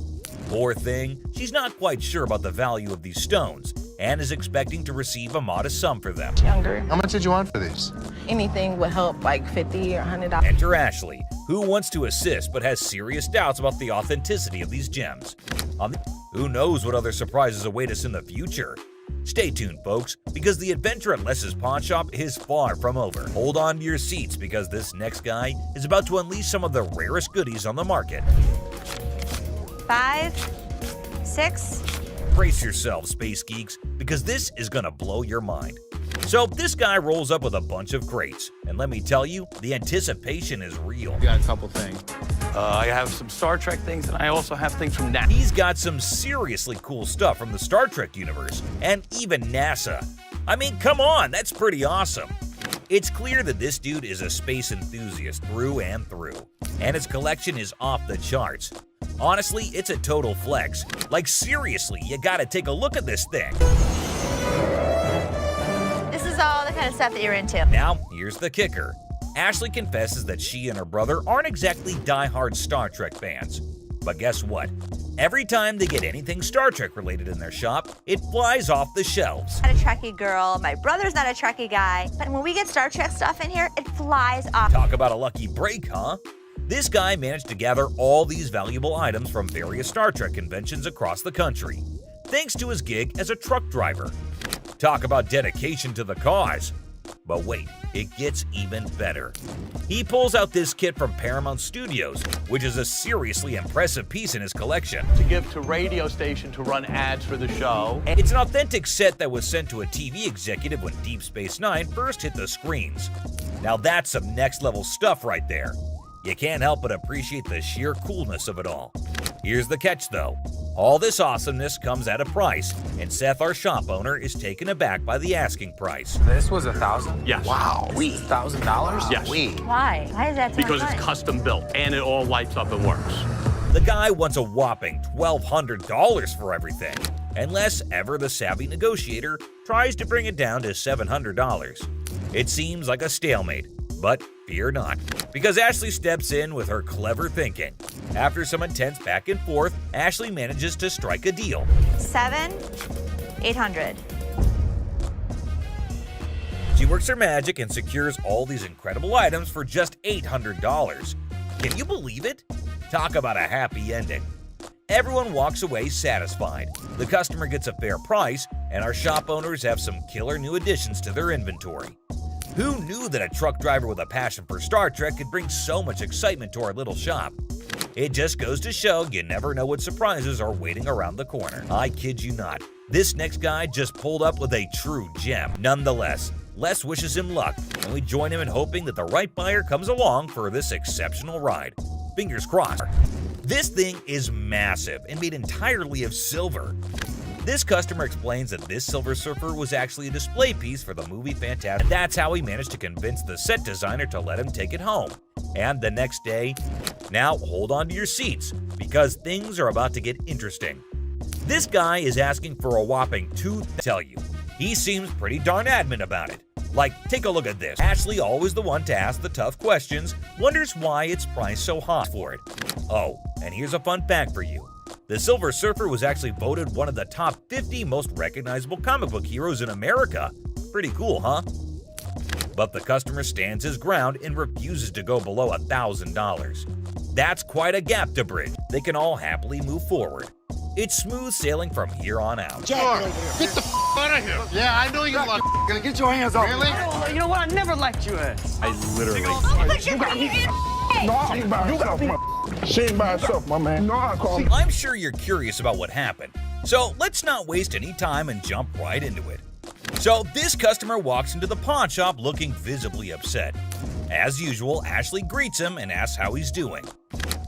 Poor thing, she's not quite sure about the value of these stones and is expecting to receive a modest sum for them. Younger. How much did you want for these? Anything would help, like $50 or $100. Enter Ashley, who wants to assist but has serious doubts about the authenticity of these gems. Who knows what other surprises await us in the future? Stay tuned, folks, because the adventure at Les's pawn shop is far from over. Hold on to your seats because this next guy is about to unleash some of the rarest goodies on the market. 5, 6. Brace yourselves, space geeks, because this is gonna blow your mind. So this guy rolls up with a bunch of crates, and let me tell you, the anticipation is real. Got a couple things. I have some Star Trek things, and I also have things from NASA. He's got some seriously cool stuff from the Star Trek universe, and even NASA. I mean, come on, that's pretty awesome. It's clear that this dude is a space enthusiast through and through, and his collection is off the charts. Honestly, it's a total flex. Like seriously, you gotta take a look at this thing. This is all the kind of stuff that you're into. Now, here's the kicker. Ashley confesses that she and her brother aren't exactly die-hard Star Trek fans. But guess what? Every time they get anything Star Trek related in their shop, it flies off the shelves. I'm not a Trekkie girl, my brother's not a Trekkie guy, but when we get Star Trek stuff in here, it flies off. Talk about a lucky break, huh? This guy managed to gather all these valuable items from various Star Trek conventions across the country, thanks to his gig as a truck driver. Talk about dedication to the cause. But wait, it gets even better. He pulls out this kit from Paramount Studios, which is a seriously impressive piece in his collection. To give to radio station to run ads for the show. It's an authentic set that was sent to a TV executive when Deep Space Nine first hit the screens. Now that's some next level stuff right there. You can't help but appreciate the sheer coolness of it all. Here's the catch though. All this awesomeness comes at a price, and Seth, our shop owner, is taken aback by the asking price. This was $1,000? Yes. Wow. $1,000? Yes. Why? Why is that so Because much? it's custom built, and it all lights up and works. The guy wants a whopping $1,200 for everything, unless ever the savvy negotiator tries to bring it down to $700. It seems like a stalemate, but fear not, because Ashley steps in with her clever thinking. After some intense back and forth, Ashley manages to strike a deal. 7, 800. She works her magic and secures all these incredible items for just $800. Can you believe it? Talk about a happy ending. Everyone walks away satisfied. The customer gets a fair price, and our shop owners have some killer new additions to their inventory. Who knew that a truck driver with a passion for Star Trek could bring so much excitement to our little shop? It just goes to show you never know what surprises are waiting around the corner. I kid you not. This next guy just pulled up with a true gem. Nonetheless, Les wishes him luck, and we join him in hoping that the right buyer comes along for this exceptional ride. Fingers crossed. This thing is massive and made entirely of silver. This customer explains that this Silver Surfer was actually a display piece for the movie Fantastic. That's how he managed to convince the set designer to let him take it home. And the next day, now hold on to your seats, because things are about to get interesting. This guy is asking for a whopping tell you. He seems pretty darn adamant about it. Like, take a look at this. Ashley, always the one to ask the tough questions, wonders why it's priced so high for it. Oh, and here's a fun fact for you. The Silver Surfer was actually voted one of the top 50 most recognizable comic book heroes in America. Pretty cool, huh? But the customer stands his ground and refuses to go below $1,000. That's quite a gap to bridge. They can all happily move forward. It's smooth sailing from here on out. Jack, get the out of here. Yeah, I know you like gonna get your hands off. Really? You know what? I never liked you. I literally... You got me. She ain't by herself, my man. No, I call me. I'm sure you're curious about what happened, so let's not waste any time and jump right into it. So this customer walks into the pawn shop looking visibly upset. As usual, Ashley greets him and asks how he's doing.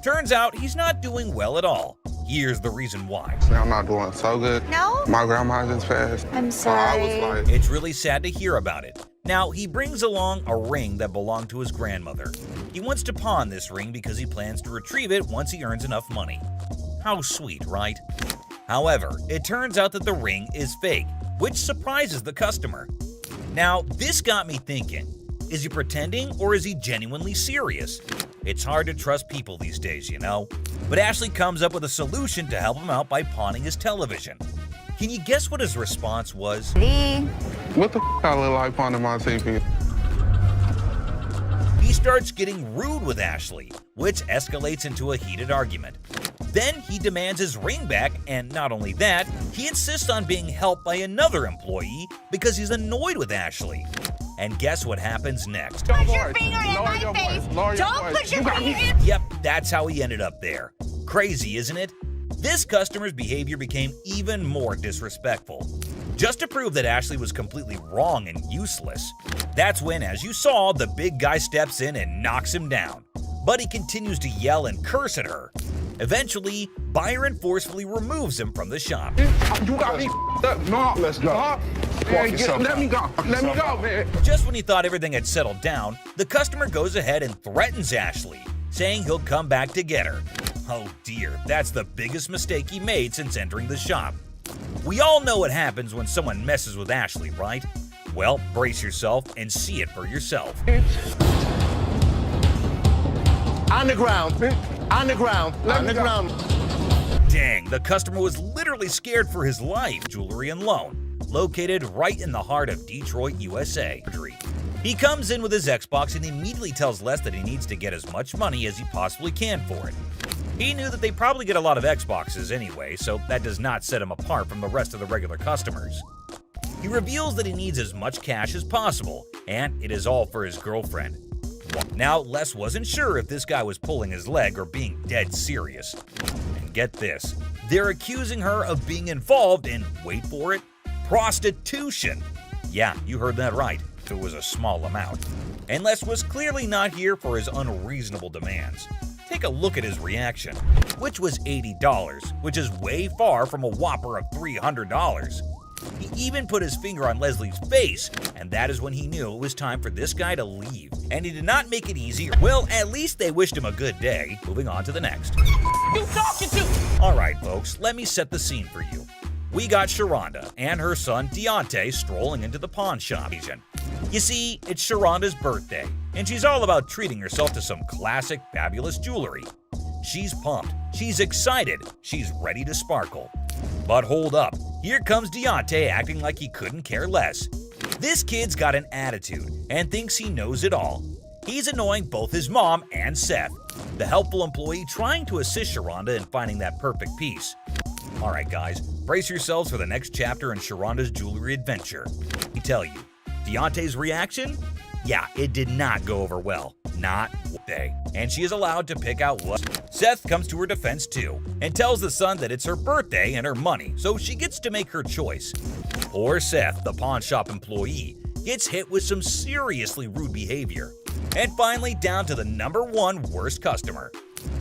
Turns out he's not doing well at all. Here's the reason why. I'm not doing so good. No? My grandma just passed. I'm I sorry. was like, It's really sad to hear about it. Now, he brings along a ring that belonged to his grandmother. He wants to pawn this ring because he plans to retrieve it once he earns enough money. How sweet, right? However, it turns out that the ring is fake, which surprises the customer. Now, this got me thinking. Is he pretending or is he genuinely serious? It's hard to trust people these days, you know? But Ashley comes up with a solution to help him out by pawning his television. Can you guess what his response was? what the I look like pawning my TV? He starts getting rude with Ashley, which escalates into a heated argument. Then he demands his ring back, and not only that, he insists on being helped by another employee because he's annoyed with Ashley. And guess what happens next? Put your finger in my face. Don't put your finger in. Yep, that's how he ended up there. Crazy, isn't it? This customer's behavior became even more disrespectful. Just to prove that Ashley was completely wrong and useless, that's when, as you saw, the big guy steps in and knocks him down. But he continues to yell and curse at her. Eventually, Byron forcefully removes him from the shop. You got me up. No, let's go. Man, let me go. Let me go, man. Just when he thought everything had settled down, the customer goes ahead and threatens Ashley, saying he'll come back to get her. Oh dear, that's the biggest mistake he made since entering the shop. We all know what happens when someone messes with Ashley, right? Well, brace yourself and see it for yourself. On the ground. On the ground. On the ground. Dang, the customer was literally scared for his life. Jewelry and Loan, located right in the heart of Detroit, USA. He comes in with his Xbox and immediately tells Les that he needs to get as much money as he possibly can for it. He knew that they probably get a lot of Xboxes anyway, so that does not set him apart from the rest of the regular customers. He reveals that he needs as much cash as possible, and it is all for his girlfriend. Now, Les wasn't sure if this guy was pulling his leg or being dead serious. And get this, they're accusing her of being involved in, wait for it, prostitution. Yeah, you heard that right. It was a small amount. And Les was clearly not here for his unreasonable demands. Take a look at his reaction, which was $80, which is way far from a whopper of $300. He even put his finger on Leslie's face, and that is when he knew it was time for this guy to leave. And he did not make it easy. Well, at least they wished him a good day. Moving on to the next. You talking to? Alright folks, let me set the scene for you. We got Sharonda and her son Deontay strolling into the pawn shop. You see, it's Sharonda's birthday, and she's all about treating herself to some classic, fabulous jewelry. She's pumped, she's excited, she's ready to sparkle. But hold up, here comes Deontay acting like he couldn't care less. This kid's got an attitude and thinks he knows it all. He's annoying both his mom and Seth, the helpful employee trying to assist Sharonda in finding that perfect piece. Alright guys, brace yourselves for the next chapter in Sharonda's jewelry adventure. Let me tell you, Deontay's reaction? Yeah, it did not go over well. Not one day. And she is allowed to pick out what. Seth comes to her defense too, and tells the son that it's her birthday and her money, so she gets to make her choice. Poor Seth, the pawn shop employee, gets hit with some seriously rude behavior. And finally, down to the #1 worst customer.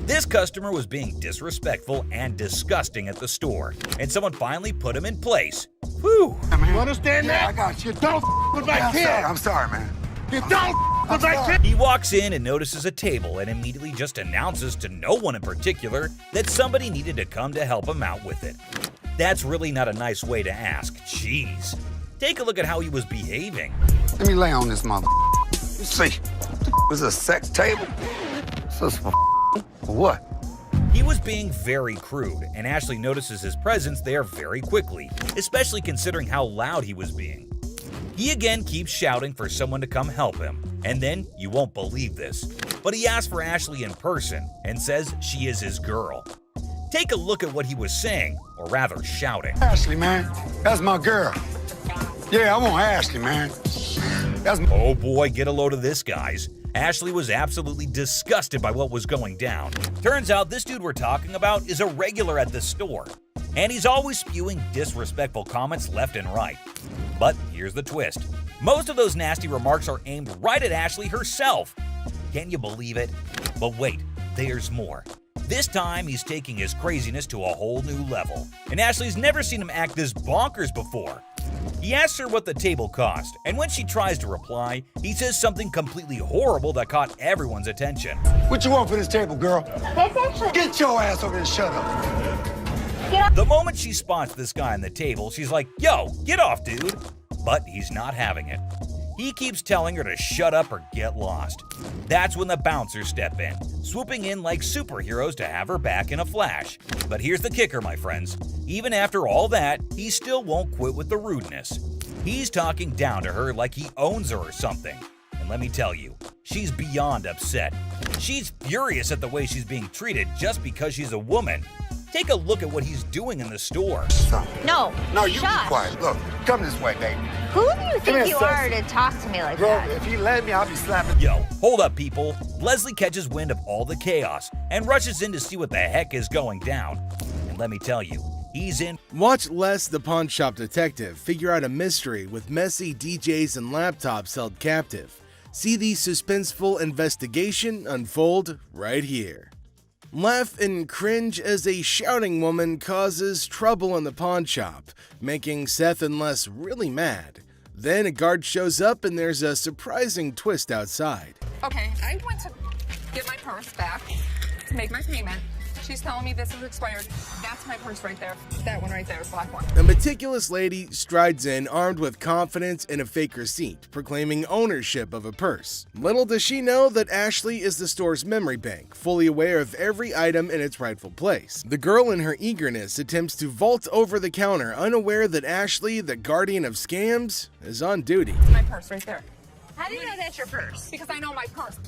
This customer was being disrespectful and disgusting at the store, and someone finally put him in place. Whew. You understand that? I got you. Don't with my kid. I'm sorry, man. You don't with my kid. He walks in and notices a table and immediately just announces to no one in particular that somebody needed to come to help him out with it. That's really not a nice way to ask. Jeez. Take a look at how he was behaving. Let me lay on this mother. You see, was this a sex table? So what? He was being very crude, and Ashley notices his presence there very quickly, especially considering how loud he was being. He again keeps shouting for someone to come help him, and then, you won't believe this, but he asks for Ashley in person and says she is his girl. Take a look at what he was saying, or rather shouting. Ashley, man, that's my girl. Yeah, I want Ashley, man. Oh boy, get a load of this, guys. Ashley was absolutely disgusted by what was going down. Turns out this dude we're talking about is a regular at this store, and he's always spewing disrespectful comments left and right. But here's the twist. Most of those nasty remarks are aimed right at Ashley herself. Can you believe it? But wait, there's more. This time, he's taking his craziness to a whole new level, and Ashley's never seen him act this bonkers before. He asks her what the table cost, and when she tries to reply, he says something completely horrible that caught everyone's attention. What you want for this table, girl? That's actually... Get your ass over here and shut up. The moment she spots this guy on the table, she's like, "Yo, get off, dude." But he's not having it. He keeps telling her to shut up or get lost. That's when the bouncers step in, swooping in like superheroes to have her back in a flash. But here's the kicker, my friends. Even after all that, he still won't quit with the rudeness. He's talking down to her like he owns her or something. And let me tell you, she's beyond upset. She's furious at the way she's being treated just because she's a woman. Take a look at what he's doing in the store. No. No, you be Shush. quiet. Look, come this way, baby. Who do you think you Seth. are to talk to me like Girl, that? if you let me, I'll be slapping. Yo, hold up, people. Leslie catches wind of all the chaos and rushes in to see what the heck is going down. And let me tell you, he's in. Watch Les, the pawn shop detective, figure out a mystery with messy DJs and laptops held captive. See the suspenseful investigation unfold right here. Laugh and cringe as a shouting woman causes trouble in the pawn shop, making Seth and Les really mad. Then a guard shows up and there's a surprising twist outside. Okay, I went to get my purse back to make my payment. She's telling me this is expired. That's my purse right there. That one right there, the black one. A meticulous lady strides in armed with confidence and a fake receipt, proclaiming ownership of a purse. Little does she know that Ashley is the store's memory bank, fully aware of every item in its rightful place. The girl in her eagerness attempts to vault over the counter, unaware that Ashley, the guardian of scams, is on duty. It's my purse right there. How do you know that's your purse? Because I know my purse.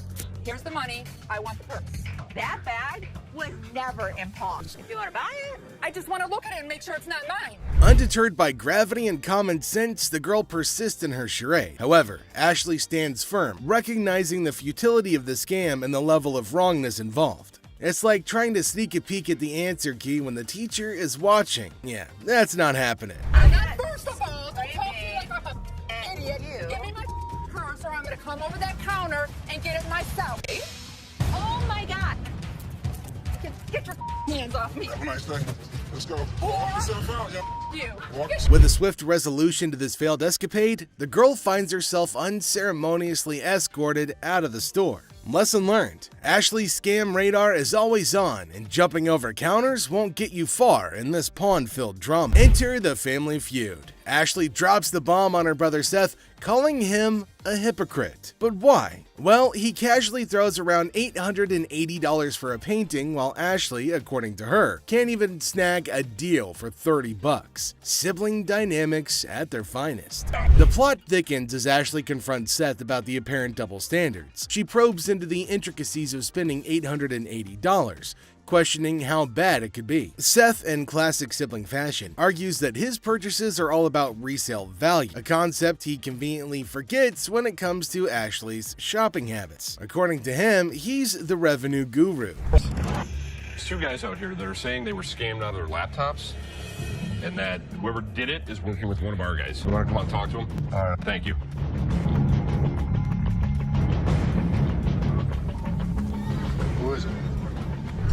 Here's the money. I want the purse. That bag was never in pawn. If you want to buy it, I just want to look at it and make sure it's not mine. Undeterred by gravity and common sense, the girl persists in her charade. However, Ashley stands firm, recognizing the futility of the scam and the level of wrongness involved. It's like trying to sneak a peek at the answer key when the teacher is watching. Yeah, that's not happening. First of all, don't talk to me like I'm an idiot. Give me my purse or I'm going to come over that counter and get it myself. oh my God. Get your hands off me. Let's go. You. With a swift resolution to this failed escapade, the girl finds herself unceremoniously escorted out of the store. Lesson learned. Ashley's scam radar is always on, and jumping over counters won't get you far in this pawn-filled drama. Enter the family feud. Ashley drops the bomb on her brother Seth, calling him a hypocrite. But why? Well, he casually throws around $880 for a painting, while Ashley, according to her, can't even snag a deal for $30. Sibling dynamics at their finest. The plot thickens as Ashley confronts Seth about the apparent double standards. She probes into the intricacies of spending $880, questioning how bad it could be. Seth, in classic sibling fashion, argues that his purchases are all about resale value, a concept he conveniently forgets when it comes to Ashley's shopping habits. According to him, he's the revenue guru. There's two guys out here that are saying they were scammed out of their laptops, and that whoever did it is working with one of our guys. You want to come out and talk to him? All right. Thank you. Who is it?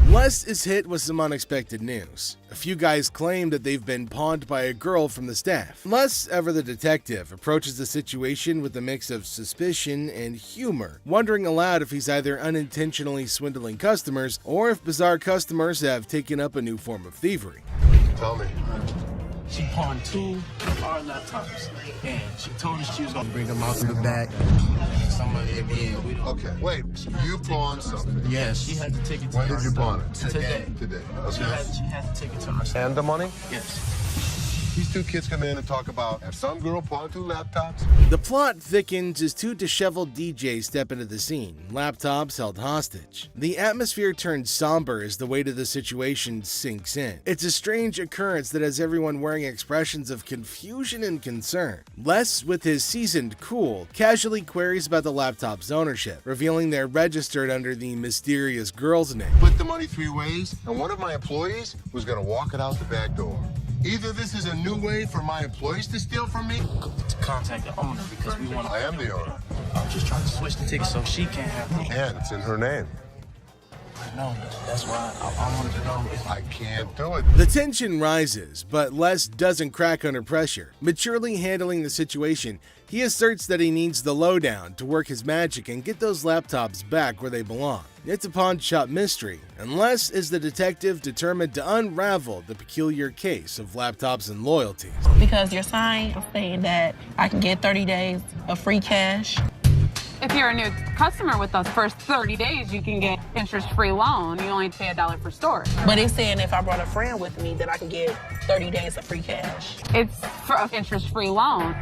Les is hit with some unexpected news. A few guys claim that they've been pawned by a girl from the staff. Les, ever the detective, approaches the situation with a mix of suspicion and humor, wondering aloud if he's either unintentionally swindling customers or if bizarre customers have taken up a new form of thievery. Tell me. She pawned 2 of our laptops, and she told us she was gonna bring them out to the back. Some of it being, we don't. Okay, wait. You pawned something. Yes, she had to take it to When did you herself. pawn it? Today. Today. She Okay. had to take it to herself. And the money? Yes. These two kids come in and talk about have some girl pawned 2 laptops. The plot thickens as 2 disheveled DJs step into the scene, laptops held hostage. The atmosphere turns somber as the weight of the situation sinks in. It's a strange occurrence that has everyone wearing expressions of confusion and concern. Les, with his seasoned cool, casually queries about the laptop's ownership, revealing they're registered under the mysterious girl's name. Split the money 3 ways, and one of my employees was gonna walk it out the back door. Either this is a new way for my employees to steal from me. To contact the owner because we want. I am the owner. I'm just trying to switch the ticket so she can't have them. And it's in her name. to know. That's why I wanted to know if I can't do it. The tension rises, but Les doesn't crack under pressure. Maturely handling the situation, he asserts that he needs the lowdown to work his magic and get those laptops back where they belong. It's a pawn shop mystery, and Les is the detective determined to unravel the peculiar case of laptops and loyalties. Because your sign is saying that I can get 30 days of free cash. If you're a new customer with us, first 30 days, you can get interest-free loan. You only pay $1 per store. But it's saying if I brought a friend with me that I can get 30 days of free cash. It's for an interest-free loan.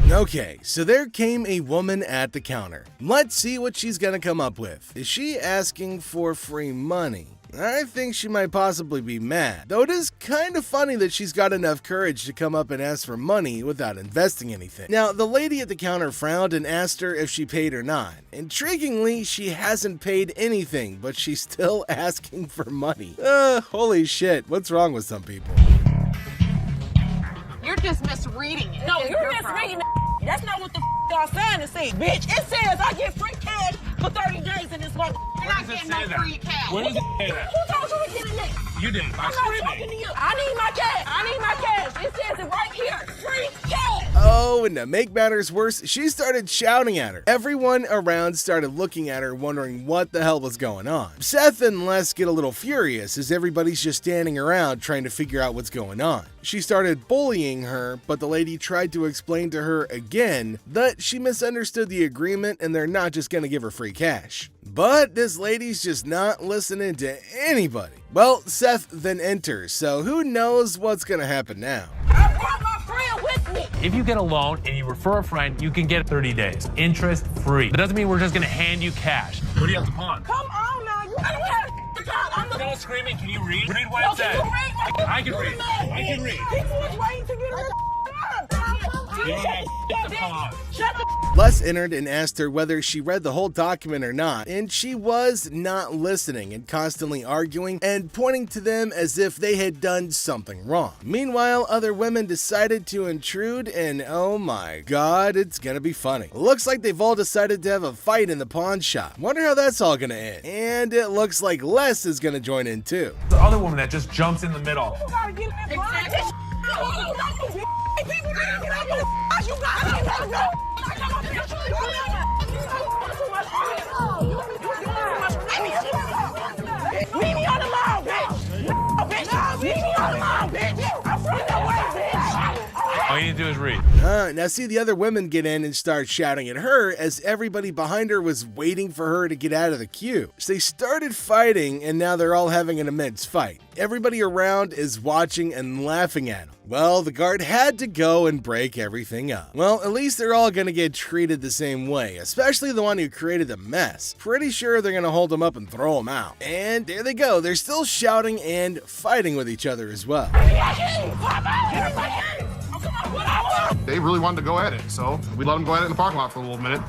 Okay, so there came a woman at the counter. Let's see what she's gonna come up with. Is she asking for free money? I think she might possibly be mad, though it is kind of funny that she's got enough courage to come up and ask for money without investing anything. Now, the lady at the counter frowned and asked her if she paid or not. Intriguingly, she hasn't paid anything, but she's still asking for money. Holy shit, what's wrong with some people? You're just misreading it. No, you're misreading it. That's not what the y'all sign is saying, bitch. It says I get free cash for 30 days in this one. You're not getting no free cash. Where does it say that? Who told you to get in there? You did. I'm not talking to you. I need my cash. I need my cash. It says it right here. Free cash. Oh, and to make matters worse, she started shouting at her. Everyone around started looking at her, wondering what the hell was going on. Seth and Les get a little furious as everybody's just standing around trying to figure out what's going on. She started bullying her, but the lady tried to explain to her again that she misunderstood the agreement and they're not just gonna give her free cash. But this lady's just not listening to anybody. Well, Seth then enters, so who knows what's gonna happen now. I brought my friend with me. If you get a loan and you refer a friend, you can get 30 days, interest free. That doesn't mean we're just gonna hand you cash. What do you have to pawn? Come on now. You don't have to talk. I'm You're not screaming. Can you read? Read what it says. I can read. I can read. People was waiting to get her. You don't have to pawn. Shut the Les entered and asked her whether she read the whole document or not, and she was not listening and constantly arguing and pointing to them as if they had done something wrong. Meanwhile, other women decided to intrude, and oh my god, it's gonna be funny. Looks like they've all decided to have a fight in the pawn shop. Wonder how that's all gonna end. And it looks like Les is gonna join in too. The other woman that just jumps in the middle. You gotta get in that line. People need to get out your ass. You gotta go. Leave me on the lawn, bitch. No, bitch. Leave me on the lawn, bitch. I'm from the way, bitch. All you need to do is read. Now see the other women get in and start shouting at her as everybody behind her was waiting for her to get out of the queue. So they started fighting and now they're all having an immense fight. Everybody around is watching and laughing at them. Well, the guard had to go and break everything up. Well, at least they're all gonna get treated the same way, especially the one who created the mess. Pretty sure they're gonna hold him up and throw him out. And there they go, they're still shouting and fighting with each other as well. They really wanted to go at it, so we let them go at it in the parking lot for a little minute.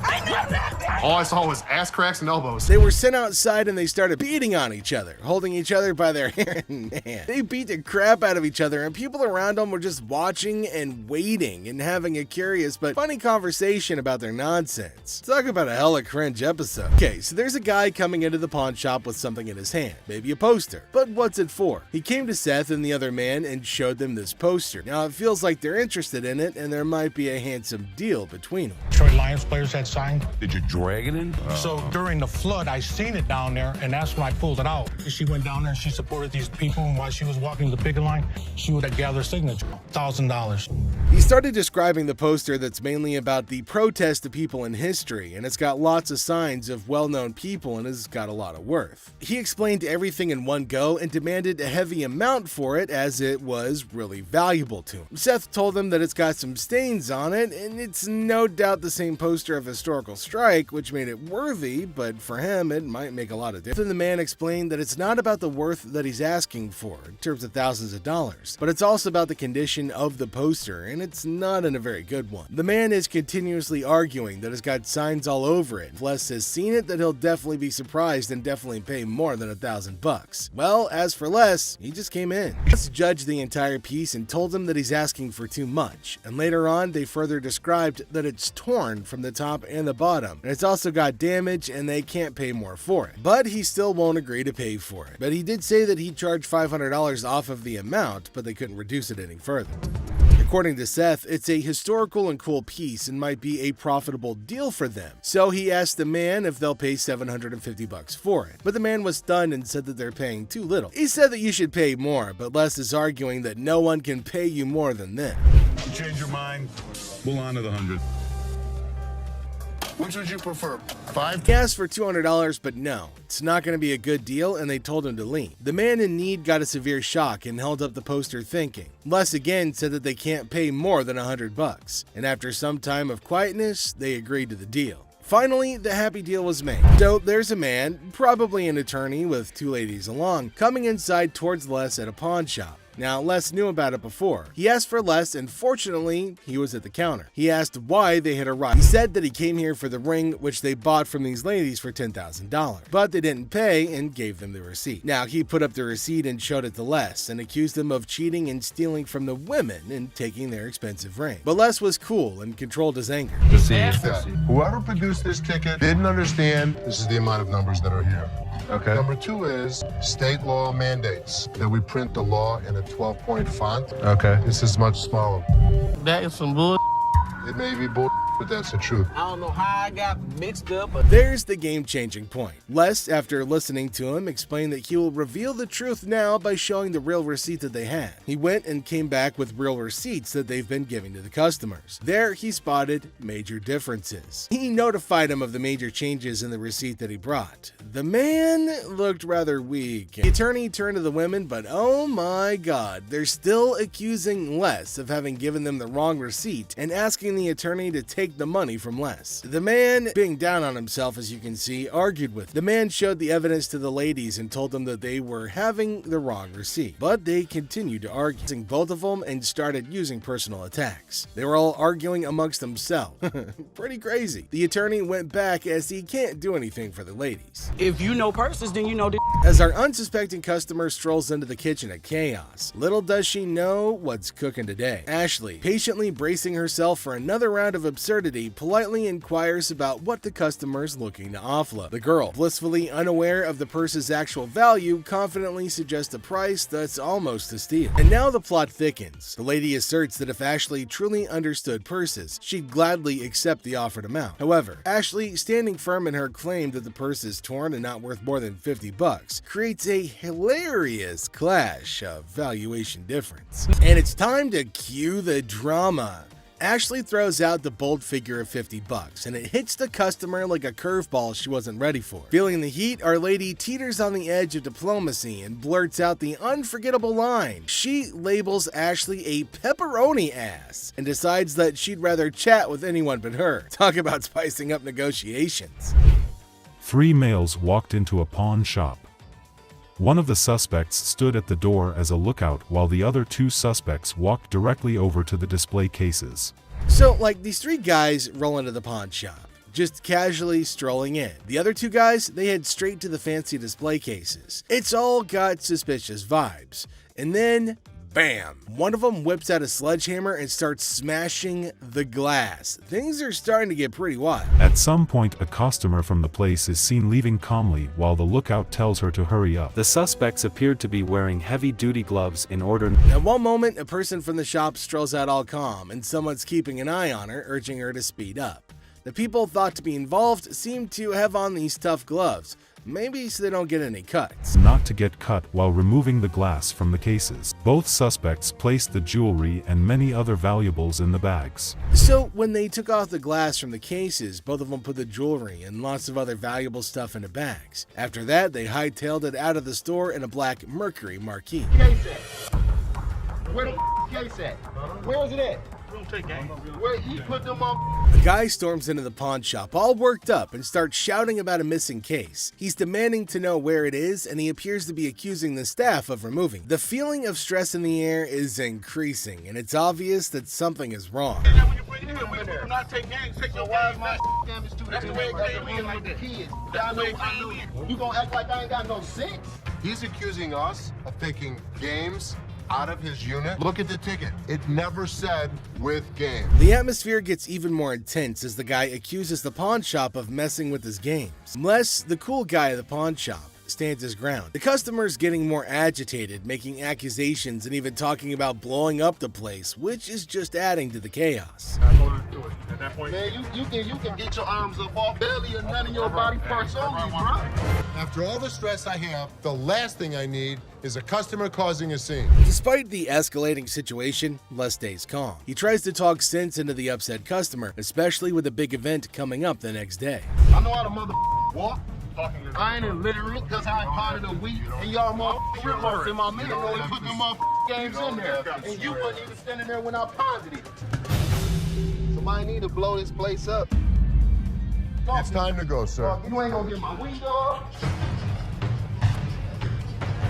All I saw was ass cracks and elbows. They were sent outside and they started beating on each other, holding each other by their hair and man. They beat the crap out of each other and people around them were just watching and waiting and having a curious but funny conversation about their nonsense. Talk about a hella cringe episode. Okay, so there's a guy coming into the pawn shop with something in his hand, maybe a poster. But what's it for? He came to Seth and the other man and showed them this poster. Now it feels like they're interested in it and there might be a handsome deal between them. Detroit Lions players had signed. Did you drag it in? So during the flood, I seen it down there, and that's when I pulled it out. She went down there and she supported these people, and while she was walking the picket line, she would have gathered signature, $1,000. He started describing the poster that's mainly about the protest of people in history, and it's got lots of signs of well-known people and has got a lot of worth. He explained everything in one go and demanded a heavy amount for it as it was really valuable to him. Seth told him that it's got some stains on it, and it's no doubt the same poster of Historical Strike, which made it worthy, but for him it might make a lot of difference. Then the man explained that it's not about the worth that he's asking for, in terms of thousands of dollars, but it's also about the condition of the poster, and it's not in a very good one. The man is continuously arguing that it's got signs all over it. If Les has seen it, that he'll definitely be surprised and definitely pay more than $1,000. Well, as for Les, he just came in. Les judged the entire piece and told him that he's asking for too much, and later on they further described that it's torn from the top and the bottom, and it's also got damage and they can't pay more for it. But he still won't agree to pay for it. But he did say that he'd charge $500 off of the amount, but they couldn't reduce it any further. According to Seth, it's a historical and cool piece and might be a profitable deal for them. So he asked the man if they'll pay $750 for it. But the man was stunned and said that they're paying too little. He said that you should pay more, but Les is arguing that no one can pay you more than them. You change your mind, we'll honor the 100. Which would you prefer? 5? He asked for $200, but no, it's not going to be a good deal, and they told him to leave. The man in need got a severe shock and held up the poster thinking. Les again said that they can't pay more than $100, and after some time of quietness, they agreed to the deal. Finally, the happy deal was made. So there's a man, probably an attorney with two ladies along, coming inside towards Les at a pawn shop. Now, Les knew about it before. He asked for Les, and fortunately, he was at the counter. He asked why they had arrived. He said that he came here for the ring, which they bought from these ladies for $10,000. But they didn't pay and gave them the receipt. Now, he put up the receipt and showed it to Les, and accused them of cheating and stealing from the women and taking their expensive ring. But Les was cool and controlled his anger. Whoever produced this ticket didn't understand this is the amount of numbers that are here. Okay. Number 2 is state law mandates that we print the law in a 12-point font. Okay. This is much smaller. That is some bull. It may be bull, but that's the truth. I don't know how I got mixed up. There's the game-changing point. Les, after listening to him, explained that he will reveal the truth now by showing the real receipt that they had. He went and came back with real receipts that they've been giving to the customers. There, he spotted major differences. He notified him of the major changes in the receipt that he brought. The man looked rather weak. The attorney turned to the women, but oh my god, they're still accusing Les of having given them the wrong receipt and asking the attorney to take the money from Les. The man, being down on himself as you can see, argued with. The man showed the evidence to the ladies and told them that they were having the wrong receipt. But they continued to argue, both of them, and started using personal attacks. They were all arguing amongst themselves. Pretty crazy. The attorney went back as he can't do anything for the ladies. If you know purses, then you know the. As our unsuspecting customer strolls into the kitchen at chaos, little does she know what's cooking today. Ashley, patiently bracing herself for another round of absurdity, politely inquires about what the customer's looking to offload. The girl, blissfully unaware of the purse's actual value, confidently suggests a price that's almost a steal. And now the plot thickens. The lady asserts that if Ashley truly understood purses, she'd gladly accept the offered amount. However, Ashley, standing firm in her claim that the purse is torn and not worth more than $50, creates a hilarious clash of valuation difference. And it's time to cue the drama. Ashley throws out the bold figure of $50, and it hits the customer like a curveball she wasn't ready for. Feeling the heat, Our Lady teeters on the edge of diplomacy and blurts out the unforgettable line. She labels Ashley a pepperoni ass and decides that she'd rather chat with anyone but her. Talk about spicing up negotiations. 3 males walked into a pawn shop. One of the suspects stood at the door as a lookout while the other 2 suspects walked directly over to the display cases. So, these 3 guys roll into the pawn shop, just casually strolling in. The other 2 guys, they head straight to the fancy display cases. It's all got suspicious vibes. And then, bam! One of them whips out a sledgehammer and starts smashing the glass. Things are starting to get pretty wild. At some point, a customer from the place is seen leaving calmly while the lookout tells her to hurry up. The suspects appeared to be wearing heavy-duty gloves in order. At one moment, a person from the shop strolls out all calm, and someone's keeping an eye on her, urging her to speed up. The people thought to be involved seem to have on these tough gloves. Maybe so they don't get any cuts. Not to get cut while removing the glass from the cases. Both suspects placed the jewelry and many other valuables in the bags. So when they took off the glass from the cases, both of them put the jewelry and lots of other valuable stuff into bags. After that, they hightailed it out of the store in a black Mercury marquee. Where the case at? Where is it at? Where he put them on? The guy storms into the pawn shop all worked up and starts shouting about a missing case. He's demanding to know where it is, and he appears to be accusing the staff of removing it. The feeling of stress in the air is increasing, and it's obvious that something is wrong. We do not take gangs. Take your wives, my damage too. That's the way it came in with the kids. I know. You gonna act like I ain't got no sense? He's accusing us of taking games out of his unit. Look at the ticket. It never said with game. The atmosphere gets even more intense as the guy accuses the pawn shop of messing with his games. Les, the cool guy at the pawn shop, stands his ground. The customer's getting more agitated, making accusations and even talking about blowing up the place, which is just adding to the chaos. At that point, man, you can get your arms up off belly and none of your body parts on me, bro. After all the stress I have, the last thing I need is a customer causing a scene. Despite the escalating situation, Les stays calm. He tries to talk sense into the upset customer, especially with a big event coming up the next day. I know how to walk. I ain't illiterate because I ain't part of the week, and y'all motherfuckers in my middle row and put them games in there. And you wasn't even standing there when I pawned it. Somebody need to blow this place up. It's time to go, sir. You ain't gonna get my window up.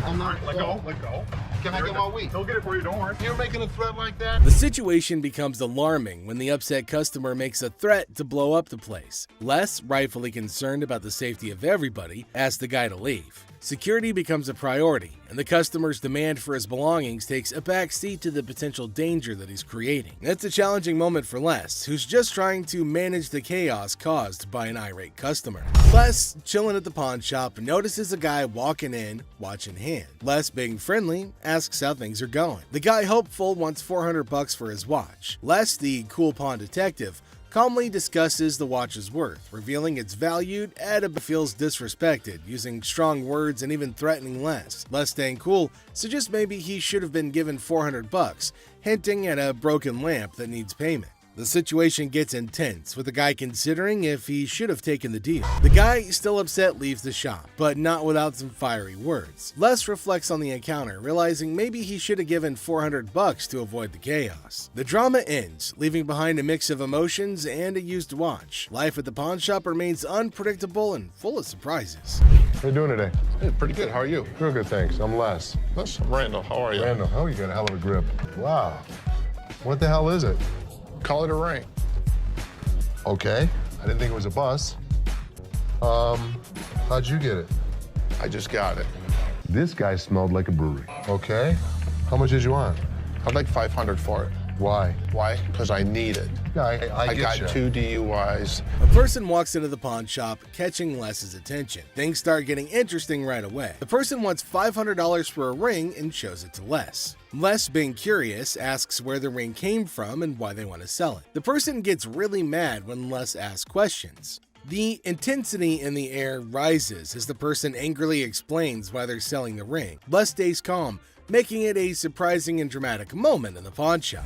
I'm not. Let go. Can I get my weed? He'll get it for you, don't worry. You're making a threat like that? The situation becomes alarming when the upset customer makes a threat to blow up the place. Les, rightfully concerned about the safety of everybody, asks the guy to leave. Security becomes a priority, and the customer's demand for his belongings takes a back seat to the potential danger that he's creating. It's a challenging moment for Les, who's just trying to manage the chaos caused by an irate customer. Les, chilling at the pawn shop, notices a guy walking in, watch in hand. Les, being friendly, asks how things are going. The guy, hopeful, wants $400 for his watch. Les, the cool pawn detective, calmly discusses the watch's worth, revealing it's valued at but feels disrespected, using strong words and even threatening Les. Les, staying cool, suggests maybe he should have been given $400, hinting at a broken lamp that needs payment. The situation gets intense, with the guy considering if he should have taken the deal. The guy, still upset, leaves the shop, but not without some fiery words. Les reflects on the encounter, realizing maybe he should have given $400 to avoid the chaos. The drama ends, leaving behind a mix of emotions and a used watch. Life at the pawn shop remains unpredictable and full of surprises. How you doing today? Hey, pretty good. How are you? Real good, thanks. I'm Les. I'm Randall. How are you? Randall, oh, you got a hell of a grip. Wow. What the hell is it? Call it a ring. Okay. I didn't think it was a bus. How'd you get it? I just got it. This guy smelled like a brewery. Okay. How much did you want? I'd like $500 for it. Why? Why? Because I need it. Yeah, I got you. 2 DUIs. A person walks into the pawn shop, catching Les's attention. Things start getting interesting right away. The person wants $500 for a ring and shows it to Les. Les, being curious, asks where the ring came from and why they want to sell it. The person gets really mad when Les asks questions. The intensity in the air rises as the person angrily explains why they're selling the ring. Les stays calm, making it a surprising and dramatic moment in the pawn shop.